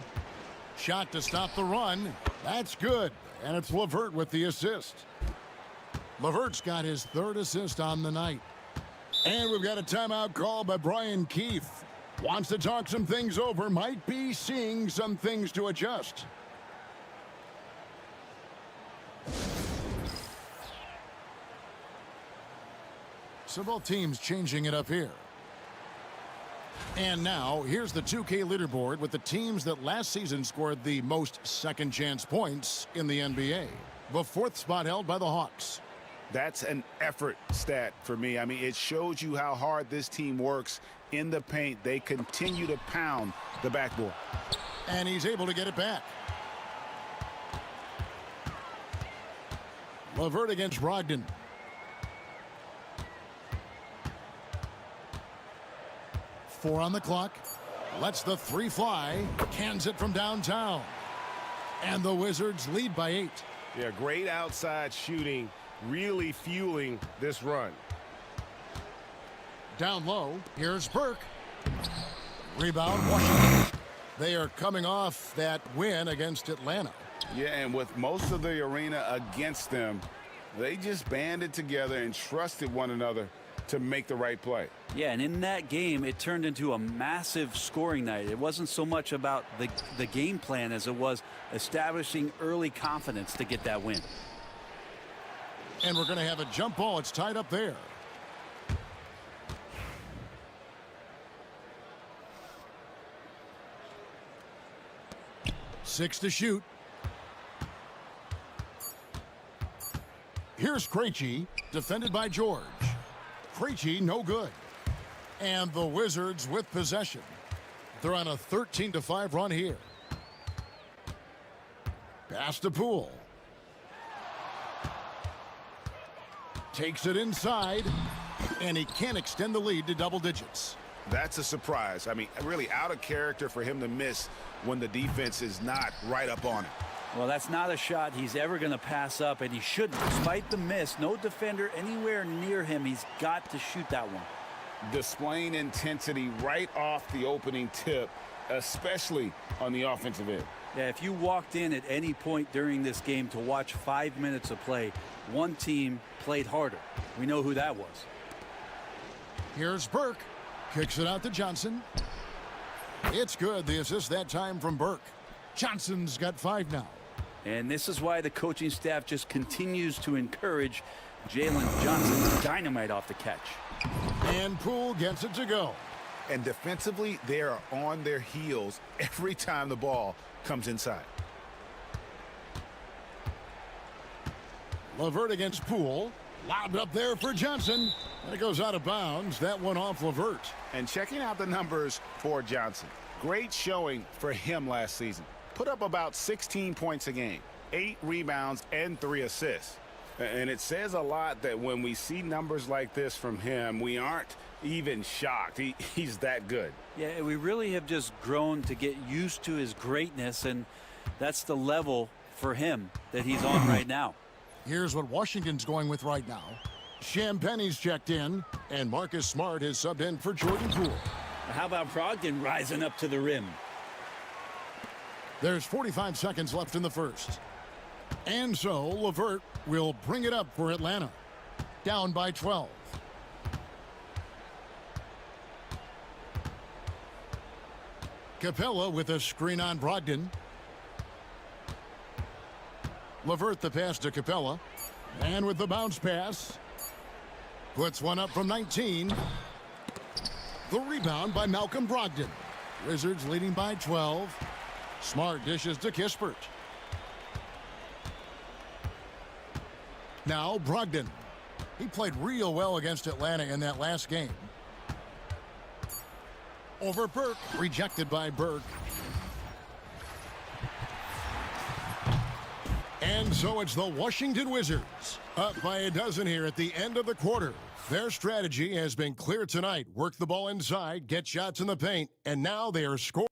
Shot to stop the run. That's good. And it's LeVert with the assist. LeVert's got his 3rd assist on the night. And we've got a timeout call by Brian Keefe. Wants to talk some things over. Might be seeing some things to adjust. So both teams changing it up here. And now, here's the 2K leaderboard with the teams that last season scored the most second chance points in the NBA. The 4th spot held by the Hawks. That's an effort stat for me. I mean, it shows you how hard this team works in the paint. They continue to pound the backboard. And he's able to get it back. LeVert against Brogdon. Four on the clock. Lets the 3 fly. Cans it from downtown. And the Wizards lead by 8. Yeah, great outside shooting, really fueling this run. Down low, here's Burke. Rebound, Washington. They are coming off that win against Atlanta. Yeah, and with most of the arena against them, they just banded together and trusted one another to make the right play. Yeah, and in that game, it turned into a massive scoring night. It wasn't so much about the game plan as it was establishing early confidence to get that win. And we're going to have a jump ball. It's tied up there. Six to shoot. Here's Krejci, defended by George. Krejci, no good. And the Wizards with possession. They're on a 13-5 run here. Pass to Poole. Takes it inside, and he can't extend the lead to double digits. That's a surprise. I mean, really out of character for him to miss when the defense is not right up on him. Well, that's not a shot he's ever going to pass up, and he shouldn't. Despite the miss, no defender anywhere near him. He's got to shoot that one. Displaying intensity right off the opening tip, especially on the offensive end. Yeah, if you walked in at any point during this game to watch 5 minutes of play, one team played harder. We know who that was. Here's Burke. Kicks it out to Johnson. It's good. The assist that time from Burke. Johnson's got 5 now. And this is why the coaching staff just continues to encourage Jalen Johnson's dynamite off the catch. And Poole gets it to go. And defensively, they are on their heels every time the ball comes inside. LeVert against Poole. Lobbed up there for Johnson. And it goes out of bounds. That one off LeVert. And checking out the numbers for Johnson. Great showing for him last season. Put up about 16 points a game, 8 rebounds, and 3 assists. And it says a lot that when we see numbers like this from him, we aren't even shocked. He's that good. Yeah, we really have just grown to get used to his greatness, and that's the level for him that he's on right now. Here's what Washington's going with right now. Champagne's checked in, and Marcus Smart is subbed in for Jordan Poole. How about Brogdon rising up to the rim? There's 45 seconds left in the first. And so LeVert will bring it up for Atlanta. Down by 12. Capella with a screen on Brogdon. LeVert the pass to Capella. And with the bounce pass. Puts one up from 19. The rebound by Malcolm Brogdon. Wizards leading by 12. Smart dishes to Kispert. Now Brogdon. He played real well against Atlanta in that last game. Over Burke. Rejected by Burke. And so it's the Washington Wizards. Up by a dozen here at the end of the quarter. Their strategy has been clear tonight. Work the ball inside, get shots in the paint, and now they are scoring.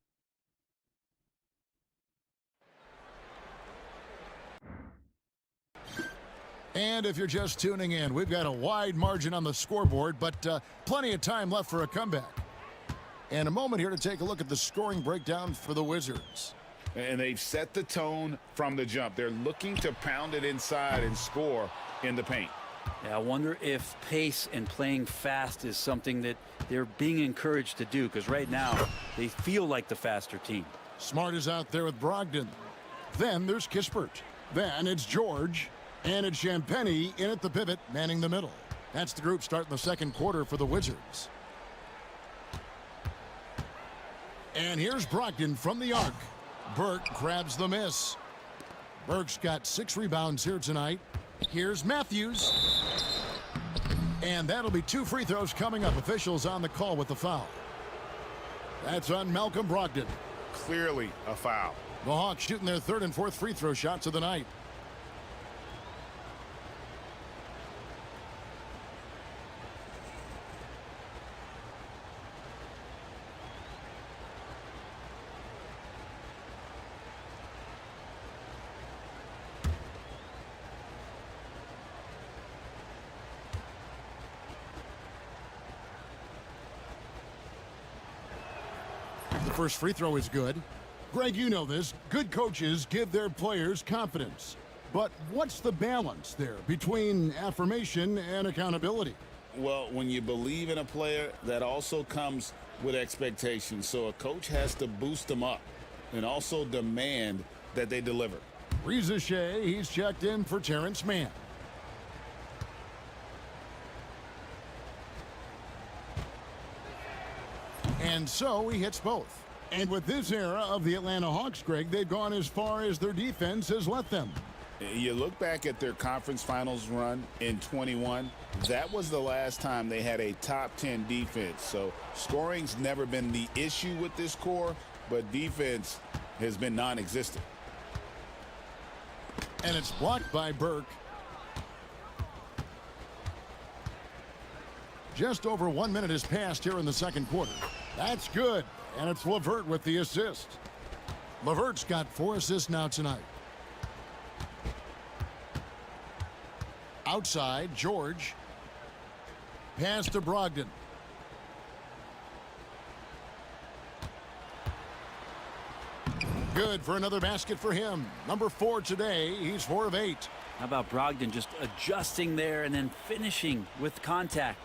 And if you're just tuning in, we've got a wide margin on the scoreboard, but plenty of time left for a comeback. And a moment here to take a look at the scoring breakdown for the Wizards. And they've set the tone from the jump. They're looking to pound it inside and score in the paint. Yeah, I wonder if pace and playing fast is something that they're being encouraged to do, because right now they feel like the faster team. Smart is out there with Brogdon. Then there's Kispert. Then it's George. And it's Champagnie in at the pivot, manning the middle. That's the group starting the second quarter for the Wizards. And here's Brogdon from the arc. Burke grabs the miss. Burke's got 6 rebounds here tonight. Here's Matthews. And that'll be 2 free throws coming up. Officials on the call with the foul. That's on Malcolm Brogdon. Clearly a foul. The Hawks shooting their 3rd and 4th free throw shots of the night. The first free throw is good. Greg, you know this. Good coaches give their players confidence. But what's the balance there between affirmation and accountability? Well, when you believe in a player, that also comes with expectations. So a coach has to boost them up and also demand that they deliver. Reza Shea, he's checked in for Terrence Mann. And so he hits both. And with this era of the Atlanta Hawks, Greg, they've gone as far as their defense has let them. You look back at their conference finals run in 21, that was the last time they had a top 10 defense. So scoring's never been the issue with this core, but defense has been non-existent. And it's blocked by Burke. Just over 1 minute has passed here in the second quarter. That's good. And it's LeVert with the assist. LeVert's got 4 assists now tonight. Outside, George. Pass to Brogdon. Good for another basket for him. Number 4 today. He's 4 of 8. How about Brogdon just adjusting there and then finishing with contact?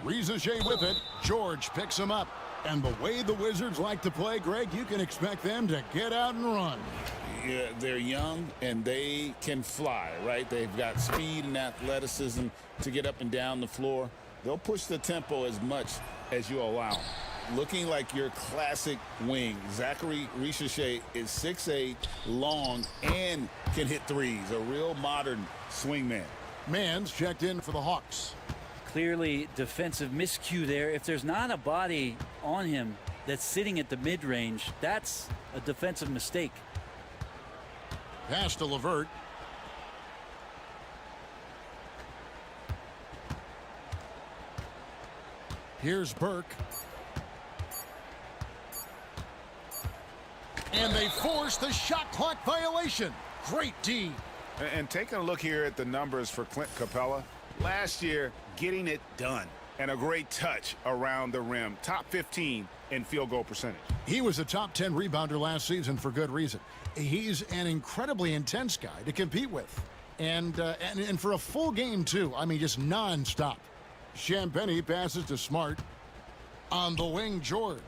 Reza Shea with it. George picks him up. And the way the Wizards like to play, Greg, you can expect them to get out and run. Yeah, they're young and they can fly, right? They've got speed and athleticism to get up and down the floor. They'll push the tempo as much as you allow. Looking like your classic wing. Zachary Richache is 6'8", long, and can hit threes. A real modern swingman. Mann's checked in for the Hawks. Clearly defensive miscue there. If there's not a body on him that's sitting at the mid-range, that's a defensive mistake. Pass to LeVert. Here's Burke. And they force the shot clock violation. Great D. And taking a look here at the numbers for Clint Capella. Last year, getting it done. And a great touch around the rim. Top 15 in field goal percentage. He was a top 10 rebounder last season for good reason. He's an incredibly intense guy to compete with. And for a full game, too. I mean, just nonstop. Champagny passes to Smart. On the wing, George.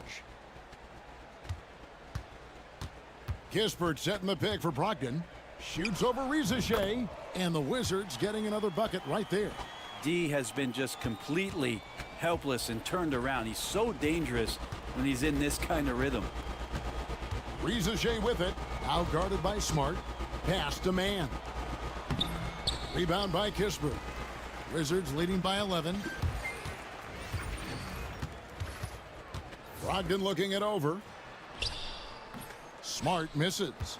Kispert setting the pick for Brogdon. Shoots over Reza Shea. And the Wizards getting another bucket right there. D has been just completely helpless and turned around. He's so dangerous when he's in this kind of rhythm. Reza Shea with it. Out guarded by Smart. Pass to Mann. Rebound by Kispert. Wizards leading by 11. Brogdon looking it over. Smart misses.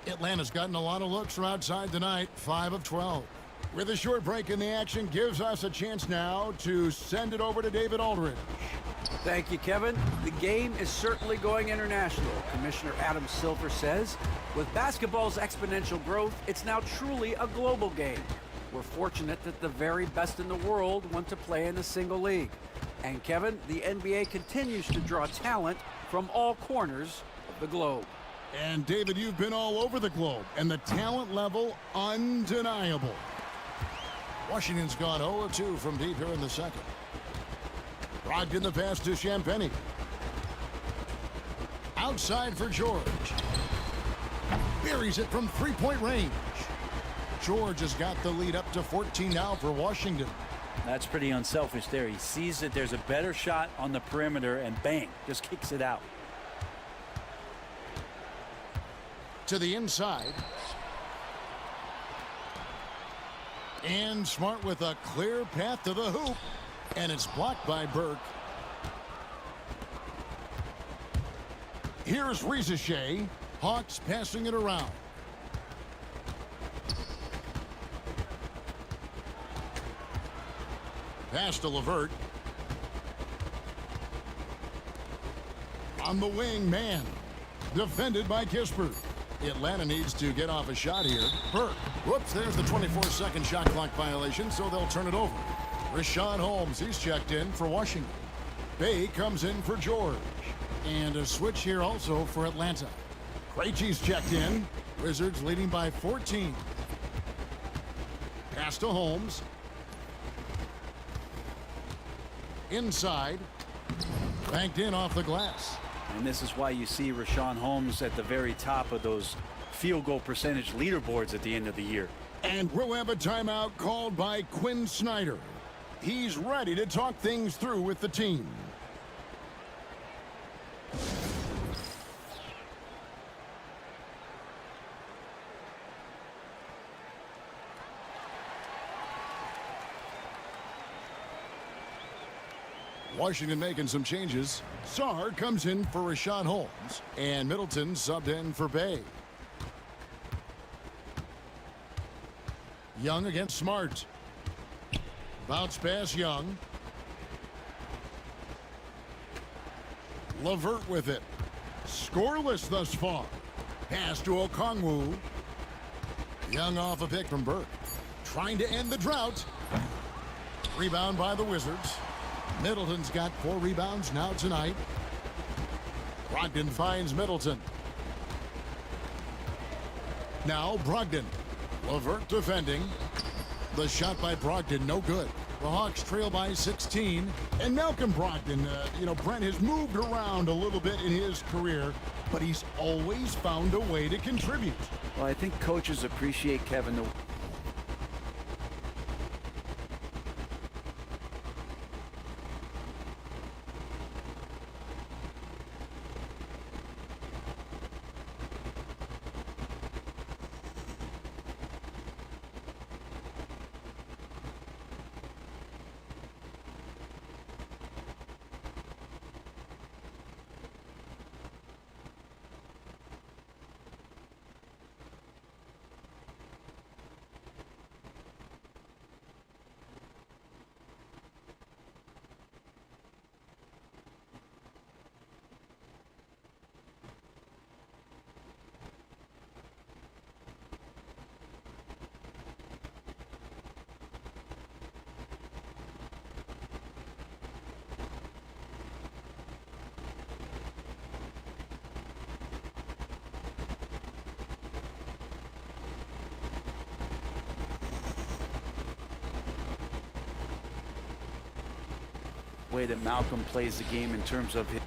Atlanta's gotten a lot of looks from outside tonight. 5 of 12. With a short break in the action, gives us a chance now to send it over to David Aldridge. Thank you, Kevin. The game is certainly going international. Commissioner Adam Silver says, with basketball's exponential growth, it's now truly a global game. We're fortunate that the very best in the world want to play in a single league. And Kevin, the NBA continues to draw talent from all corners of the globe. And David, you've been all over the globe, and the talent level undeniable. Washington's gone 0-2 from deep here in the second. Brogdon the pass to Champagny. Outside for George. Buries it from three-point range. George has got the lead up to 14 now for Washington. That's pretty unselfish there. He sees that there's a better shot on the perimeter and bang, just kicks it out. to the inside. And Smart with a clear path to the hoop. And it's blocked by Burke. Here's Ricochet. Hawks passing it around. Pass to LeVert. On the wing, man. Defended by Kispert. Atlanta needs to get off a shot here. Burke. Whoops, there's the 24-second shot clock violation, so they'll turn it over. Rashawn Holmes, he's checked in for Washington. Bay comes in for George. And a switch here also for Atlanta. Krejci's checked in. Wizards leading by 14. Pass to Holmes. Inside. Banked in off the glass. And this is why you see Rashawn Holmes at the very top of those field goal percentage leaderboards at the end of the year. And we'll have a timeout called by Quinn Snyder. He's ready to talk things through with the team. Washington making some changes. Sarr comes in for Rashawn Holmes. And Middleton subbed in for Bay. Young against Smart. Bounce pass Young. LeVert with it. Scoreless thus far. Pass to Okongwu. Young off a pick from Burke. Trying to end the drought. Rebound by the Wizards. Middleton's got 4 rebounds now tonight. Brogdon finds Middleton. Now Brogdon. LeVert defending. The shot by Brogdon, no good. The Hawks trail by 16. And Malcolm Brogdon, Brent has moved around a little bit in his career, but he's always found a way to contribute. Well, I think coaches appreciate Kevin the way that Malcolm plays the game in terms of his